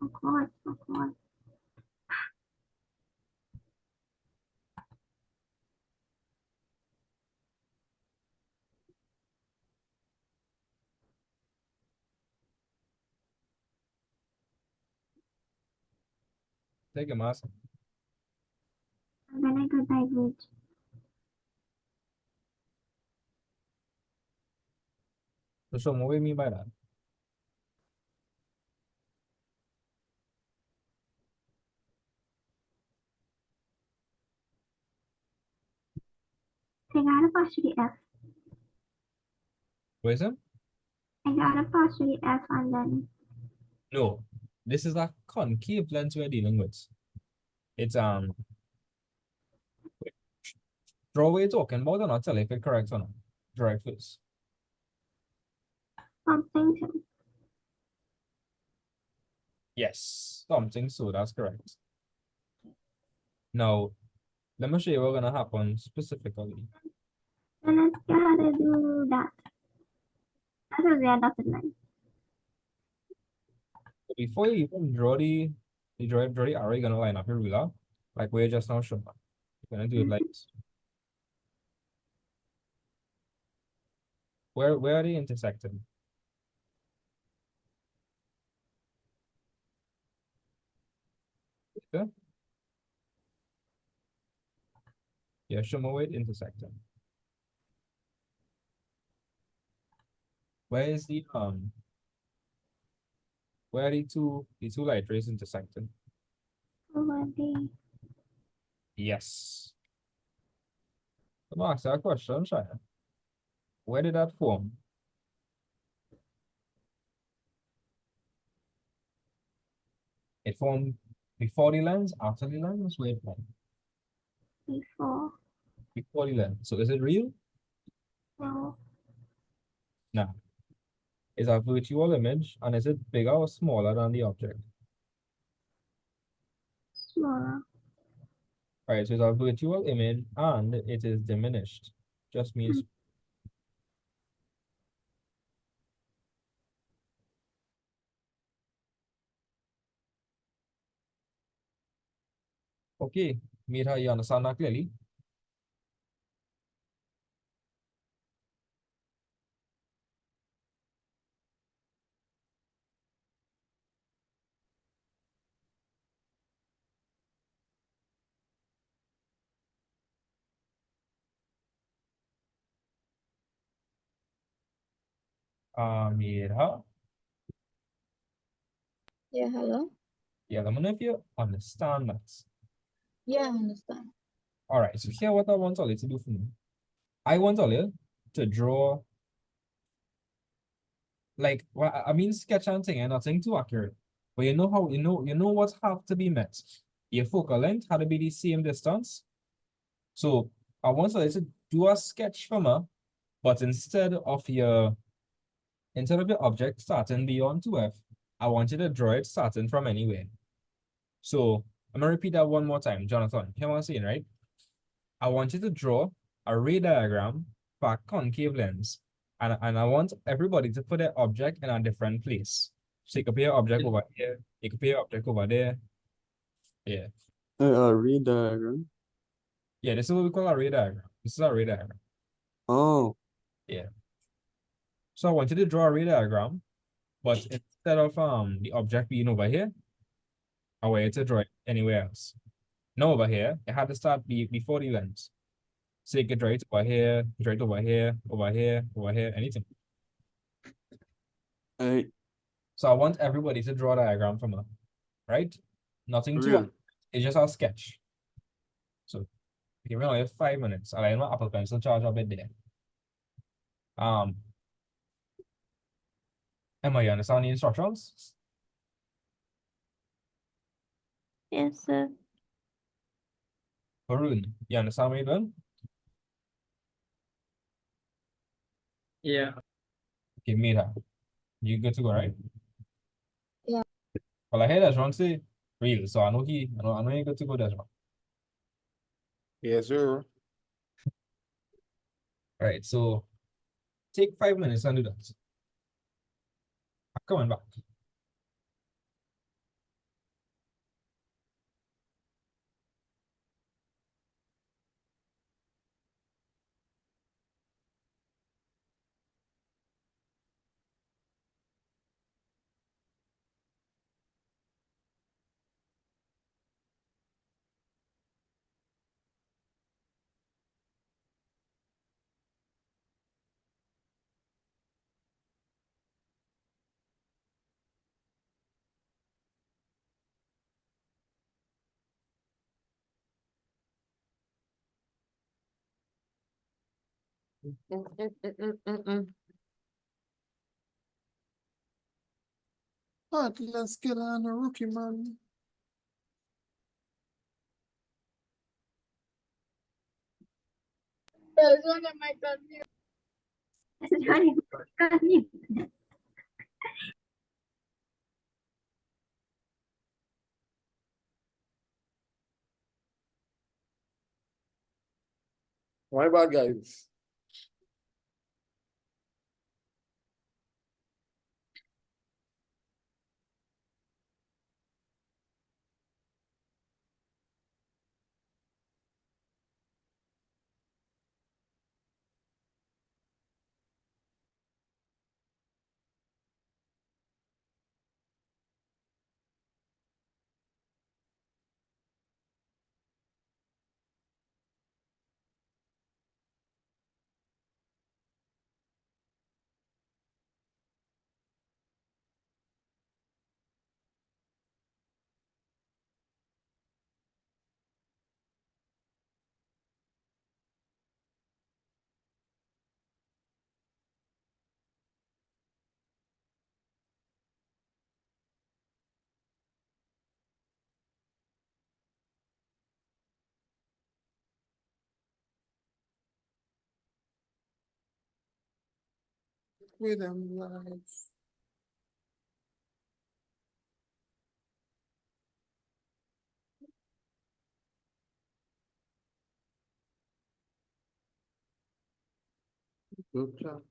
Oh God, oh God. Take a mask. And then I go diverge. So show me what you mean by that. I gotta pass through the F. What is it? I gotta pass through the F and then No. This is a concave lens we're dealing with. It's draw what you're talking about and I'll tell you if it's correct or not. Draw it first. something to. Yes, something so that's correct. Now, let me show you what's gonna happen specifically. And I gotta do that. That was the dotted line. Before you even draw the arrow, you're gonna line up your ruler. like we're just now showing. You're gonna do it like this. Where are they intersecting? Okay. Yeah, show me where it intersecting. Where is where are the two light rays intersecting? over the Yes. I'm asking a question, Shia. Where did that form? It formed before the lens, after the lens, where it formed? before. Before the lens. So is it real? No. No. Is a virtual image, and is it bigger or smaller than the object? Smaller. Right, so it's a virtual image and it is diminished. Just means okay, Mira, you understand that clearly? Mira, Yeah, hello? yeah, let me know if you understand that. Yeah, I understand. All right, so here what I want all you to do for me. I want all you to draw like well, I mean sketch and thing and nothing too accurate. But you know how you know what have to be met. Your focal length had to be the same distance. So I want all you to do a sketch for me, but instead of your object starting beyond 2F, I want you to draw it starting from anywhere. So I'm gonna repeat that one more time, Jonathan. Hear what I'm saying, right? I want you to draw a ray diagram for a concave lens. And I want everybody to put their object in a different place. So you could put your object over here, you could put your object over there. Yeah. Read diagram. Yeah, this is what we call a ray diagram. This is a ray diagram. Oh, Yeah. So I want you to draw a ray diagram, but instead of the object being over here, I want you to draw it anywhere else. No, over here, it had to start before the lens. So you could draw it over here, draw it over here, over here, over here, anything. I So I want everybody to draw a diagram from it, right? Nothing too, real. it's just a sketch. So give me only 5 minutes. I'll my Apple Pencil charge a bit there. Emma, you understand the instructions? Yes, sir. Varun, you understand what you're doing? Yeah, Okay, Mira, you good to go, right? Yeah. Well, I heard Desron say real, so I know you're good to go, Desron. Yes, sir. Right, so take 5 minutes and do that. I'm coming back. Let's get on a rookie, man. There's one of my cousin. This is running. Continue. My bad, guys. With them lights. Good job.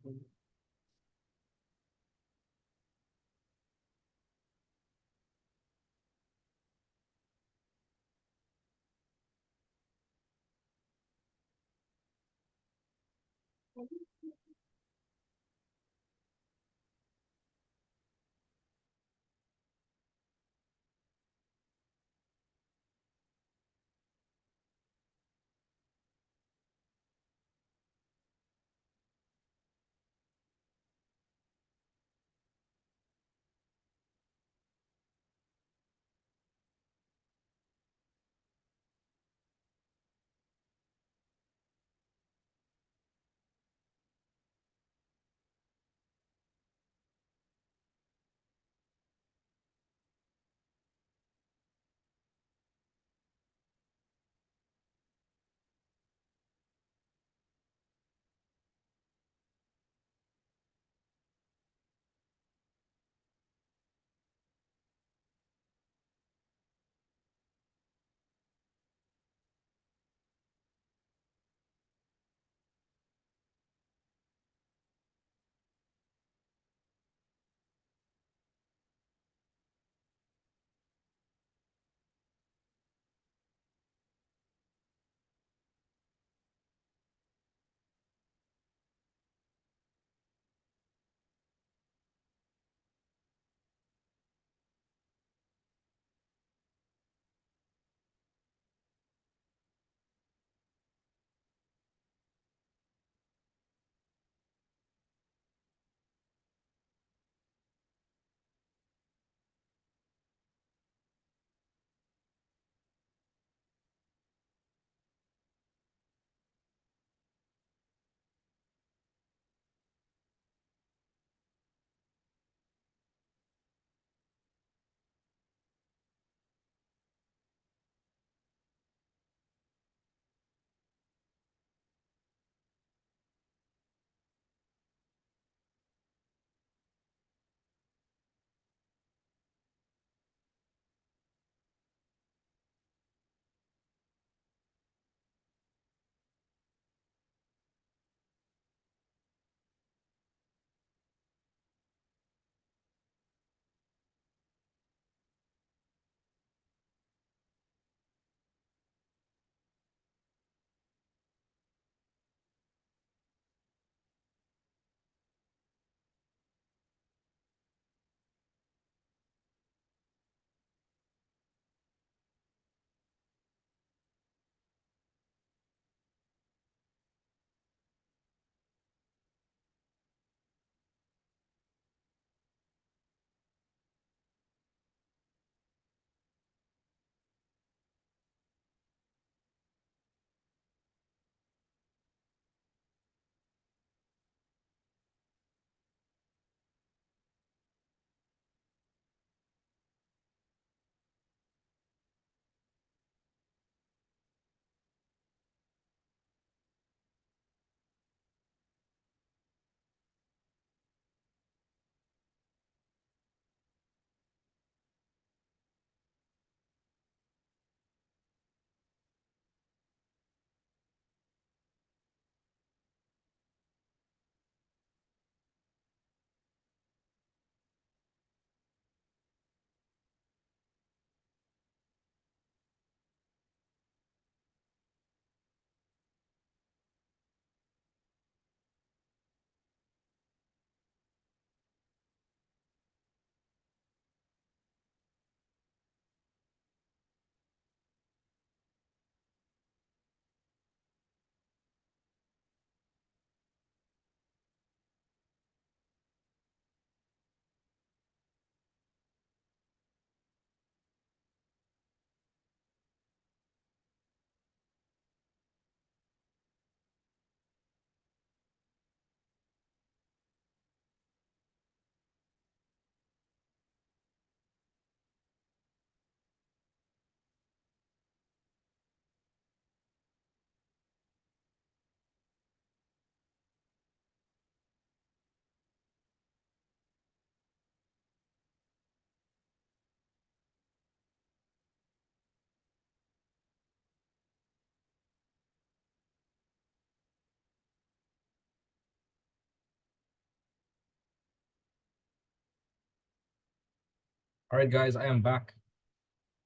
All right, guys, I am back.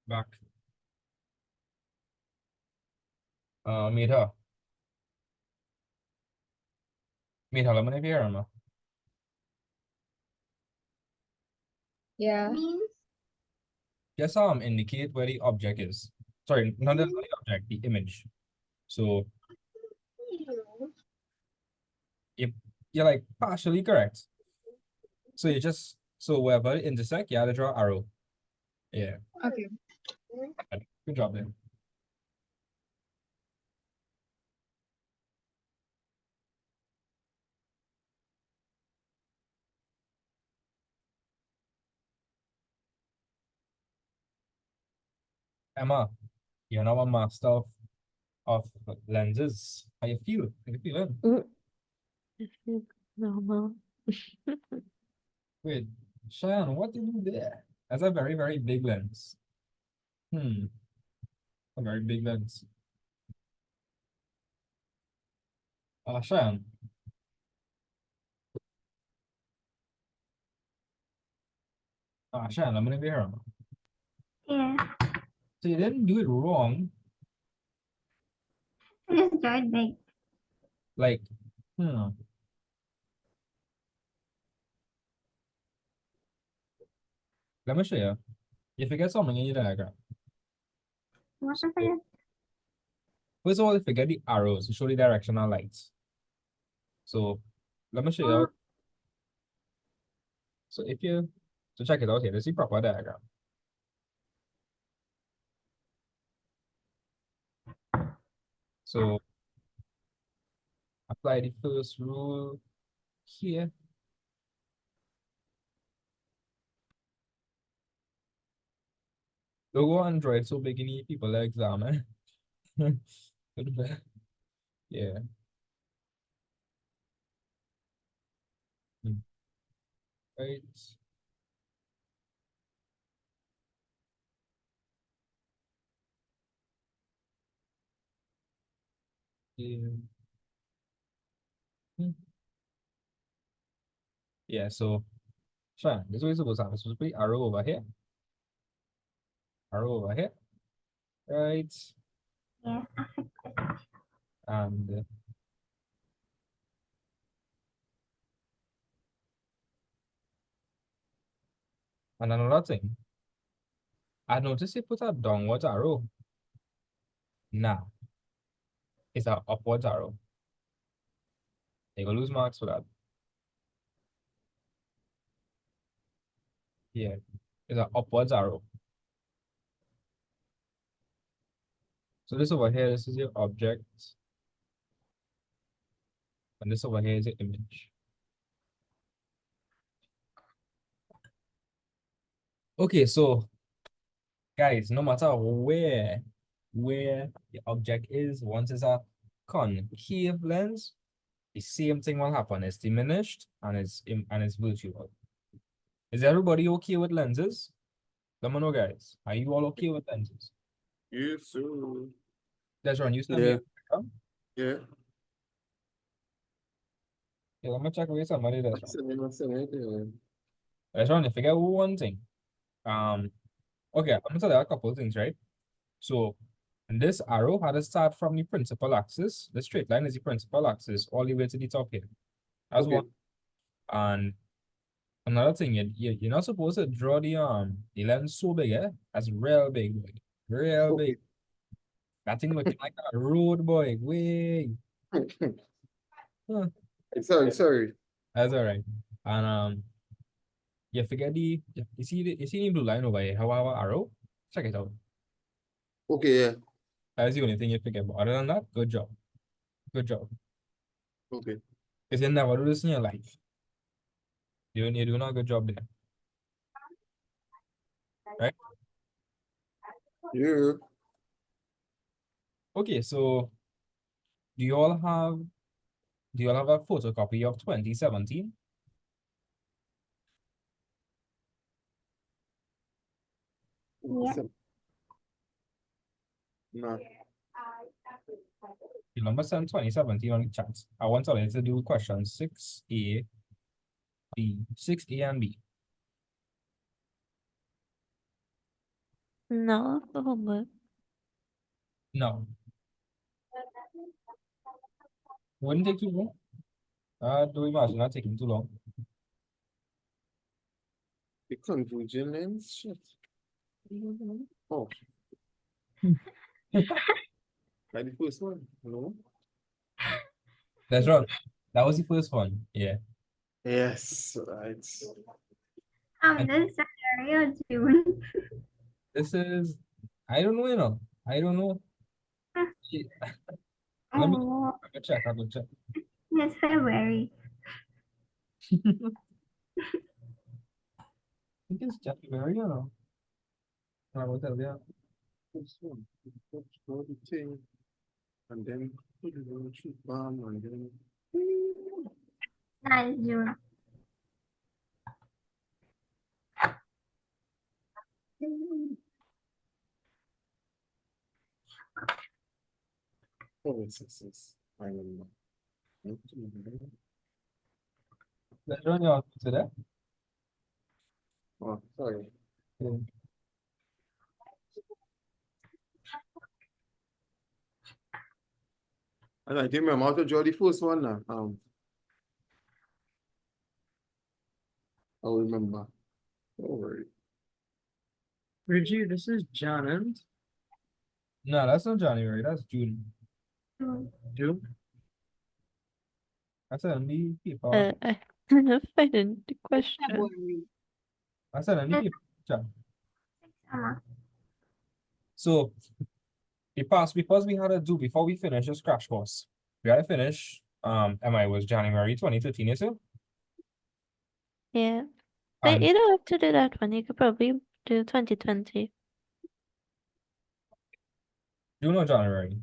Back. Meta. Meta, let me hear him. Yeah. Just indicate where the object is. Sorry, not the object, the image. So you're like partially correct. So you just wherever it intersect, you have to draw arrow. Yeah. Okay. Good job there. Emma, you're now a master of lenses. How you feel? How you feeling? I feel normal. Wait, Cheyenne, what did you do there? That's a very, very big lens. A very big lens. Cheyenne. Cheyenne, I'm gonna be here. Yeah, So you didn't do it wrong. I just draw it big. Like, let me show you. You forget something in your diagram. What's up for you? First of all, you forget the arrows to show the directional lights. So let me show you. So check it out here. This is the proper diagram. So apply the first rule here. Logo Android so big you need people like exam. Yeah. Right. Yeah. Yeah, so Sean, this is what it's supposed to happen. It's supposed to be arrow over here. Arrow over here. Right. Yeah. And another thing, I noticed you put a downward arrow. Nah, it's an upward arrow. You're gonna lose marks for that. Yeah, it's an upwards arrow. So this over here, this is your object. And this over here is your image. Okay, so guys, no matter where the object is, once it's a concave lens, the same thing will happen. It's diminished and it's virtual. Is everybody okay with lenses? Let me know, guys. Are you all okay with lenses? Yes, sir. That's right. You still Yeah. Yeah. Yeah, let me check with somebody that's right. That's it. That's right. Forget one thing. Okay, I'm gonna tell you a couple of things, right? So this arrow had to start from the principal axis. The straight line is the principal axis all the way to the top here. That's Okay. one. And another thing, you're not supposed to draw the lens so big, eh? That's real big, boy. Real Okay. big. That thing looking like a road, boy. Way. Huh. Sorry. That's all right. And you forget you see the blue line over here, how our arrow? Check it out. Okay, yeah. That's the only thing you forget. But other than that, good job. Good job. Okay. Because you never do this in your life. You're doing a good job there. Right? Yeah. Okay, so do you all have a photocopy of 2017? Yeah. No. You number 2017 on the chat. I want to to do question 6A and B. No, for homework. No. Wouldn't take too long. Do imagine that taking too long. The convergent lens, shit. Oh. Like the first one, no? That's right. That was the first one. Yeah. Yes, right. And This is January or June. this is, I don't know, you know. I don't know. Shit. Let me Oh, check. I will check. it's February. I think it's January, you know. I will tell you. First one, the thing, and then put it on the shoot bomb, and then. That is June. Oh, it's, I remember. Let's run your to that. Oh, sorry. Yeah. And I think remember how to draw the first one now. I will remember. Don't worry. Reggie, this is Janet. No, that's not January. That's June. June. June. That's an MD paper. I couldn't find the question. February. That's an MD paper. Summer. So because we had to do before we finish the scratch course. We had to finish MI was January 2013, you see? Yeah. But And you don't have to do that one. You could probably do 2020. June or January.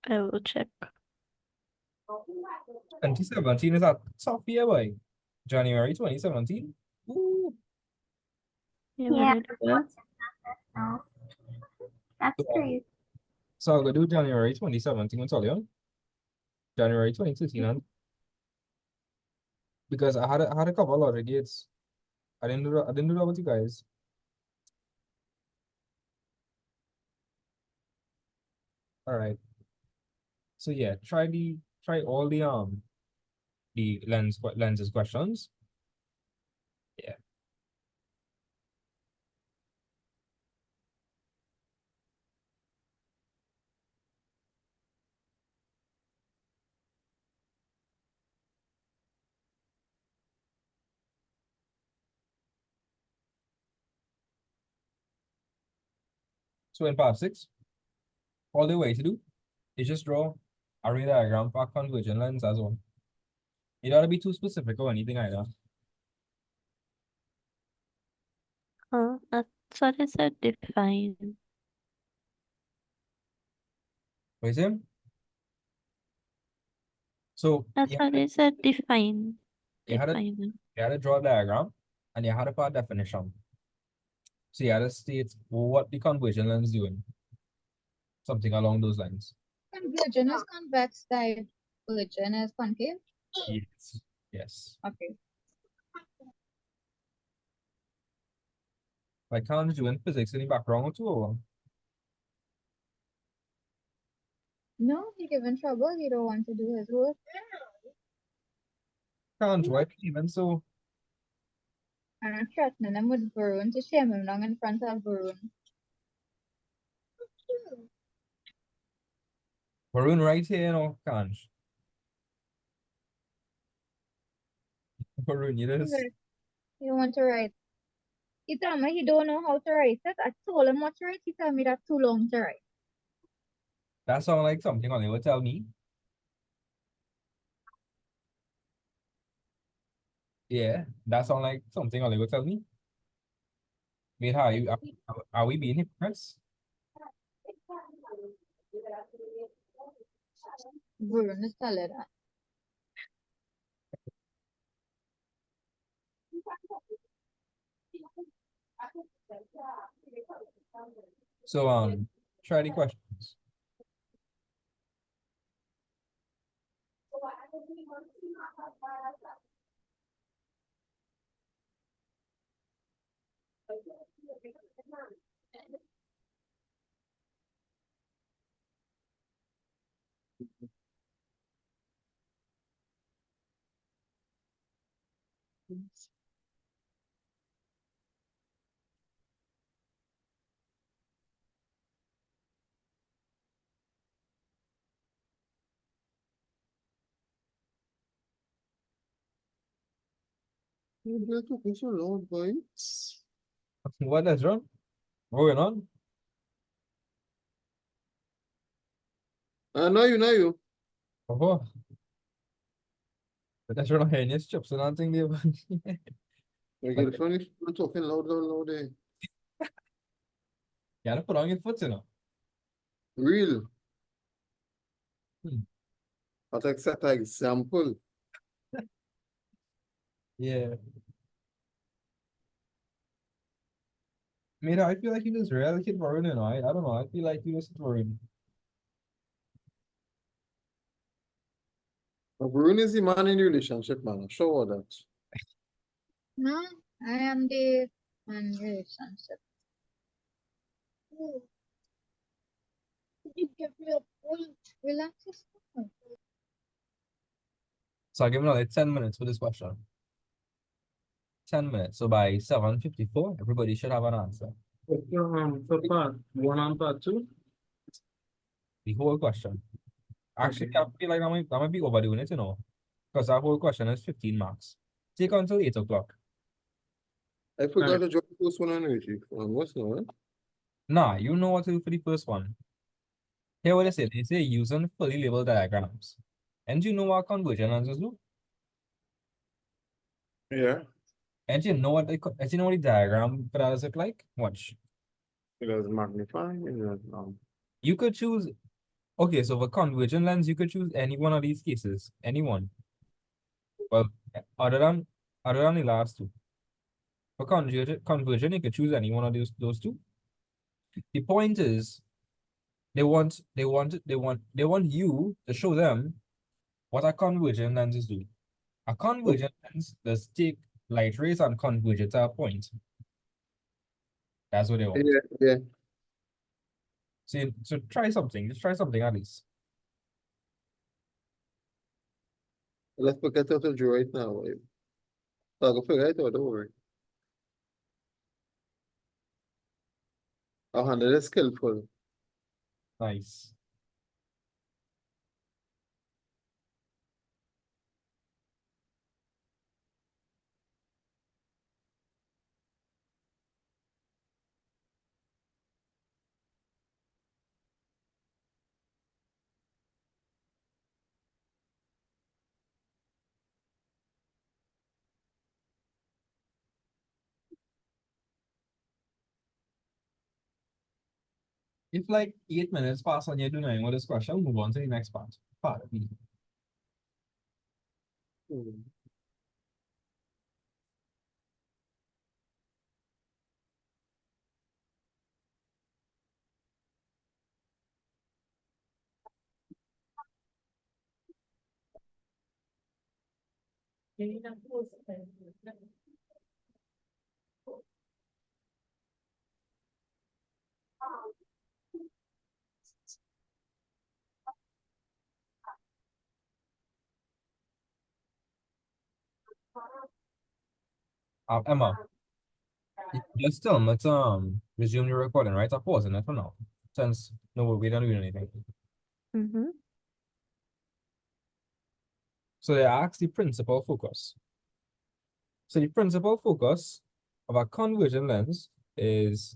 I will check. 2017 is that tough year, boy. January 2017. Ooh. You Yeah, wanna do that? no. That's crazy. So I'll go do January 2017 and tell you. January 2013 and because I had a couple of gates. I didn't do that with you guys. All right. So yeah, try all the lenses questions. Yeah. So in part 6, all the way to do is just draw a ray diagram for a convergent lens as well. You don't have to be too specific or anything like that. Oh, I thought it said define. What you say? So I you thought it said define. you had to Define. you had to draw a diagram and you had to put a definition. So you had to state what the convergent lens is doing. Something along those lines. Convergent is convex, divergent is concave. Yes. Yes. Okay. Like can't you in physics in the background too or what? No, he given trouble. He don't want to do his work. Can't why even so And I'm threatening him with Varun to shame him down in front of Varun. Maroon right here, you know, can't. Maroon, you just You want to write? He told me he don't know how to write it. I told him what to write. He told me that's too long to write. that sound like something on would tell me. Yeah, that sound like something on would tell me. Wait, how are we being hypocrites? Varun is telling that. So try the questions. You're talking so loud, boy. What is wrong? Going on? I know you. Oh, but that's wrong. Hey, yes, chips and nothing there. Like, it's funny, you're talking loud, eh? You gotta put on your foot, you know. Real. Hmm. I'll take set an example. Yeah. Mira, I feel like you just really keep worrying, you know. I don't know. I feel like you just worrying. Varun is the man in the relationship, man. Show her that. No, I am the man relationship. You give me a point. Relax yourself. So I'll give another 10 minutes for this question. 10 minutes. So by 7:54, everybody should have an answer. For part one and part two, The whole question. Actually, I feel like that might be overdoing it, you know. Because that whole question is 15 marks. Take until 8 o'clock. I forgot Alright. to drop the first one on Richie. What's no, eh? Nah, you know what to do for the first one. Here what they say. They say using fully labeled diagrams. And do you know what conversion lenses do? Yeah. And do you know what the diagram for that does look like? Watch. It does magnify. It does, You could choose. Okay, so for convergent lens, you could choose any one of these cases. Any one. Well, other than the last two. For conversion, you could choose any one of those two. The point is, they want you to show them what a convergent lenses do. A convergent lens does take light rays and converge it to a point. That's what they want. yeah. So try something. Just try something at least. Let's forget how to draw it now. I'll go figure it out, don't worry. I'll handle it skillful. Nice. If like 8 minutes pass and you're doing with this question, move on to the next part. Part B. Emma, just tell me to resume your recording, right? I'm pausing it for now. Since no, we don't do anything. Mm-hmm. So they ask the principal focus. So the principal focus of a convergent lens is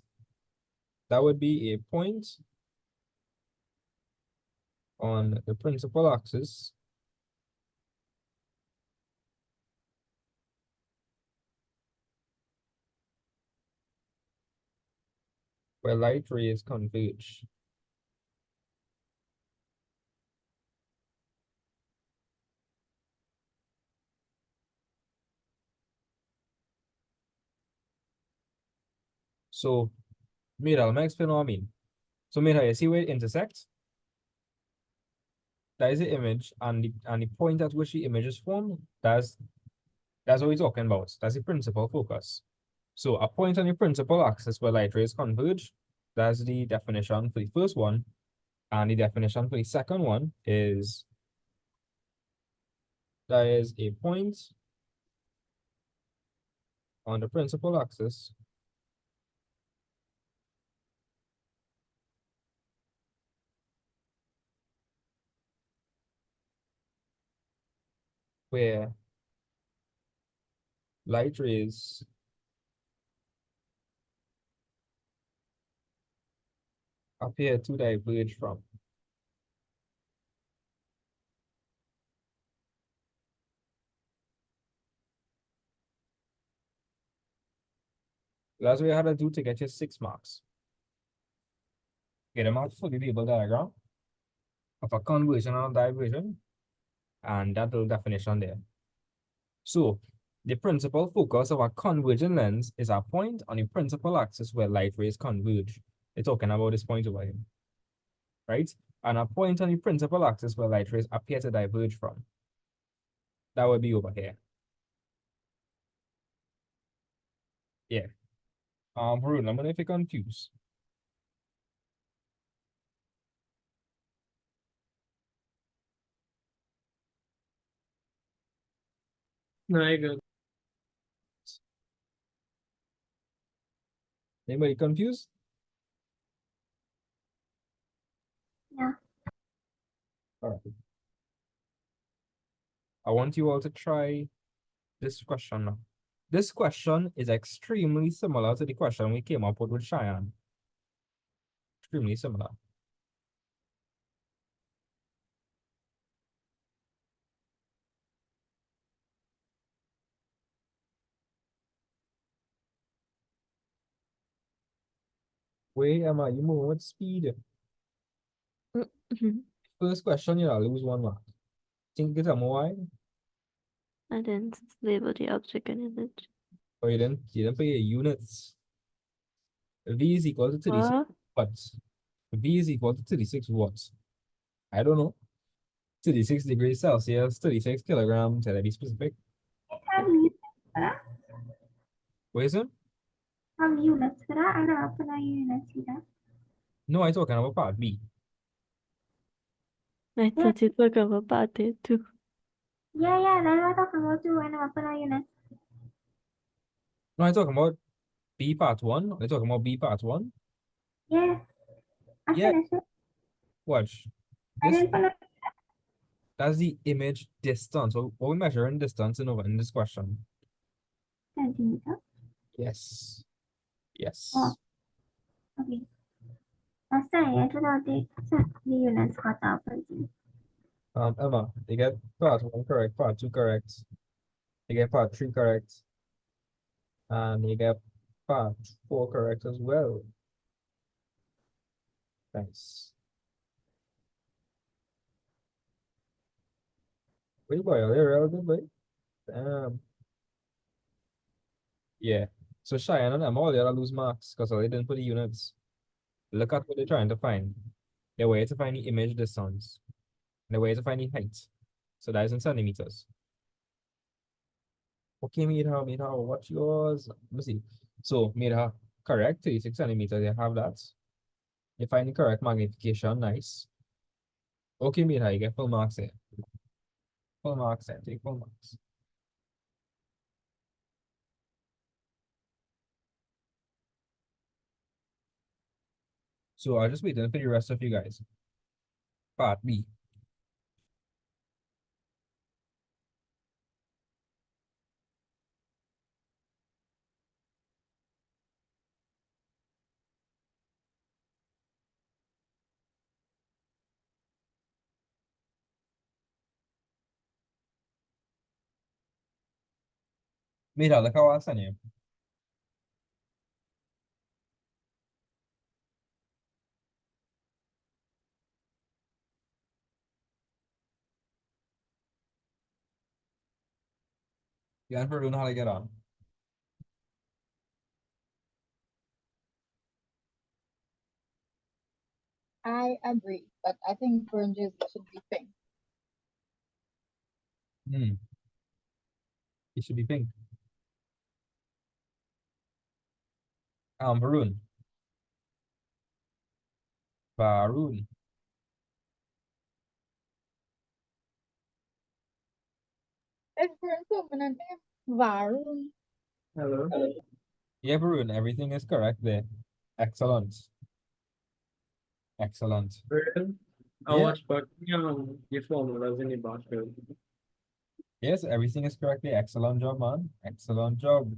that would be a point on the principal axis where light rays converge. So, Mira, let me explain what I mean. So, Mira, you see where it intersects? That is the image, and the point at which the image is formed, that's what we're talking about. That's the principal focus. So a point on the principal axis where light rays converge. That's the definition for the first one. And the definition for the second one is there is a point on the principal axis where light rays appear to diverge from. That's what you had to do to get your 6 marks. Get them out for the label diagram of a conversion and diversion, and that little definition there. So the principal focus of a convergent lens is a point on the principal axis where light rays converge. We're talking about this point over here, right? And a point on the principal axis where light rays appear to diverge from. That would be over here. Yeah. Harun, I'm gonna if you're confused. No, I good. Anybody confused? Yeah. All right. I want you all to try this question now. This question is extremely similar to the question we came up with Cheyenne. Extremely similar. Wait, Emma, you moving with speed. First question, you'll lose 1 mark. Think it's a why? I didn't label the object and image. Or you didn't put your units. V is equal to 36 What? watts. V is equal to 36 watts. I don't know. 36 degrees Celsius, 36 kilograms, to be specific. Have units for that? What is it? Have units for that? I never put no units for that. No, I'm talking about part B. I thought you were talking about part A too. Yeah, that's what I'm talking about too. I never put no units. No, I'm talking about B part 1. I'm talking about B part 1. Yeah. I Yeah. finished it. Watch. I This didn't put no that's the image distance. So what we measure in distance in this question. centimeters. Yes. Yes. Oh. Okay. That's it. Without the units cut out. Emma, you get part 1 correct, part 2 correct. You get part 3 correct. And you get part 4 correct as well. Nice. Wait, boy, are they real good, boy? Damn. Yeah. So Cheyenne and Emma, all they gotta lose marks because they didn't put the units. Look at what they're trying to find. They're way to find the image distance. They're way to find the height. So that is in centimeters. Okay, Mira, what's yours? Let me see. So Mira, correct, 36 centimeters, you have that. You find the correct magnification, nice. Okay, Mira, you get full marks there. Full marks there, take full marks. So I'll just wait for the rest of you guys. Part B. Mira, look how I sent you. You and Peru know how to get on. I agree, but I think oranges should be pink. It should be pink. Varun. Varun. It's for a permanent name. Varun. Hello. Yeah, Varun, everything is correct there. Excellent. Excellent. Well, I Yeah. was putting the formulas in the basket. Yes, everything is correctly. Excellent job, man. Excellent job.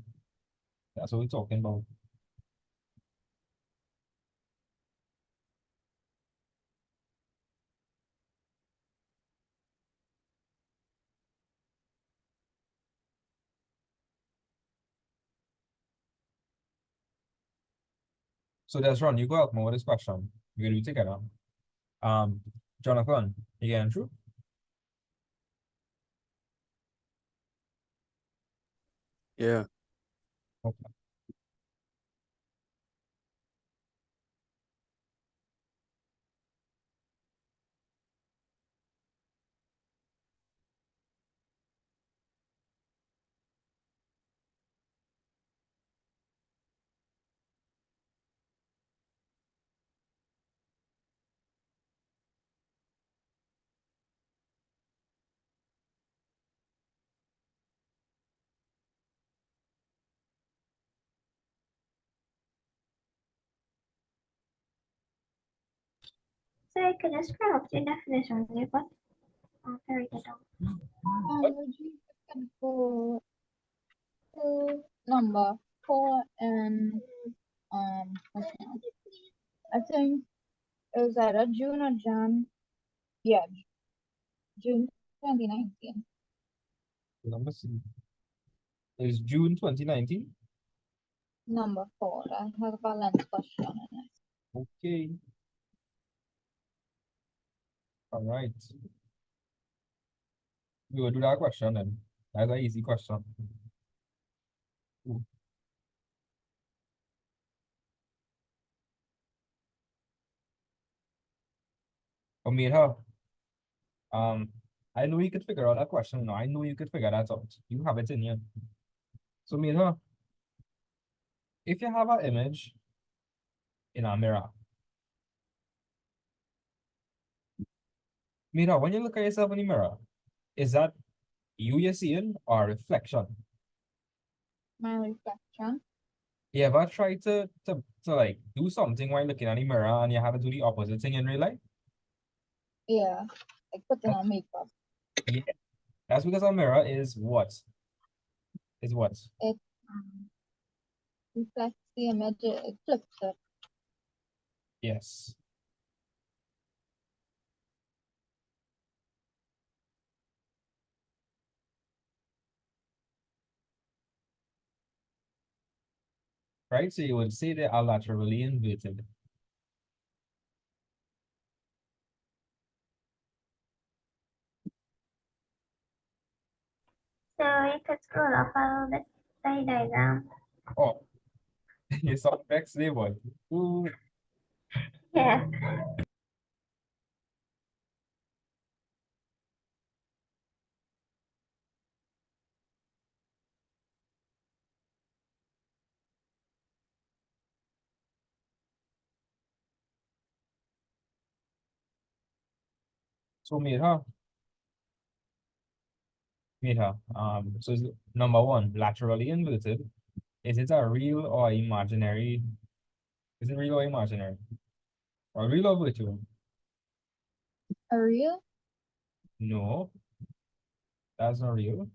That's what we're talking about. So that's Ron, you go help me with this question. We're gonna be together. Jonathan, you getting through? Yeah. Okay. So you can just scroll up the definitions you got. I'll write it down. Would you can go to number 4 and what's it now? I think it was either June or Jan. Yeah, June 2019. Number C is June 2019. Number 4. I have a balance question in it. Okay. All right. We will do that question then. That's an easy question. Ooh. Amira, I know you could figure out that question. No, I know you could figure that out. You have it in you. So, Mira, if you have an image in a mirror, Mira, when you look at yourself in the mirror, is that you're seeing or a reflection? My reflection. You ever try to like do something while looking at the mirror and you have to do the opposite thing in real life? Yeah, like putting on makeup. Yeah. That's because a mirror is what? Is what? It reflects the image. It flips it. Yes. Right? So you would say they are laterally inverted. So you could scroll up a little bit, the diagram. Oh, you saw vexed there, boy. Ooh. Yeah. So so number one, laterally inverted. Is it a real or imaginary? Is it real or imaginary? Or real or virtual? A real? No, that's not real.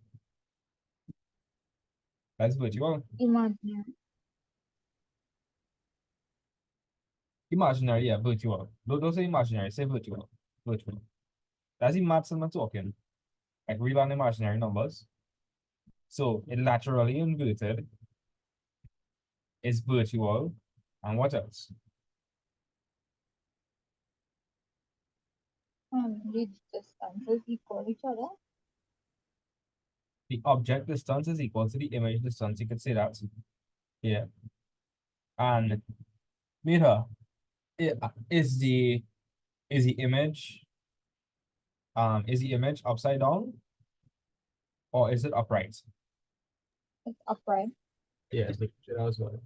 That's virtual. Imaginary. Imaginary, yeah, virtual. Don't say imaginary, say virtual. Virtual. That's the maths I'm talking. Like real and imaginary numbers. So it laterally inverted is virtual. And what else? The distances equal each other. The object distance is equal to the image distance. You could say that. Yeah. And Mira, is the image upside down or is it upright? It's upright. Yes, that was well.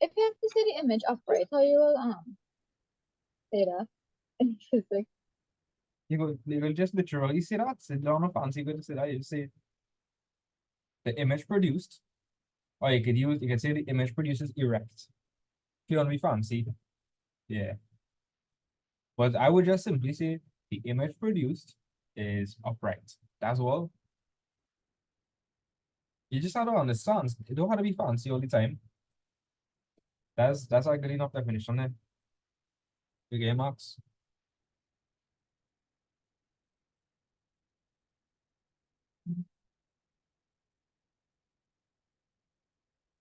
if you have to see the image upright, how you will say that? It's like, You will just literally say that. Sit down a fancy way to say that. You say the image produced, or you can say the image produced is erect. If you want to be fancy, yeah. But I would just simply say the image produced is upright. That's all. You just have to understand. You don't have to be fancy all the time. That's a good enough definition there. You get marks.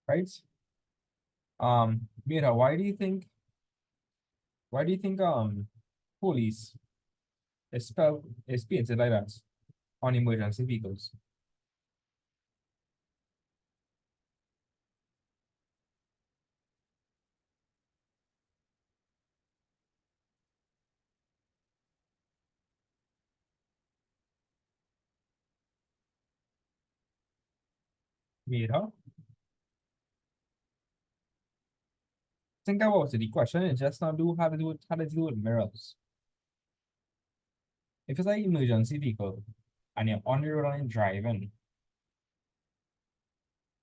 Right? Mira, why do you think police is painted like that on emergency vehicles? Mira, think about it. The question is just not do how to do with mirrors. If it's like emergency vehicle and you're on the road and driving,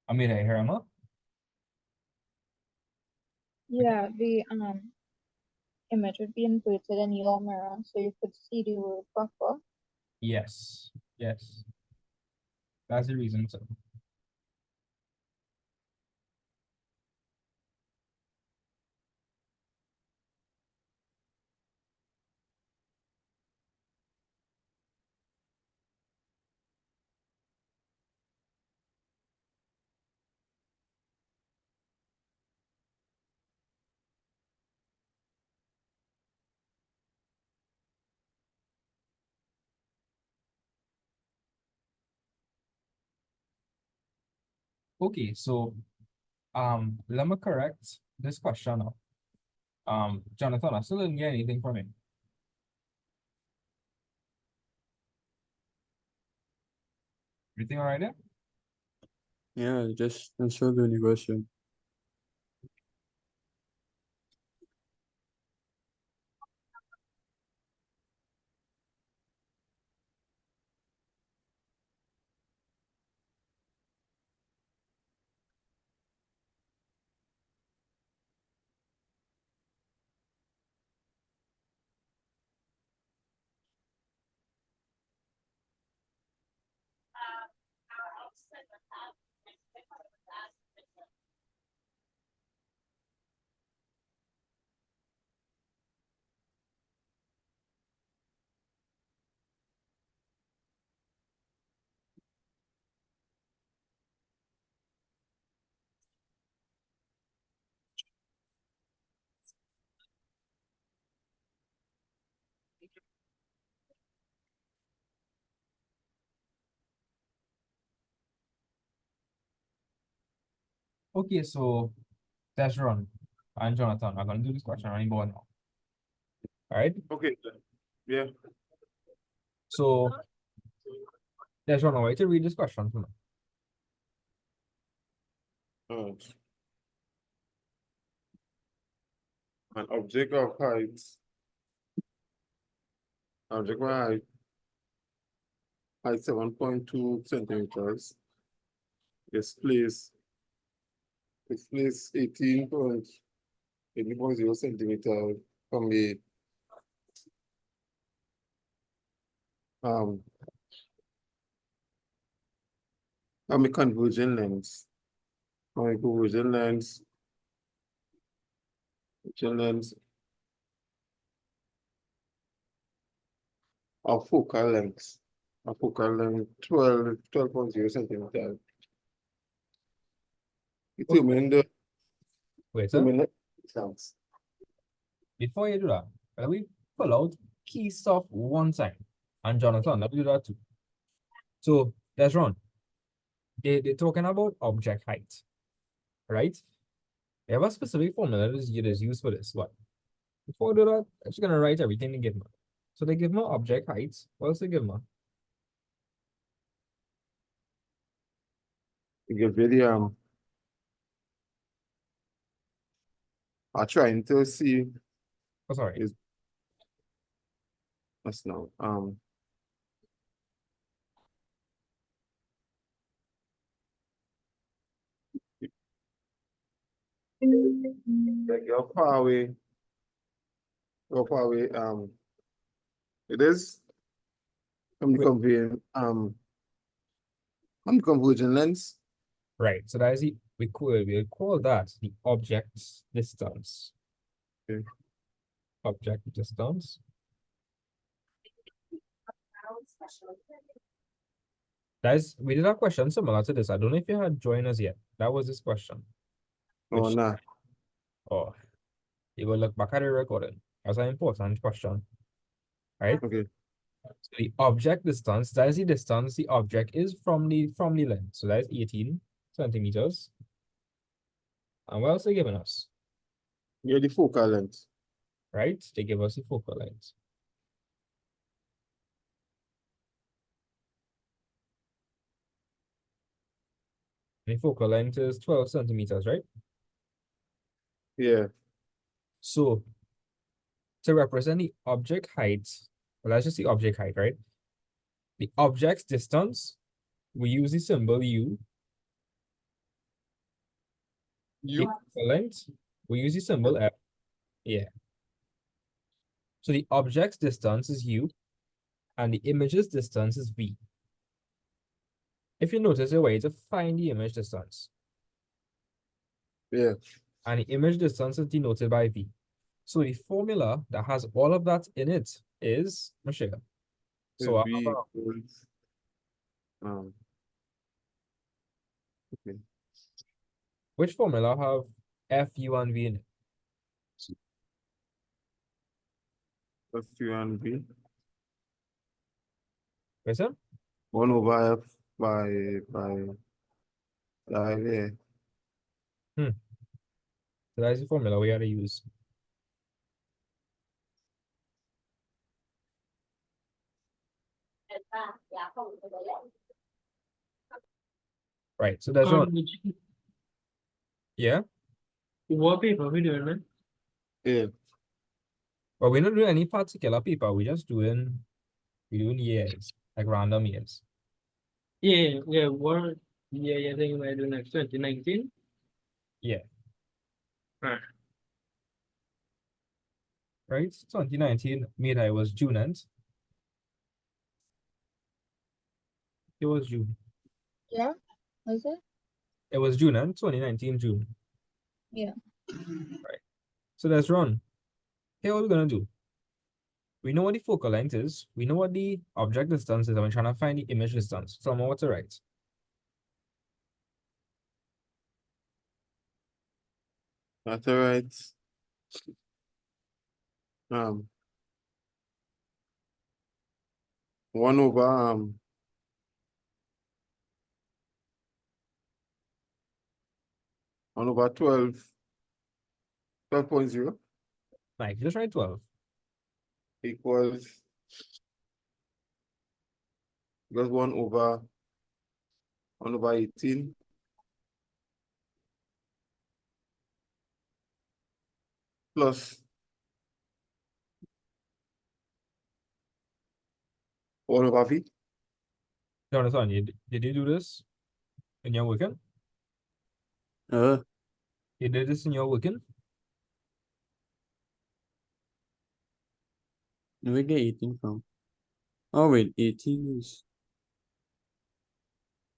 I mean, I hear me? yeah, the image would be inverted in your mirror, so you could see the word proper. Yes, yes. That's the reason. So, okay, so let me correct this question now. Jonathan, I still didn't get anything from him. Everything all right there? Yeah, just answer the only question. Okay, so Teshron and Jonathan are gonna do this question on board now. All right. Okay, yeah. So Teshron, I want you to read this question for me. An object of height. Object of height 7.2 centimeters. It's placed 18.0 centimeters from the um from a convergent lens. From a convergent lens of focal length. A focal length 12.0 centimeters. Determine the Wait, sir. determine the distance. Before you do that, let me pull out key stuff one time. And Jonathan, let me do that too. So that's wrong. They're talking about object height, right? They have a specific formula that is used for this. What? Before I do that, I'm just gonna write everything they give me. So they give me object heights. What else they give me? You get very I'm trying to see Oh, sorry. is what's now. Like how far away it is from the Wait. from the convergent lens. Right. So that is the we call that the object distance. Okay. Object distance. Guys, we did a question similar to this. I don't know if you had joined us yet. That was this question. Oh, Which, nah. oh, you will look back at the recording. That's an important question. Right? Okay. So the object distance, that is the distance the object is from the lens. So that is 18 centimeters. And what else are they giving us? Yeah, the focal length. Right? They give us the focal length. The focal length is 12 centimeters, right? Yeah. So to represent the object height, well, that's just the object height, right? The object's distance, we use the symbol U. The focal length, we use the symbol F. Yeah. So the object's distance is U, and the image's distance is V. If you notice a way to find the image distance, Yeah. and the image distance is denoted by V. So the formula that has all of that in it is Michelle. So I V have equals okay. which formula have F, U, and V in it? F U and V. Right, sir? 1 over F by yeah. So that's the formula we gotta use. Right, so that's what, yeah. What paper we doing, man? Yeah. But we're not doing any particular paper, we're doing years, like random years. Yeah, what yeah, I think we're doing like 2019. Yeah. Right. Right? 2019, May was June end. It was June. Yeah, was it? It was June end, 2019 June. Yeah. Right. So let's run. Here what we're gonna do. We know what the focal length is, we know what the object distance is, and we're trying to find the image distance from what to right. That's all right. 1 over 1 over 12.0 Like just write 12. equals 1 over 18 plus 1 over V. You understand? Did you do this in your weekend? Uh, You did this in your weekend? where we get 18 from? Oh wait, 18 is.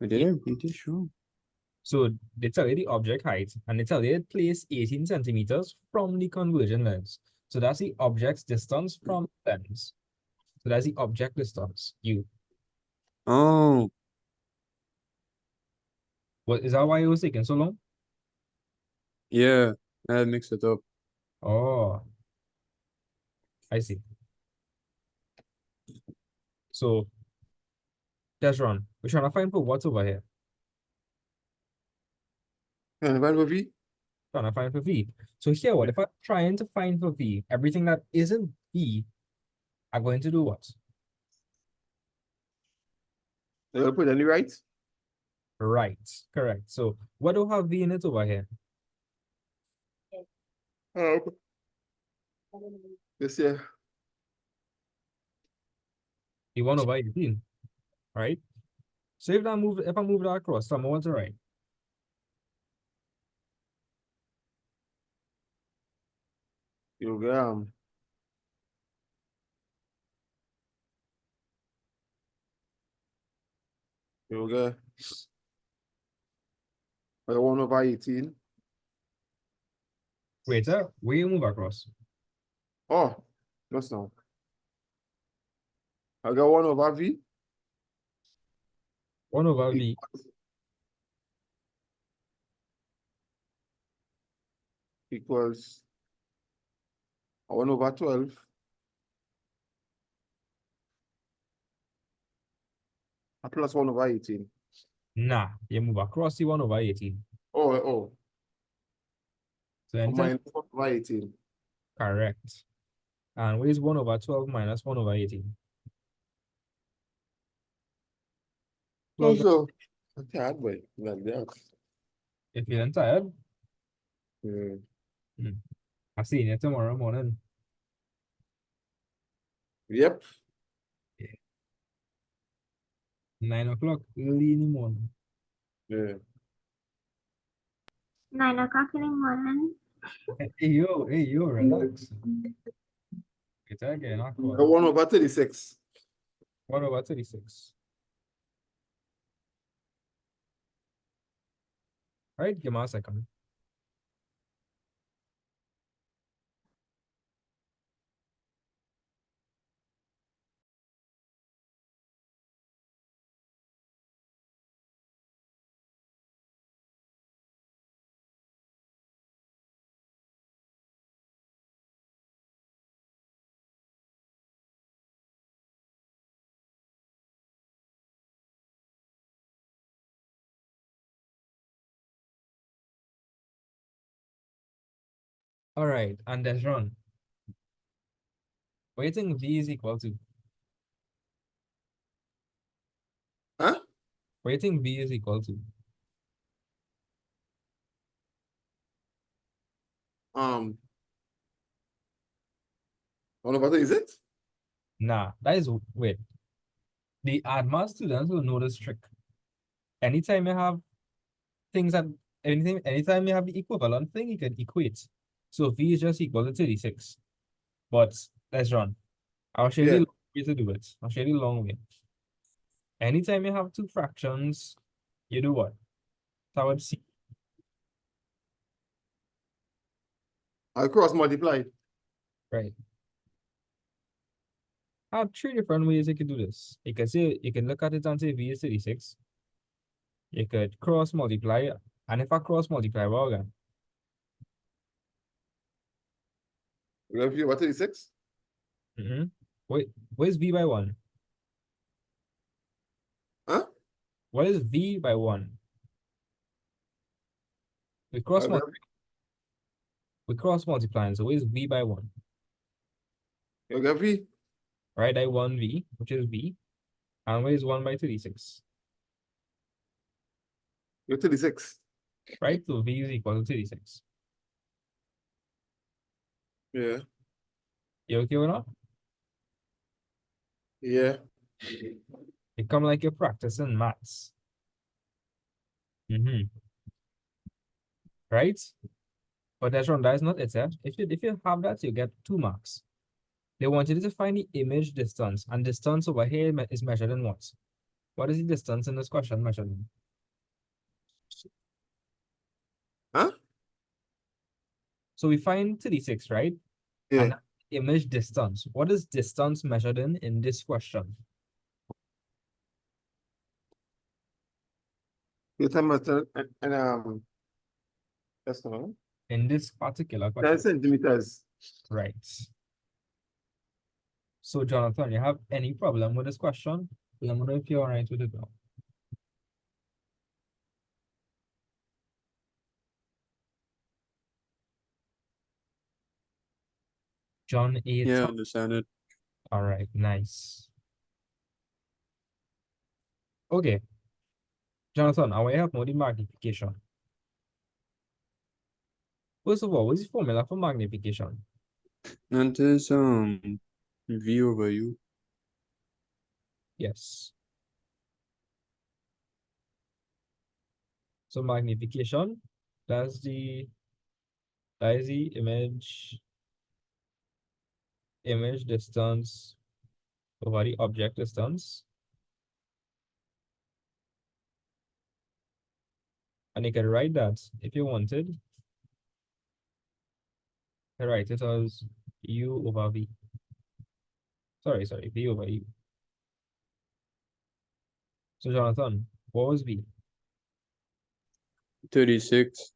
Wait, did I read this wrong? So they tell you the object height and they tell you place 18 centimeters from the convergent lens. So that's the object's distance from the lens. So that's the object distance, U. Oh, What is that why it was taking so long? yeah, I mixed it up. Oh, I see. So let's run. We're trying to find for what's over here. And 1 over V. Trying to find for V. So here, what if I'm trying to find for V? Everything that isn't V, I'm going to do what? I'll put any right. Right, correct. So what do I have V in it over here? Um, this year, The 1 over 18, right? So if I move that across, so I want to write. you get you get 1 over 18. Wait, sir, where you move across? Oh, just now. I got 1 over V 1 over V, equals 1 over 12 plus 1 over 18. nah, you move across the 1 over 18. Oh, So anytime, minus 1 over 18. correct. And where's 1 over 12 minus 1 over 18? Plug So, I'm tired, boy. Like that. if you're tired, Yeah. I'll see you tomorrow morning. Yep. 9 o'clock, early in the morning. Yeah. 9 o'clock in the morning. Hey, yo, relax. It's again, I The 1 over 36. 1 over 36. Right, give me a second. All right, and that's run. What do you think V is equal to? Huh? What do you think V is equal to? 1 over 36? Nah, that is, wait. The advanced students will know this trick. Anytime you have things that, anytime you have the equivalent thing, you can equate. So V is just equal to 36. But let's run. I'll show you the Yeah. long way to do it. I'll show you the long way. Anytime you have two fractions, you do what? So I would see. I cross multiply. Right. I have three different ways you can do this. You can say, you can look at it and say V is 36. You could cross multiply, and if I cross multiply, what again? You have V over 36? Wait, where's V by 1? Huh? What is V by 1? We cross I got, multiplying, so where's V by 1? you got V. Right, I 1V, which is V. And where's 1 by 36? You're 36. Right, so V is equal to 36. Yeah. You okay with that? Yeah. It come like you're practicing maths. Right? But that's wrong, that is not it, eh? If you have that, you get 2 marks. They want you to find the image distance, and distance over here is measured in what? What is the distance in this question measured in? Huh? So we find 36, right? Yeah. And image distance. What is distance measured in this question? You tell me, and that's not In this particular 10 question. centimeters. Right. So Jonathan, you have any problem with this question? Let me know if you're all right with it now. John A. Yeah, I Tuck. understand it. All right, nice. Okay. Jonathan, I want to help know the magnification. First of all, what's the formula for magnification? And there's V over U. Yes. So magnification, that's the image distance over the object distance. And you can write that if you wanted. I write it as U over V. Sorry, V over U. So Jonathan, what was V? 36,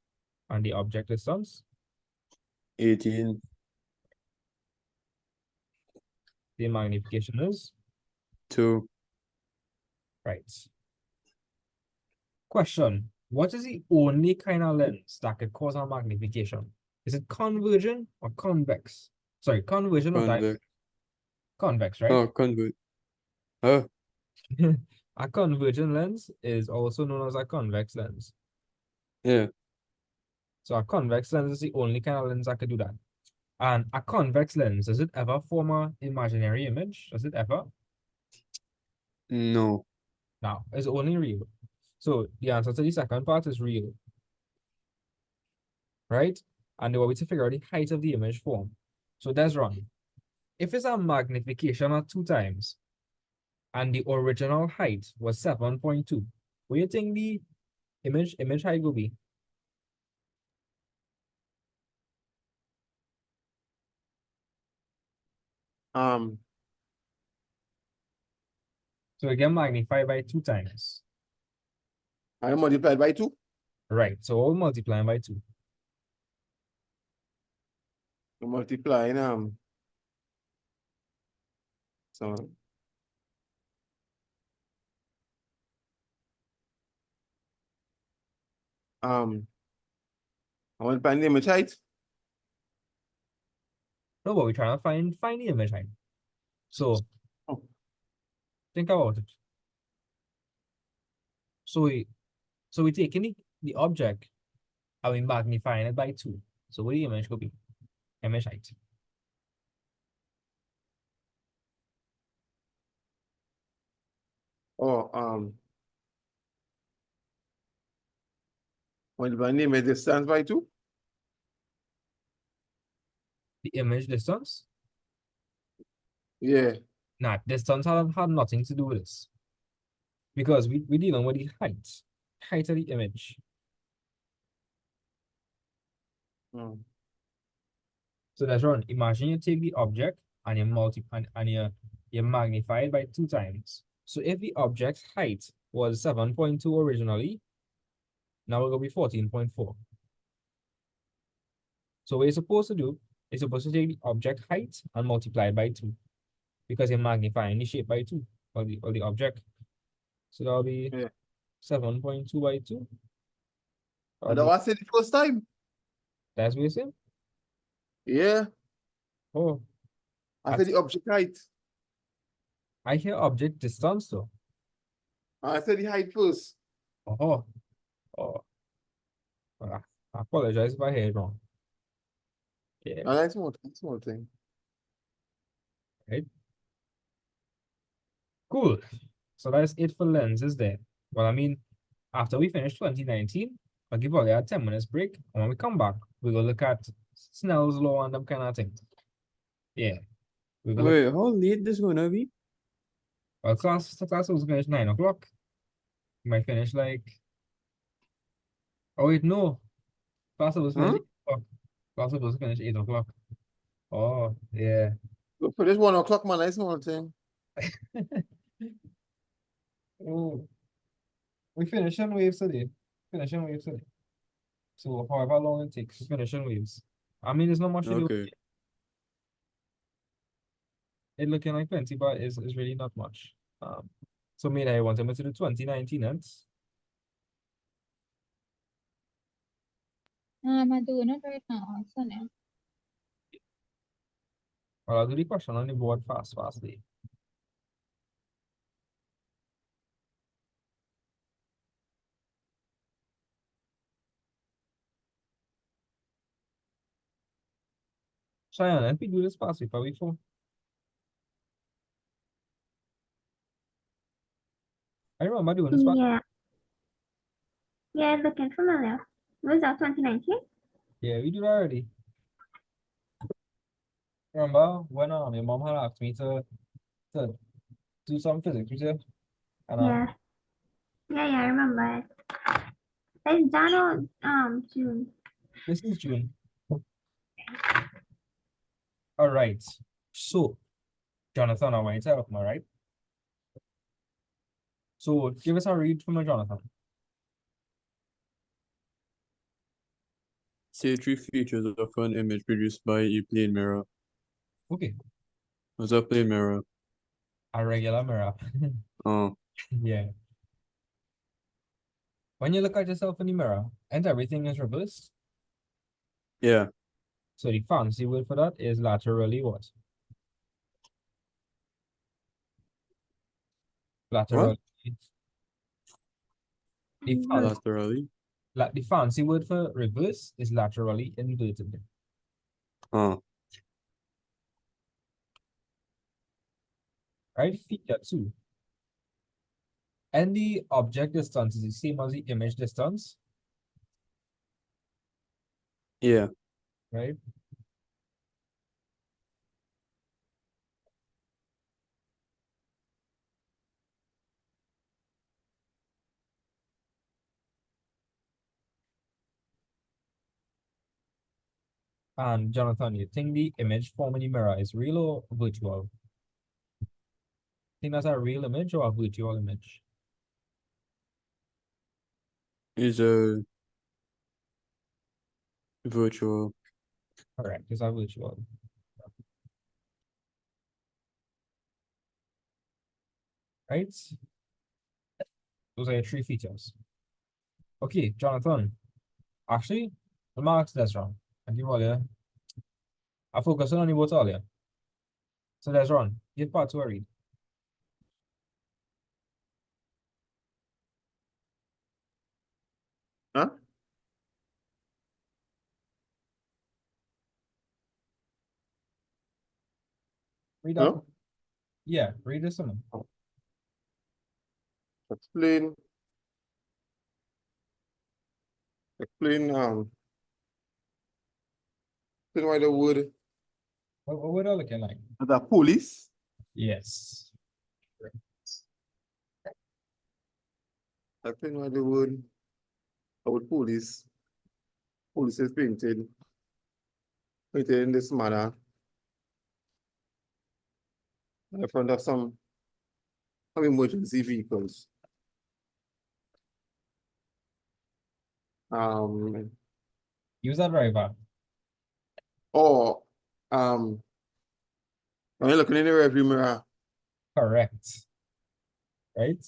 And the object distance? 18, The magnification is 2. right. Question. What is the only kind of lens that could cause a magnification? Is it convergent or convex? Sorry, convergent or Convex. convex, right? Oh, convert. Oh, A convergent lens is also known as a convex lens. yeah. So a convex lens is the only kind of lens that could do that. And a convex lens, does it ever form an imaginary image? Does it ever? No. No, it's only real. So the answer to the second part is real. Right? And they want me to figure out the height of the image form. So that's wrong. If it's a magnification of 2 times, and the original height was 7.2, what do you think the image height will be? So again, magnified by 2 times. I multiplied by 2. Right. So all multiplying by 2. So multiplying so I multiplying the image height. No, but we're trying to find the image height. So Oh. think about it. So we taking the object and we magnifying it by 2. So what the image could be? Image height. Oh, multiplying the image distance by 2. The image distance? Yeah. Nah, distance had nothing to do with this. Because we dealing with the height of the image. So that's wrong. Imagine you take the object and you multiply and you magnify it by 2 times. So if the object's height was 7.2 originally, now it's gonna be 14.4. So what you're supposed to do is supposed to take the object height and multiply it by 2. Because you're magnifying the shape by 2 or the object. So that'll be Yeah. 7.2 by 2. And that was it the first time. That's what you say? Yeah. Oh, I said the object height. I hear object distance though. I said the height first. Oh. I apologize if I heard wrong. Yeah, And that's small thing. right. Cool. So that's it for lenses there. Well, I mean, after we finish 2019, I'll give all a 10 minutes break. And when we come back, we're gonna look at Snell's law and them kind of things. Yeah. We're gonna Wait, how late this gonna be? well, class was finish 9 o'clock. We might finish like oh wait, no. Class was finish Huh? 8 o'clock. Class was finish 8 o'clock. Oh, yeah. So for this 1 o'clock, man, that's small thing. Oh, we finish on waves today. Finish on waves today. So however long it takes, finish on waves. I mean, there's not much to do. Okay. It looking like 20, but is really not much. So maybe I want to do 2019 ends. I'm doing it right now, so now. Well, I'll do the question on the board fastly. Cheyenne, let me do this past week, before. I remember doing this past. Yeah. Yeah, it's looking familiar. Was that 2019? Yeah, we did already. Remember when your mom had asked me to do some physics with you? And Yeah. Yeah, I remember it. It's Jan or June? this is June. All right. So, Jonathan, I want to tell me, right? So, give us a read from Jonathan. Say three features of an image produced by a plane mirror. Okay. What's a plane mirror? A regular mirror. Oh, Yeah. When you look at yourself in the mirror, and everything is reversed. yeah. So the fancy word for that is laterally what? Laterally. The fancy, Laterally. the fancy word for reverse is laterally inverted. Oh, Right? Figure 2. And the object distance is the same as the image distance, yeah. right? And Jonathan, you think the image form in the mirror is real or virtual? Think that's a real image or a virtual image? Is a virtual. Correct, it's a virtual. Right? Those are your three features. Okay, Jonathan. Actually, the marks that's wrong. I give all you. I focus on the both all you. So that's wrong. Give part 2 a read. Huh? Read that. No? Yeah, read this one. Explain. Explain explain why the word What would I looking like? the police. Yes. Explain why the word about police is painted in this manner in front of some emergency vehicles. Use that driver. Or when you're looking in the rearview mirror, Correct. Right?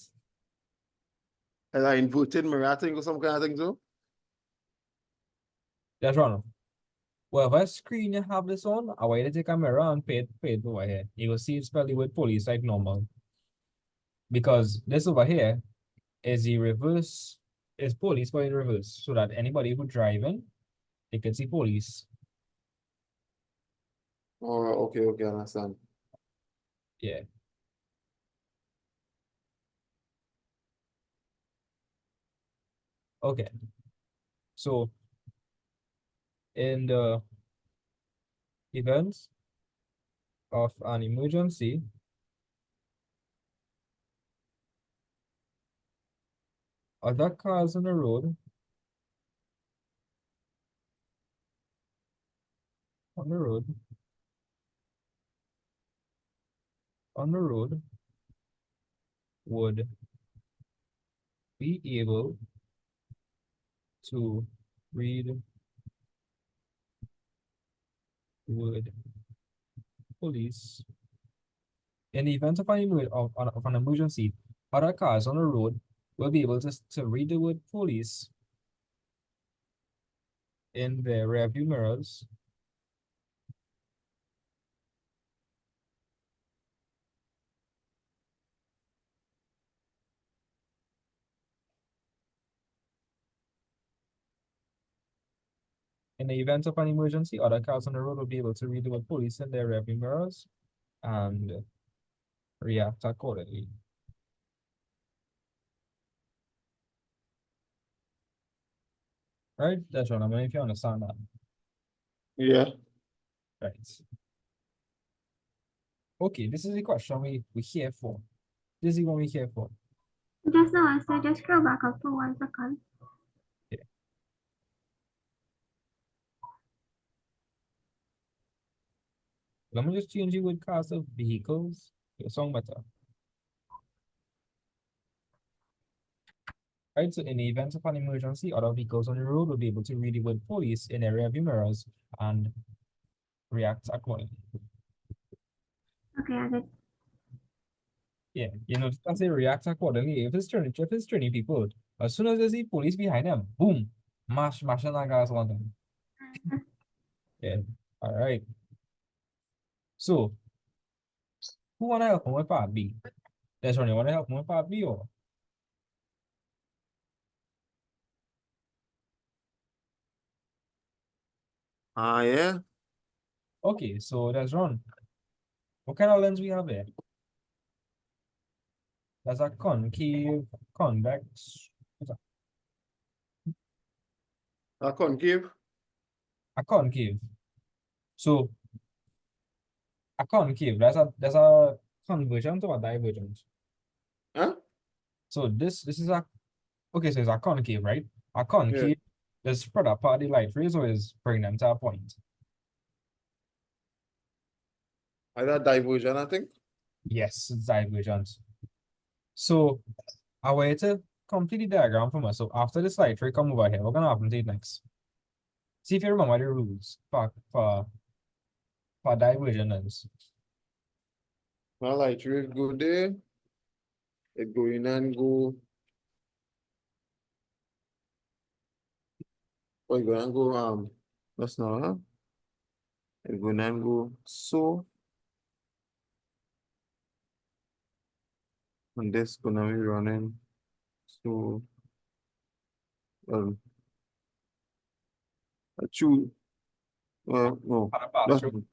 like inverted mirror thing or some kind of thing too. That's wrong. Whatever screen you have this on, I want you to take a mirror and pay it over here. You will see it spelled with police like normal. Because this over here is the reverse, is police but in reverse. So that anybody who driving, they can see police. Oh, okay, I understand. Yeah. Okay. So in the event of an emergency, other cars on the road, on the road, would be able to read word police. In the event of an emergency, other cars on the road will be able to read the word police in their rearview mirrors In the event of an emergency, other cars on the road will be able to read the word police in their rearview mirrors and react accordingly. Right? That's what I mean, if you understand that. Yeah. Right. Okay, this is the question we're here for. This is what we're here for. Just now, so just scroll back up for 1 second. Let me just change the word class of vehicles. Your song better. Right, so in the event of an emergency, other vehicles on the road will be able to read the word police in their rearview mirrors and react accordingly. Okay, I did. Yeah, you know, I say react accordingly. If it's turning people, as soon as they see police behind them, boom, mashing that gas on them. Yeah, all right. So, who wanna help me with part B? There's only wanna help me with part B or? Yeah. Okay, so that's Ron. What kind of lens we have there? That's a concave, convex, Concave. a concave. So a concave, that's a convergent or a divergent. Huh? So this is a okay, so it's a concave, right? A concave is spread apart the light rays or is bring them to a point. Either diversion, I think. Yes, it's divergent. So I want to complete the diagram from us. So after this light ray come over here, we're gonna happen to it next. See if you remember the rules for divergence. Well, light ray go there. It go in and go. Oh, you go and go, that's not, huh? It go in and go so. And this gonna be running. So, choose. No, Had a pass that's, through.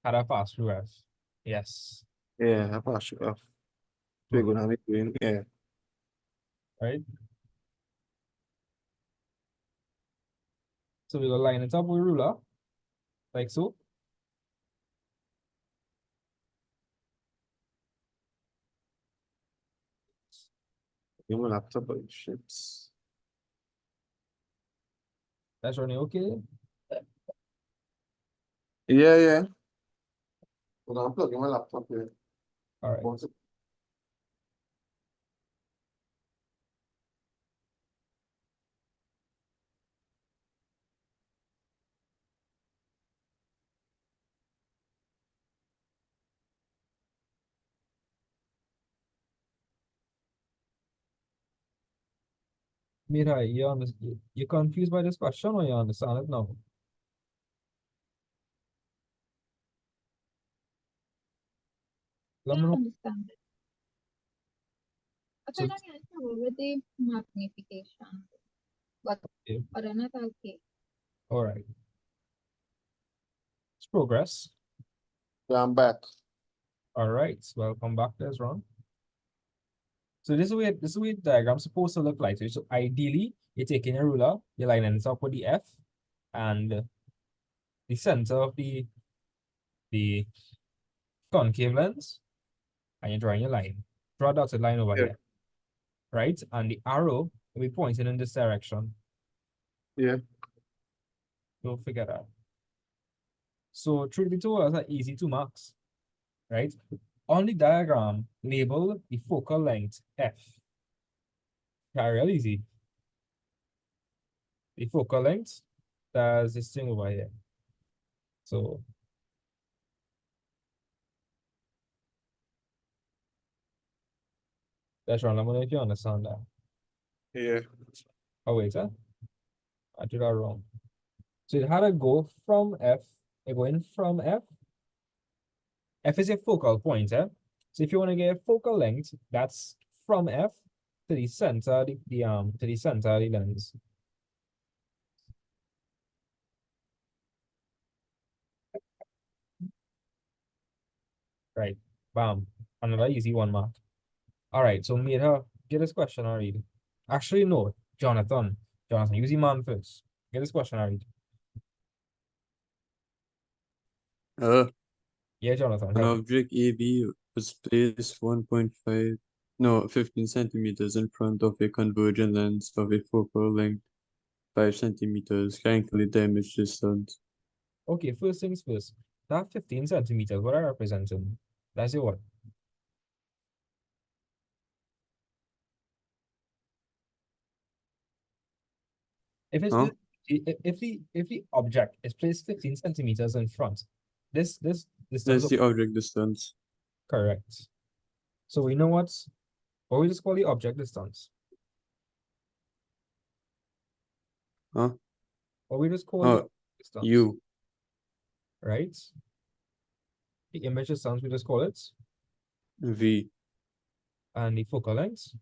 Had a pass through F. Yes. yeah, I pass you off. So you're gonna be doing, yeah. Right? So we're gonna line it up with ruler, like so. You will have to buy ships. That's running okay. Yeah. Hold on, I'm plugging my laptop here. All right. One second. Mira, you're confused by this question or you understand it now? I Let me know. understand it. I So, kind of get trouble with the magnification, but yeah, other than that, okay. all right. It's progress. Yeah, I'm back. All right. Welcome back. That's wrong. So this is the way the diagram's supposed to look like. So ideally, you're taking a ruler, you're lining it up with the F and the center of the concave lens, and you're drawing your line. Draw a dotted line over Yeah. here. Right? And the arrow will be pointing in this direction. Yeah. Don't forget that. So truth be told, are easy to marks. Right? On the diagram, label the focal length F. Yeah, real easy. The focal length, that's this thing over here. So that's wrong. I'm gonna if you understand that. Yeah. Oh wait, huh? I did that wrong. So it had to go from F, it going from F. F is a focal point, eh? So if you want to get a focal length, that's from F to the center, to the center of the lens. Right. Bam. Another easy one, Mark. All right. So made her get this question I read. Actually, no. Jonathan. Jonathan, use your man first. Get this question I read. Yeah, Jonathan. An Help. object AB was placed 15 centimeters in front of a convergent lens of a focal length 5 centimeters. Calculate the image distance. Okay, first things first. That 15 centimeters, what I representing? That's your what? If it's Huh? if the object is placed 15 centimeters in front, this distance That's the object distance. correct. So we know what we just call the object distance. Huh? Or we just call the Oh, object distance, U. right? The image distance we just call it, V. and the focal length.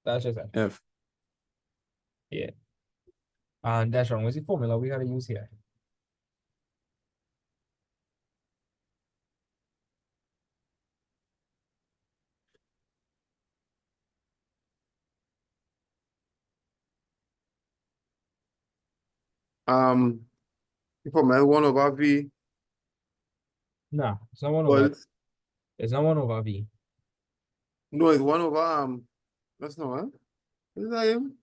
That's just it. F. Yeah. And that's wrong. What's the formula we had to use here? For my 1 over V Nah, it's not 1 over. equals, It's not 1 over V. no, it's 1 over, that's not, is that him?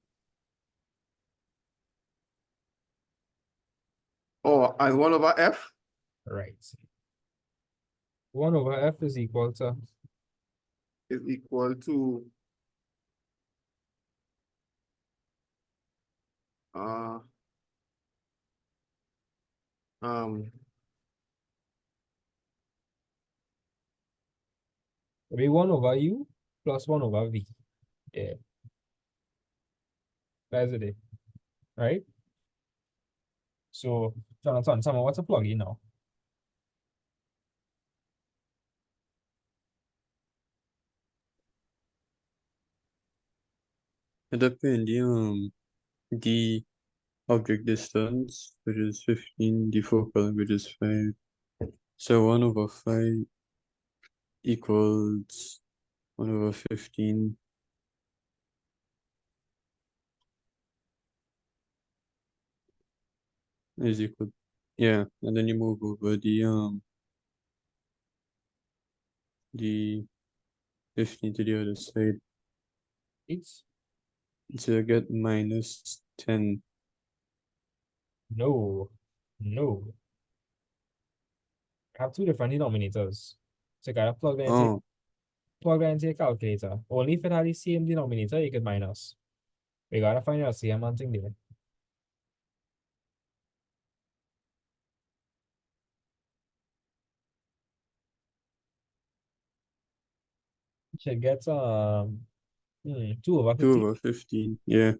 Oh, and 1 over F? Right. 1 over F is equal to Is equal to uh um maybe 1 over U plus 1 over V. Yeah. That's it. Right? So, Jonathan, tell me what's a plug-in now? Depending the object distance, which is 15, the focal, which is 5. So 1 over 5 equals 1 over 15. Is equal, yeah, and then you move over the 15 to the other side. It's So you get minus 10. no. I have two different denominators. So you gotta Oh, plug that into your calculator. Only if it had the same denominator, you could minus. We gotta find out the amount thing there. Should get 2 over 2 15. over 15, yeah.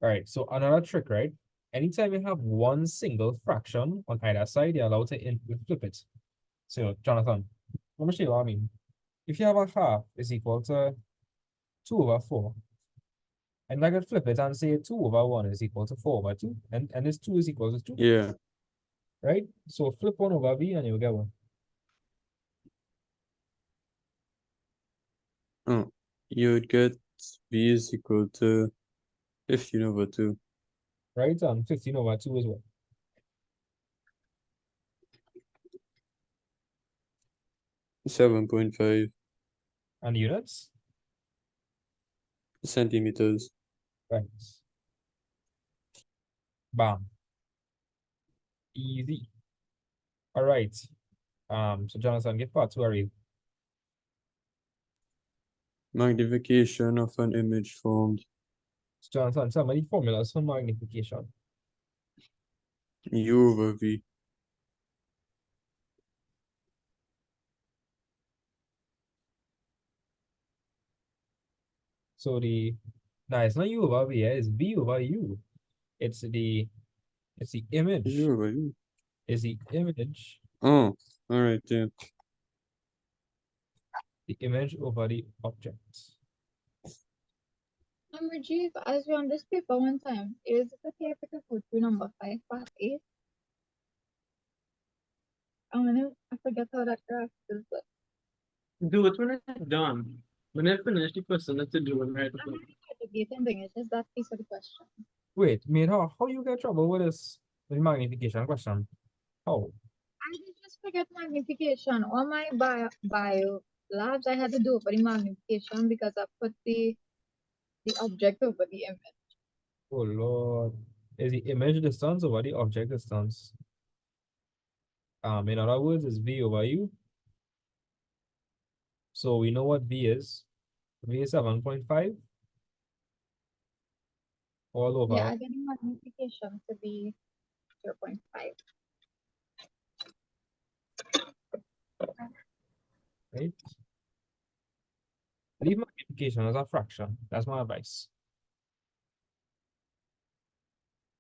All right, so another trick, right? Anytime you have one single fraction on either side, you're allowed to flip it. So, Jonathan, let me show you what I mean. If you have a half is equal to 2 over 4, and I could flip it and say 2 over 1 is equal to 4 over 2, and this 2 is equal to 2, Yeah. right? So flip 1 over V and you'll get 1. Oh, you would get V is equal to 15 over 2. Right? And 15 over 2 is what? 7.5 And units? centimeters. Right. Bam. Easy. All right. So Jonathan, get part 2 a read. Magnification of an image formed. So Jonathan, tell me the formulas for magnification. U over V. So no, it's not U over V, it's V over U. It's the image. U over U. Is the image Oh, all right, yeah. the image over the object. Rajiv, as we on this paper one time, is it okay if I could go through number 5, part 8? I forget how that graph is, but Do it when it's done. When I finish the question, let's do it right I'm away. not interrogating thing, it's just that piece of the question. Wait, Mira, how you get trouble with this with magnification question? How? I did just forget magnification. All my bio labs, I had to do it for the magnification because I put the object over the image. Oh Lord. Is the image distance over the object distance? In other words, it's V over U. So we know what V is. V is 7.5 all over, Yeah, I get the magnification to be 0.5. right? Leave magnification as a fraction. That's my advice.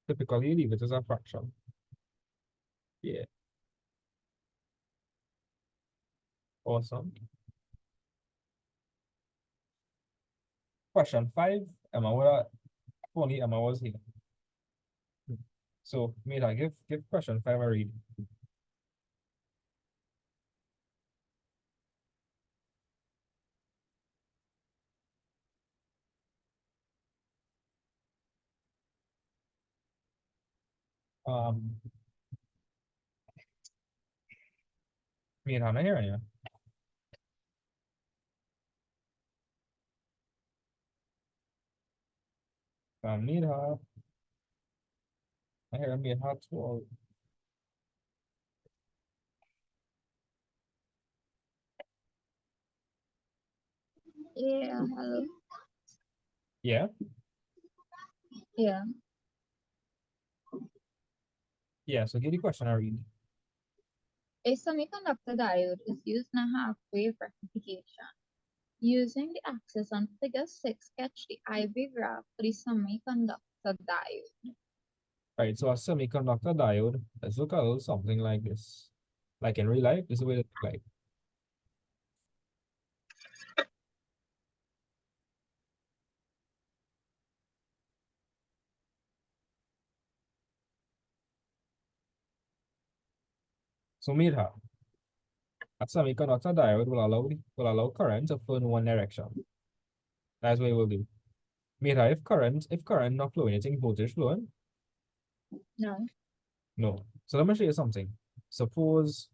Typically, leave it as a fraction. Yeah. Awesome. Question 5. Emma, what only Emma was here. So, Mira, give question 5 a read. Um, Mira, I'm not hearing you. Mira, I hear Mira 12. Yeah, hello. Yeah, Yeah. yeah. So, give the question a read. A semiconductor diode is used in a half-wave rectification. Using the axis on figure 6, sketch the IV graph for the semiconductor diode. Right, so a semiconductor diode, let's look at something like this. Like in real life, this is what it looks like. So Mira, a semiconductor diode will allow current to flow in one direction. That's what it will do. Mira, if current not flowing, you think voltage flowing? No. No. So let me show you something. Suppose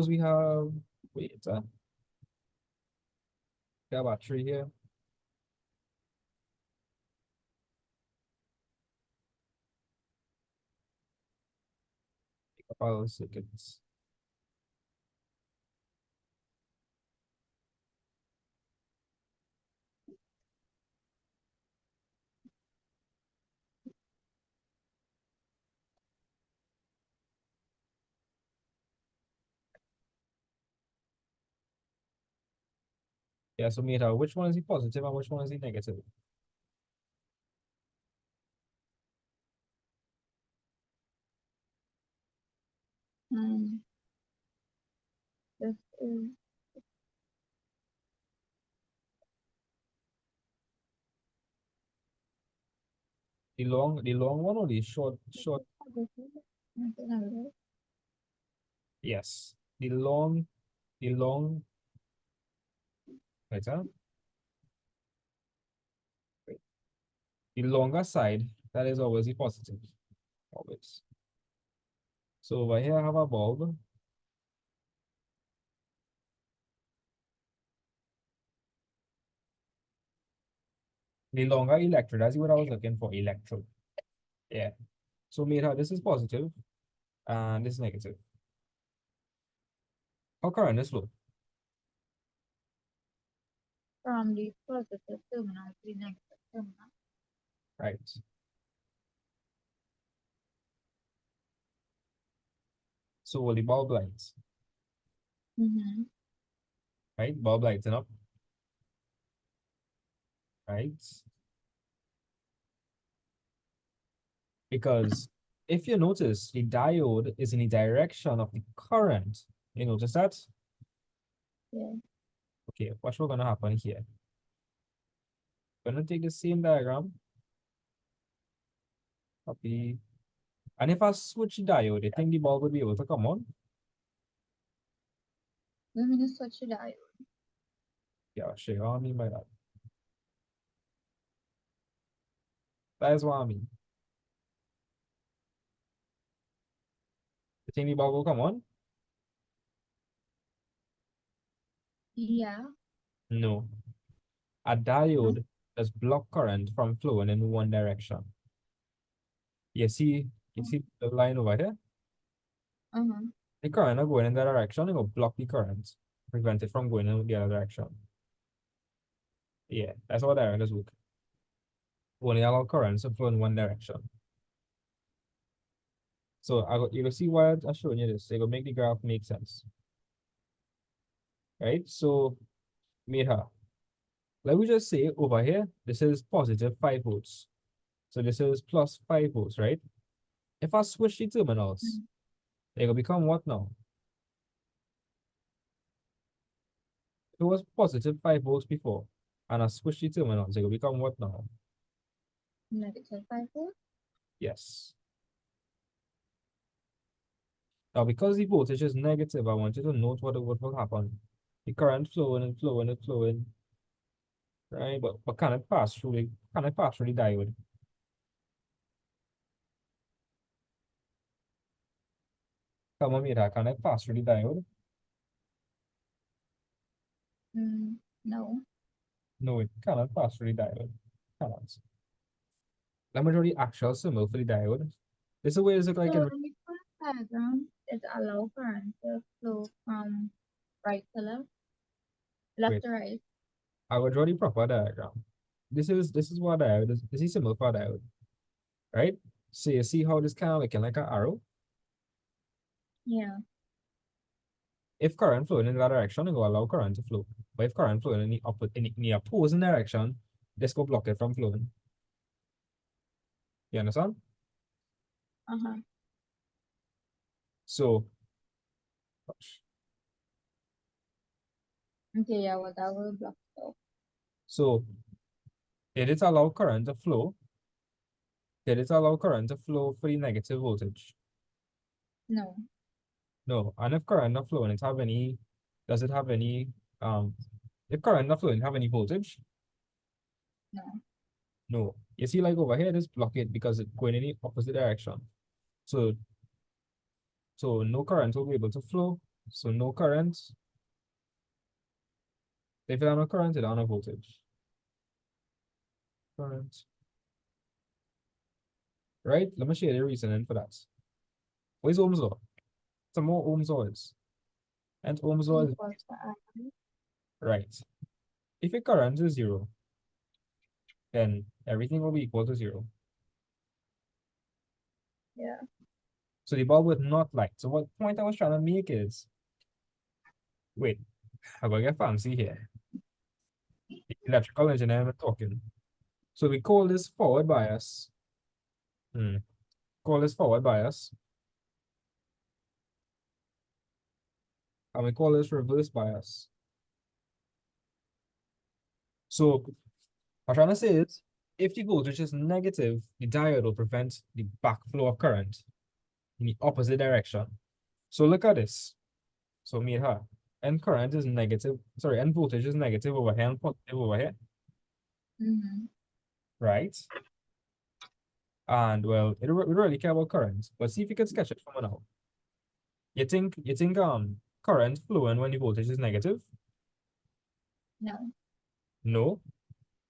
we have we have a battery here. Couple seconds. Yeah, so Mira, which one is the positive and which one is the negative? This is The long one or the short? negative. Yes. The long, right, huh? The longer side, that is always the positive. Always. So over here I have a bulb. The longer electrode, that's what I was looking for, electrode. Yeah. So Mira, this is positive and this is negative. How current is flow? From the positive terminal to the negative terminal. Right. So the bulb lights, Mm-hmm. right? Bulb lights up, right? Because if you notice, the diode is in the direction of the current. You notice that? Yeah. Okay, what's gonna happen here? gonna take the same diagram, copy, and if I switch diode, you think the bulb would be able to come on? Let me just switch it out. Yeah, I'll show you what I mean by that. That is what I mean. You think the bulb will come on? Yeah. No. A diode does block current from flowing in one direction. You see the line over here? Uh-huh. The current are going in that direction, it will block the current, prevent it from going in the other direction. Yeah, that's how diodes work. Only allow currents to flow in one direction. So you will see why I'm showing you this. It will make the graph make sense. Right? So made her. Let me just say over here, this is positive 5 volts. So this is plus 5 volts, right? If I switch the terminals, it will become what now? It was positive 5 volts before. And I switch the terminals, it will become what now? -5 volts. Yes. Now, because the voltage is negative, I want you to note what will happen. The current flowing and flowing and flowing, right? But can it pass through the diode? Come on, Mira, can it pass through the diode? No. No, it cannot pass through the diode. Cannot. Let me draw the actual symbol for the diode. This is the way it looks like So in in the first diagram, it allow current to flow from right to left, left wait, to right. I will draw the proper diagram. This is what diode is. This is symbol for diode. Right? So you see how this kind of looking like an arrow? Yeah. If current flowing in that direction, it will allow current to flow. But if current flowing in the opposing direction, this will block it from flowing. You understand? Uh-huh. So, Okay, yeah, well, that will block it off. so did it allow current to flow? Did it allow current to flow for the negative voltage? No. No. And if current not flowing, does it have any, if current not flowing, have any voltage? No. No. You see, like over here, just block it because it's going in the opposite direction. So no current will be able to flow. So no current. If it have no current, it don't have voltage. Current. Right? Let me show you the reasoning for that. What is Ohm's law? Some more Ohm's law is. And Ohm's law is Equals to I. right. If a current is 0, then everything will be equal to 0. Yeah. So the bulb would not light. So what point I was trying to make is, wait, I'm gonna get fancy here. Electrical engineer talking. So we call this forward bias. Call this forward bias. And we call this reverse bias. So what I'm trying to say is, if the voltage is negative, the diode will prevent the backflow of current in the opposite direction. So look at this. So me and her. And current is negative, sorry, and voltage is negative over here and positive over here, Mm-hmm. right? And well, we don't really care about current, but see if you can sketch it from now. You think current flowing when the voltage is negative? No. No.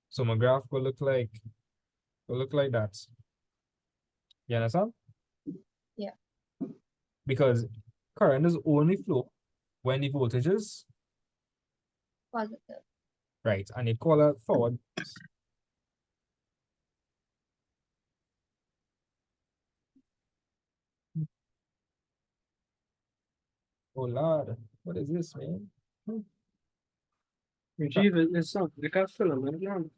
So my graph will look like that. You understand? Yeah. Because current is only flow when the voltage is Positive. right, and you call it forward. Oh Lord, what is this, man? Rajiv, it's something like a filament, man.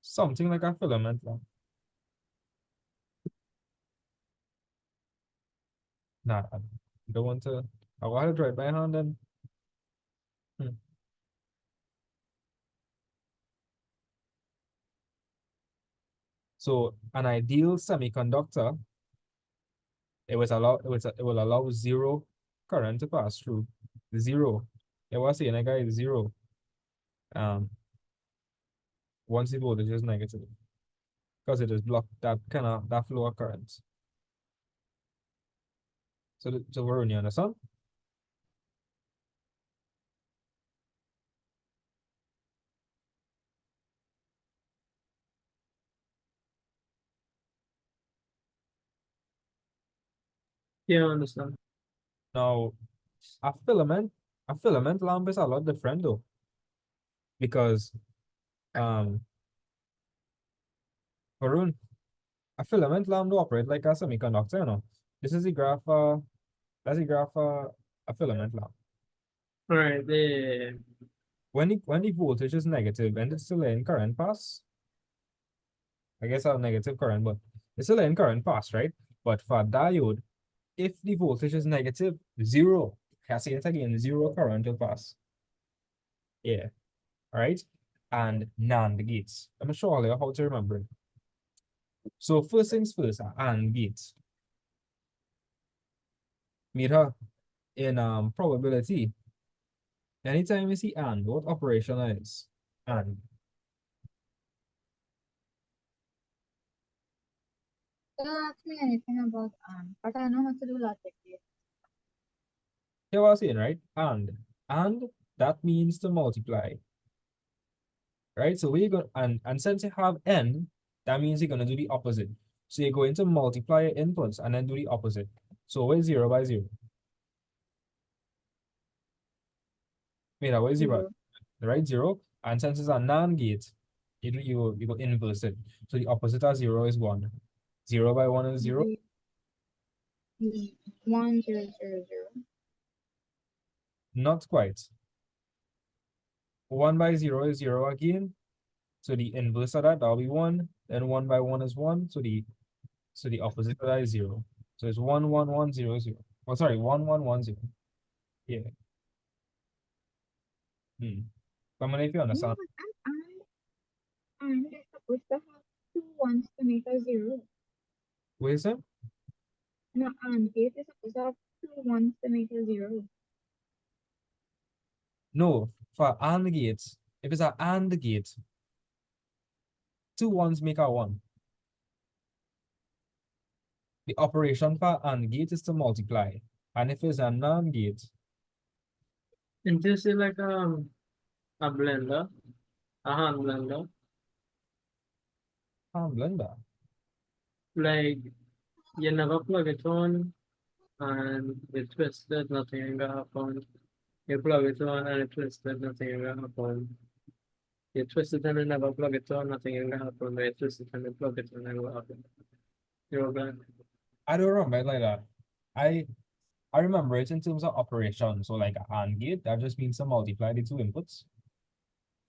Something like a filament. Nah, I don't want to. I want to draw it by hand then. So an ideal semiconductor, it will allow zero current to pass through. Zero. It was saying like guys zero. Once the voltage is negative. Because it is blocked that flow of current. So Varun, you understand? Yeah, I understand. Now a filament lamp is a lot different though. Because Varun, a filament lamp will operate like a semiconductor, you know. This is the graph that's the graph a filament lamp. All right, the When the voltage is negative and it's still in current pass, I guess a negative current, but it's still in current pass, right? But for a diode, if the voltage is negative, zero. I say it again, zero current will pass. Yeah. All right. And NAND gates. I'm not sure how to remember it. So first things first, AND gates. Meter in probability. Anytime you see AND, what operation is AND? Don't ask me anything about but I know how to do logic. Here was saying, right? And that means to multiply. Right? So we're going and since you have n, that means you're gonna do the opposite. So you're going to multiply your inputs and then do the opposite. So where's 0 by 0? Wait, where's 0? Right? 0. And since it's a NAND gate, you go inverse it. So the opposite of 0 is 1. 0 by 1 is 0. 1 0 0 0. Not quite. 1 by 0 is 0 again. So the inverse of that'll be 1. Then 1 by 1 is 1. So the opposite of that is 0. So it's 1 1 1 0 0. Oh, sorry, 1 1 1 0. Yeah. Come on, if you No, understand. and it's supposed to have 2 1s to make a 0. Wait a second. No, and gate is supposed to have 2 1s to make a 0. No, for AND gates, if it's an AND gate, 2 1s make a 1. The operation for AND gate is to multiply. And if it's a NAND gate, and this is like a blender, a hand blender. blender. Like you never plug it on and it twisted, nothing ain't gonna happen. You plug it on and it twisted, nothing ain't gonna happen. You twist it and you never plug it on, nothing ain't gonna happen. But you twist it and you plug it on and it will happen. You're blind. I don't remember it like that. I remember it in terms of operation. So like an AND gate, that just means to multiply the two inputs.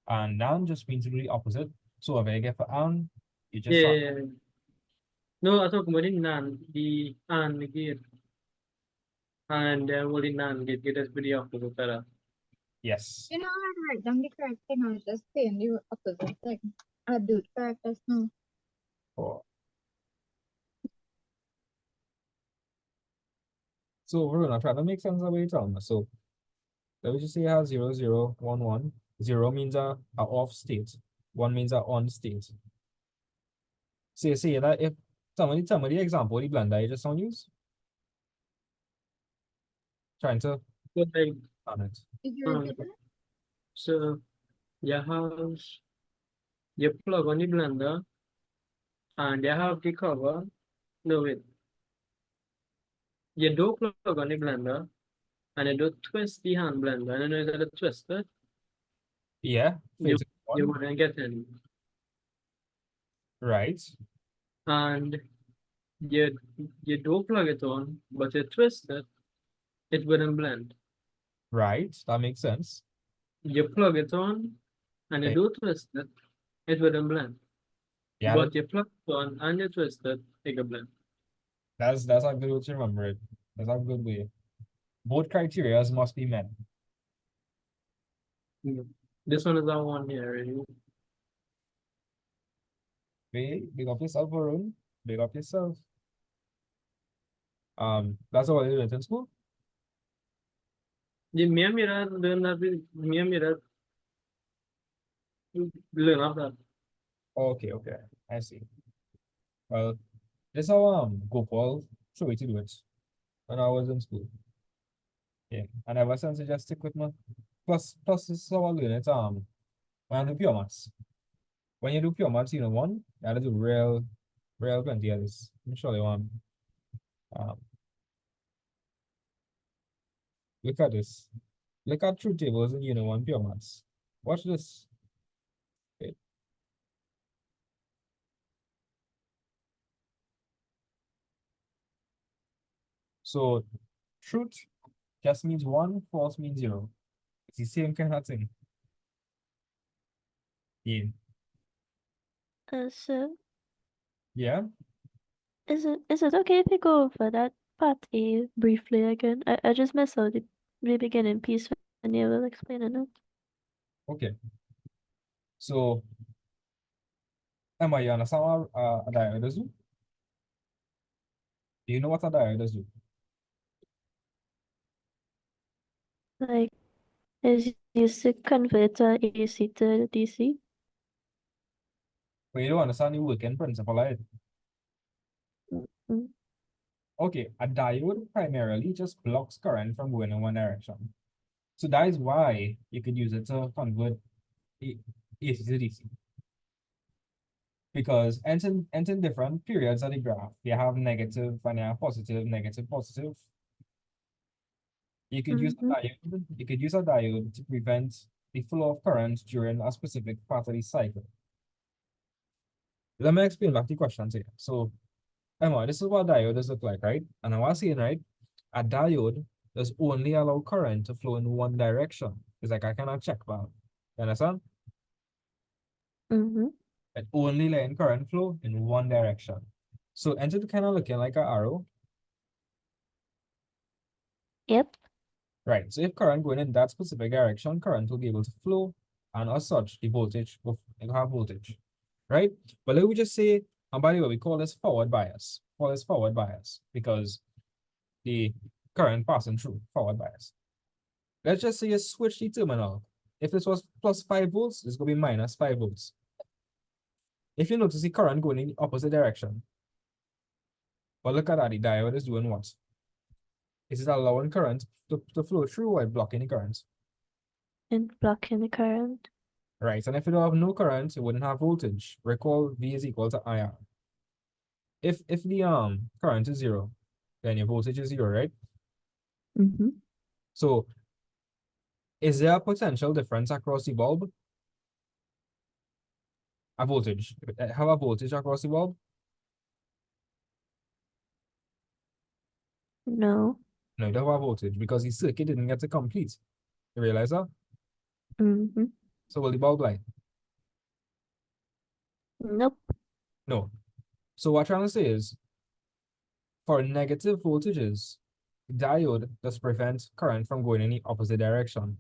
And NAND just means to do the opposite. So if I get for AND, you just Yeah. No, I talk about the NAND, the AND gate. And then what the NAND gate, get us pretty opposite of that. yes. You know, I write down the correct thing, I was just saying the opposite thing. I do it correct as no. Oh. So we're gonna try to make sense of it on. So let me just say it has 0 0 1 1. 0 means a off state. 1 means a on state. Say that if tell me the example the blender you just want to use. Trying to So, like, on it. Did you repeat that? so you plug on the blender and you have the cover. No, wait. You do plug on the blender and you do twist the hand blender. And then you got to twist it. Yeah, You, phase you one. wouldn't get any. Right. And you do plug it on, but you twist it, it wouldn't blend. Right. That makes sense. You plug it on and you Okay. do twist it, it wouldn't blend. Yeah, But you plug it on and you twist it, it can blend. that's a good way to remember it. That's a good way. Both criteria must be met. This one is our one here, really. Big up yourself, Varun. Big up yourself. That's all you learned in school? Yeah, me and Mira learn that me and Mira learn of that. Okay, okay. I see. Well, this is how Gopal showed me to do it when I was in school. Yeah. And ever since I just stick with my plus this is how I learn it when I do pure maths. When you do pure maths, you know one, you gotta do real plenty of this. I'm sure you want um look at this. Look at truth tables in Unit 1 pure maths. Watch this. Okay. So truth just means one, false means zero. It's the same kind of thing. Yeah. So Yeah. is it okay if we go over that part A briefly again? I just missed out the beginning piece when you were explaining it. Okay. So Emma, you understand what a diode is? Do you know what a diode is? Like, is used to convert AC to DC? But you don't understand the working principle of it. Mm. Okay, a diode primarily just blocks current from going in one direction. So that is why you could use it to convert AC to DC. Because entering different periods of the graph, you have negative and you have positive, negative, positive. You could use a diode. You could use a diode to prevent the flow of current during a specific part of the cycle. Let me explain back the question to you. So, Emma, this is what diodes look like, right? And I was saying, right, a diode does only allow current to flow in one direction. It's like I cannot check valve. You understand? Mm-hmm. It only letting current flow in one direction. So enter kind of looking like an arrow. Yep. Right. So if current going in that specific direction, current will be able to flow, and as such, the voltage will have voltage. Right? But let me just say, and by the way, we call this forward bias. Call this forward bias because the current passing through forward bias. Let's just say you switch the terminal. If this was plus 5 volts, it's going to be minus 5 volts. If you notice the current going in the opposite direction, but look at that, the diode is doing what? Is it allowing current to flow through or blocking the current? And blocking the current. Right, and if you don't have no current, you wouldn't have voltage. Recall V is equal to IR. If the current is 0, then your voltage is 0, right? Mm-hmm. So is there a potential difference across the bulb? A voltage. Have a voltage across the bulb? No. No, you don't have a voltage because the circuit didn't get to complete. You realize that? Mm-hmm. So will the bulb light? Nope. No. So what I'm trying to say is, for negative voltages, diode does prevent current from going in the opposite direction.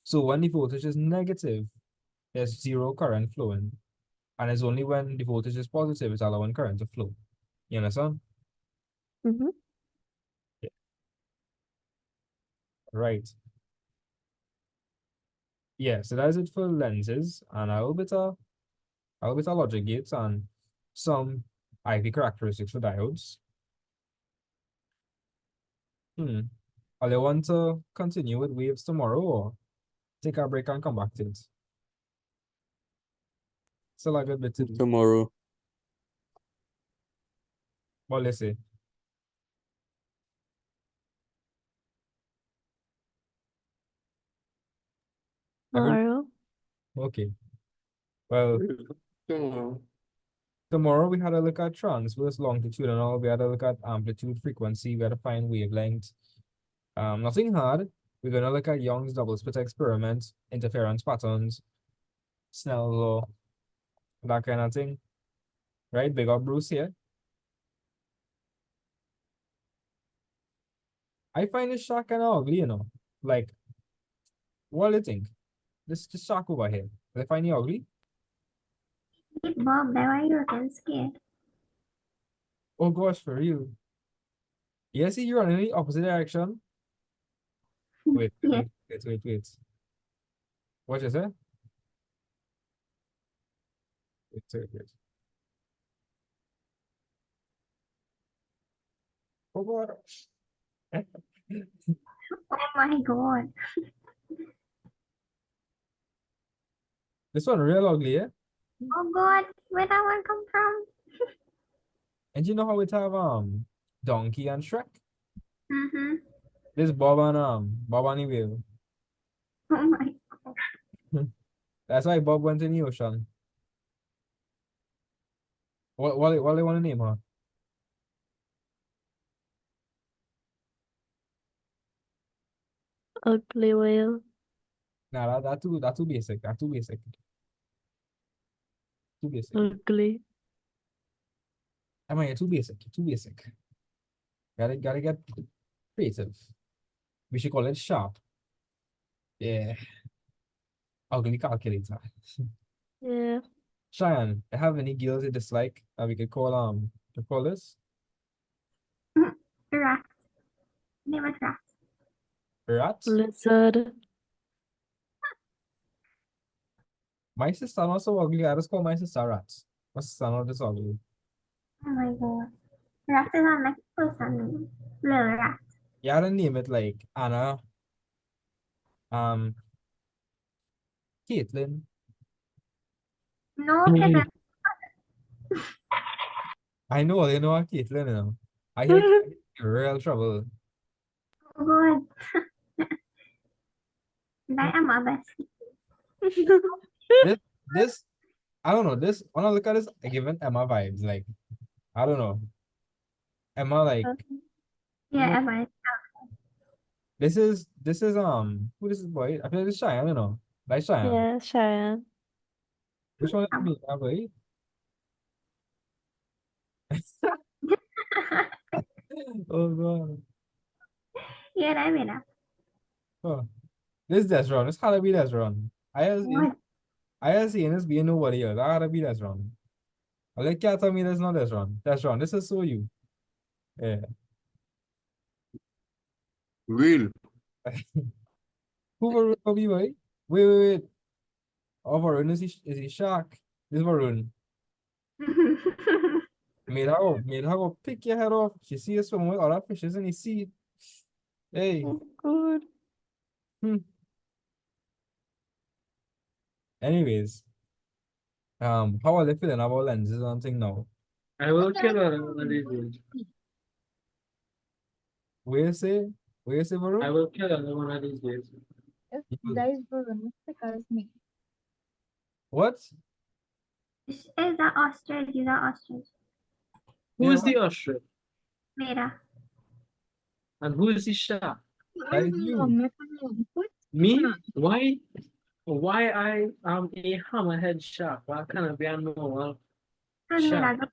So when the voltage is negative, there's zero current flowing. And it's only when the voltage is positive it's allowing current to flow. You understand? Mm-hmm. Yeah. Right. Yeah, so that's it for lenses and a little bit of logic gates and some IV characteristics for diodes. Are you want to continue with waves tomorrow or take a break and come back to it? Still a good bit to do. Tomorrow. Well, let's see. Tomorrow. Okay. Well, Tomorrow. tomorrow we had a look at transverse longitudinal, we had a look at amplitude, frequency, we had to find wavelength. Nothing hard. We're gonna look at Young's double slit experiment, interference patterns, Snell's law, that kind of thing. Right? Big up Bruce here. I find this shark kind of ugly, you know. Like, what do you think? This shark over here. Do I find it ugly? Beat Bob, then why you looking scared? Oh gosh, for real. Yeah, see, you're running in the opposite direction. Wait, Yeah. wait. What is it? Wait. Oh gosh. Oh my god. This one real ugly, eh? Oh god, where that one come from? And you know how it have Donkey and Shrek? Mm-hmm. This Bob and the Whale. Oh my. That's why Bob went in the ocean. What they want to name her? Ugly whale. Nah, that too basic. That too basic. Too basic. Ugly. I mean, too basic. Too basic. Gotta get creative. We should call it sharp. Yeah. Ugly calculator. Yeah. Cheyenne, have any girls you dislike that we could call this? Rat. Name it rat. Rat? Lizard. My sister not so ugly. I just call my sister Rat. My sister not this ugly. Oh my god. Rat is a next person name. Little rat. You had to name it like Anna, Caitlin. No, Mhm. Caitlin. I know, you know what Caitlin, you know. I hear Caitlin in real trouble. Oh god. That am my bestie. This, I don't know, this, when I look at this, I give it Emma vibes. Like, I don't know. Emma, like, Yeah, no, Emma. this is, who this is boy? I feel like it's Cheyenne, you know. Like Cheyenne. Yeah, Cheyenne. Which one is me, boy? Oh, God. Yeah, that mean that. Oh. This Desron. This had to be Desron. What? I have seen this being nobody else. That had to be Desron. I like can't tell me that's not Desron. Desron, this is so you. Yeah. Real. Who Varun for me, boy? Wait. Oh, Varun is he shark? This Varun. Made her go pick your head off. She see us swim with other fishes in the sea. Hey. Oh, good. Anyways. How are they feeling about lenses and thing now? I will kill her one of these days. Where you say? Varun? I will kill her one of these days. If You- that is Varun, because me. What? Is that ostrich? Is that ostrich? Who Yeah, is the ostrich? Mira. And who is the shark? That is you. Me? Why? Why I am a hammerhead shark? Why can't I be a normal And Mira, shark?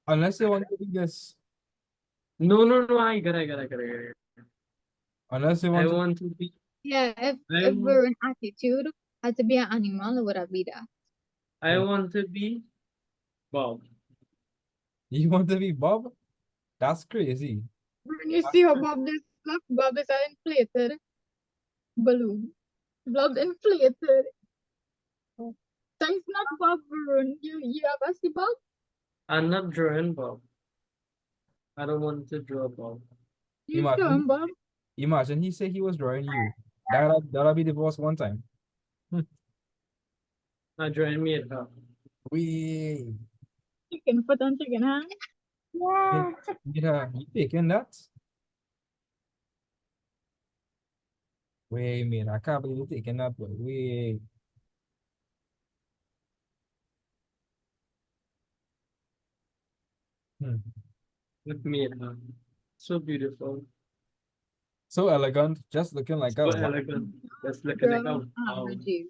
Unless you want to be this. No, I got it. Unless you I want to want to be. Yeah, if I'm- Varun attitude had to be an animal, it would have been that. I want to be Bob. You want to be Bob? That's crazy. When you see how Bob this look, Bob is an inflated balloon. Bob inflated. That's not Bob Varun. You ever see Bob? I'm not drawing Bob. I don't want to draw Bob. You Imagine- saw him, Bob? Imagine he said he was drawing you. That'll be divorced one time. I drawing me at her. We Chicken foot on chicken hand. yeah. you taking that? Wait, man, I can't believe you taking that, but wait. With me at her. So beautiful. So elegant, just looking like So a elegant. Just looking like a Girl, wow. Rajiv.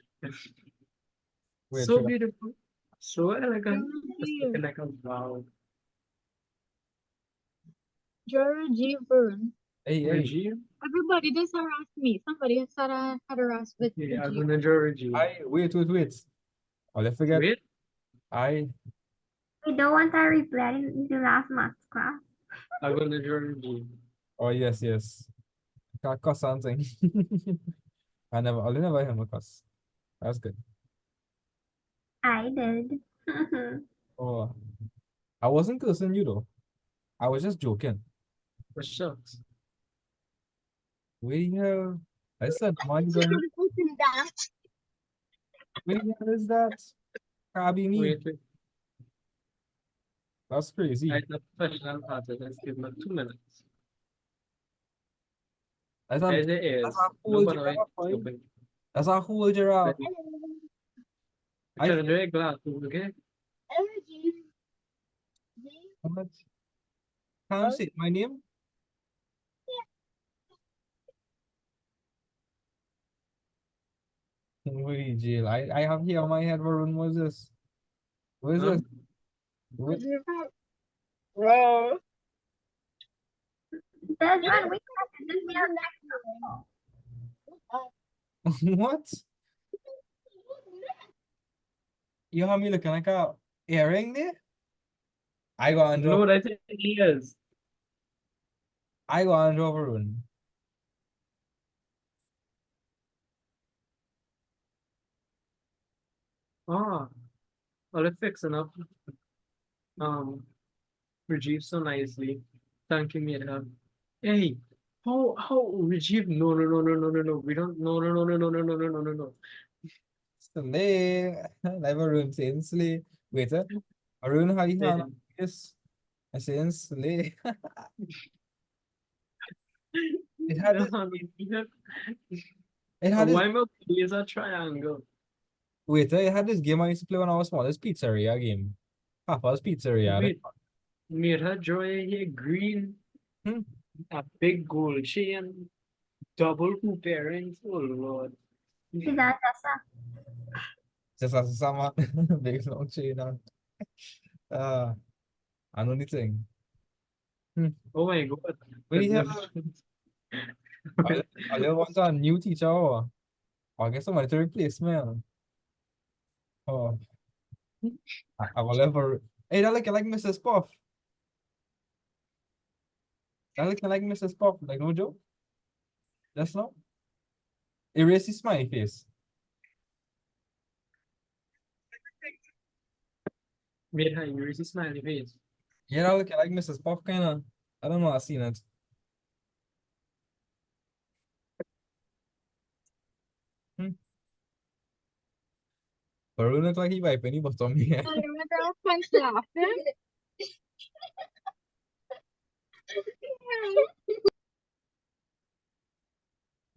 Wait, So should I- beautiful. So elegant. Just Rajiv. looking like a wow. Rajiv Varun. Hey, Rajiv? Everybody just harassed me. Somebody had harassed with Yeah, I'm Rajiv. gonna draw Rajiv. wait. I'll forget. Wait, We don't want to replay the last maths class. I'm gonna draw Rajiv. Oh yes, yes. Can't cuss something. I'll never hear him cuss. That's good. I did. Oh, I wasn't cursing you though. I was just joking. For shucks. We have. I said, man, where is that? Can't be me. Wait. That's crazy. I the professional artist. Let's give me 2 minutes. That's There a, it is. that's a No, whole but wait, giraffe, boy. open. That's a whole giraffe. I can do a glass, okay? What? Can't say my name? Wait, Jill. I have here on my head, Varun. What is this? What is this? What? There's one we have to do. What? You have me looking like a earring there? I go and No, draw. that's it. He is. I go and draw Varun. Ah, well, it's fixing up. Rajiv so nicely. Thanking me and her. Hey, how Rajiv? No. We don't. No. No. Slay. Like Varun saying slay. Wait, Varun, how you handle this? I saying slay. It had this, it had this, Why am I is a triangle? wait, it had this game I used to play when I was small. This pizzeria game. Papa's Pizzeria. Wait, made her draw here green, Hmm. a big gold chain, double hoop earrings. Oh Lord. That's Just as a summer. Big long chain on. I know the thing. Oh my God. Wait, you have I want a new teacher or I guess somebody to replace me. Oh, I will never. Hey, that looking like Mrs. Puff. That looking like Mrs. Puff. Like no joke. That's not. Erase his smiley face. Made her use a smiley face. Yeah, that looking like Mrs. Puff kind of. I don't know. I seen it. Varun look like he wiping his butt on me.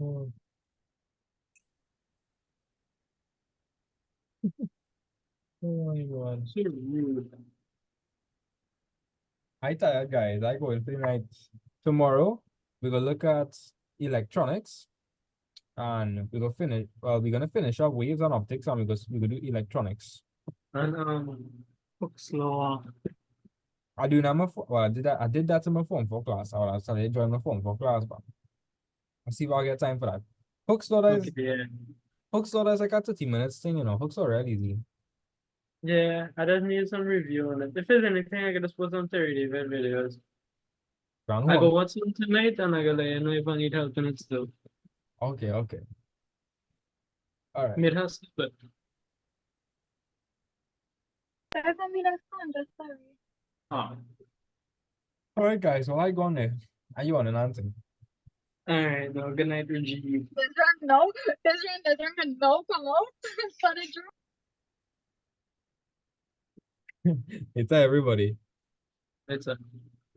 Oh. Oh my God. So rude. I tired, guys. I go in for the night. Tomorrow, we're gonna look at electronics. And we're gonna finish. Well, we're gonna finish up waves and optics, and we're gonna do electronics. And Hooke's law. I do now well, I did that in my phone for class. I started joining my phone for class, but I'll see if I get time for that. Hooks law is Okay, yeah. Hooks law is like a 30 minutes thing, you know. Hooks are real easy. Yeah, I just need some review on it. If there's anything, I can just put some 30-minute videos. Round I go one. watch some tonight and I go let you know if I need help in it still. Okay. All right. Made her stupid. That's a me that's fun, that's sorry. Ah. All right, guys. Well, I go on there. Are you on an answer? Alright, no, good night, Rajiv. Does one know? Does one know come out? Sorry, Drew. It's everybody. It's a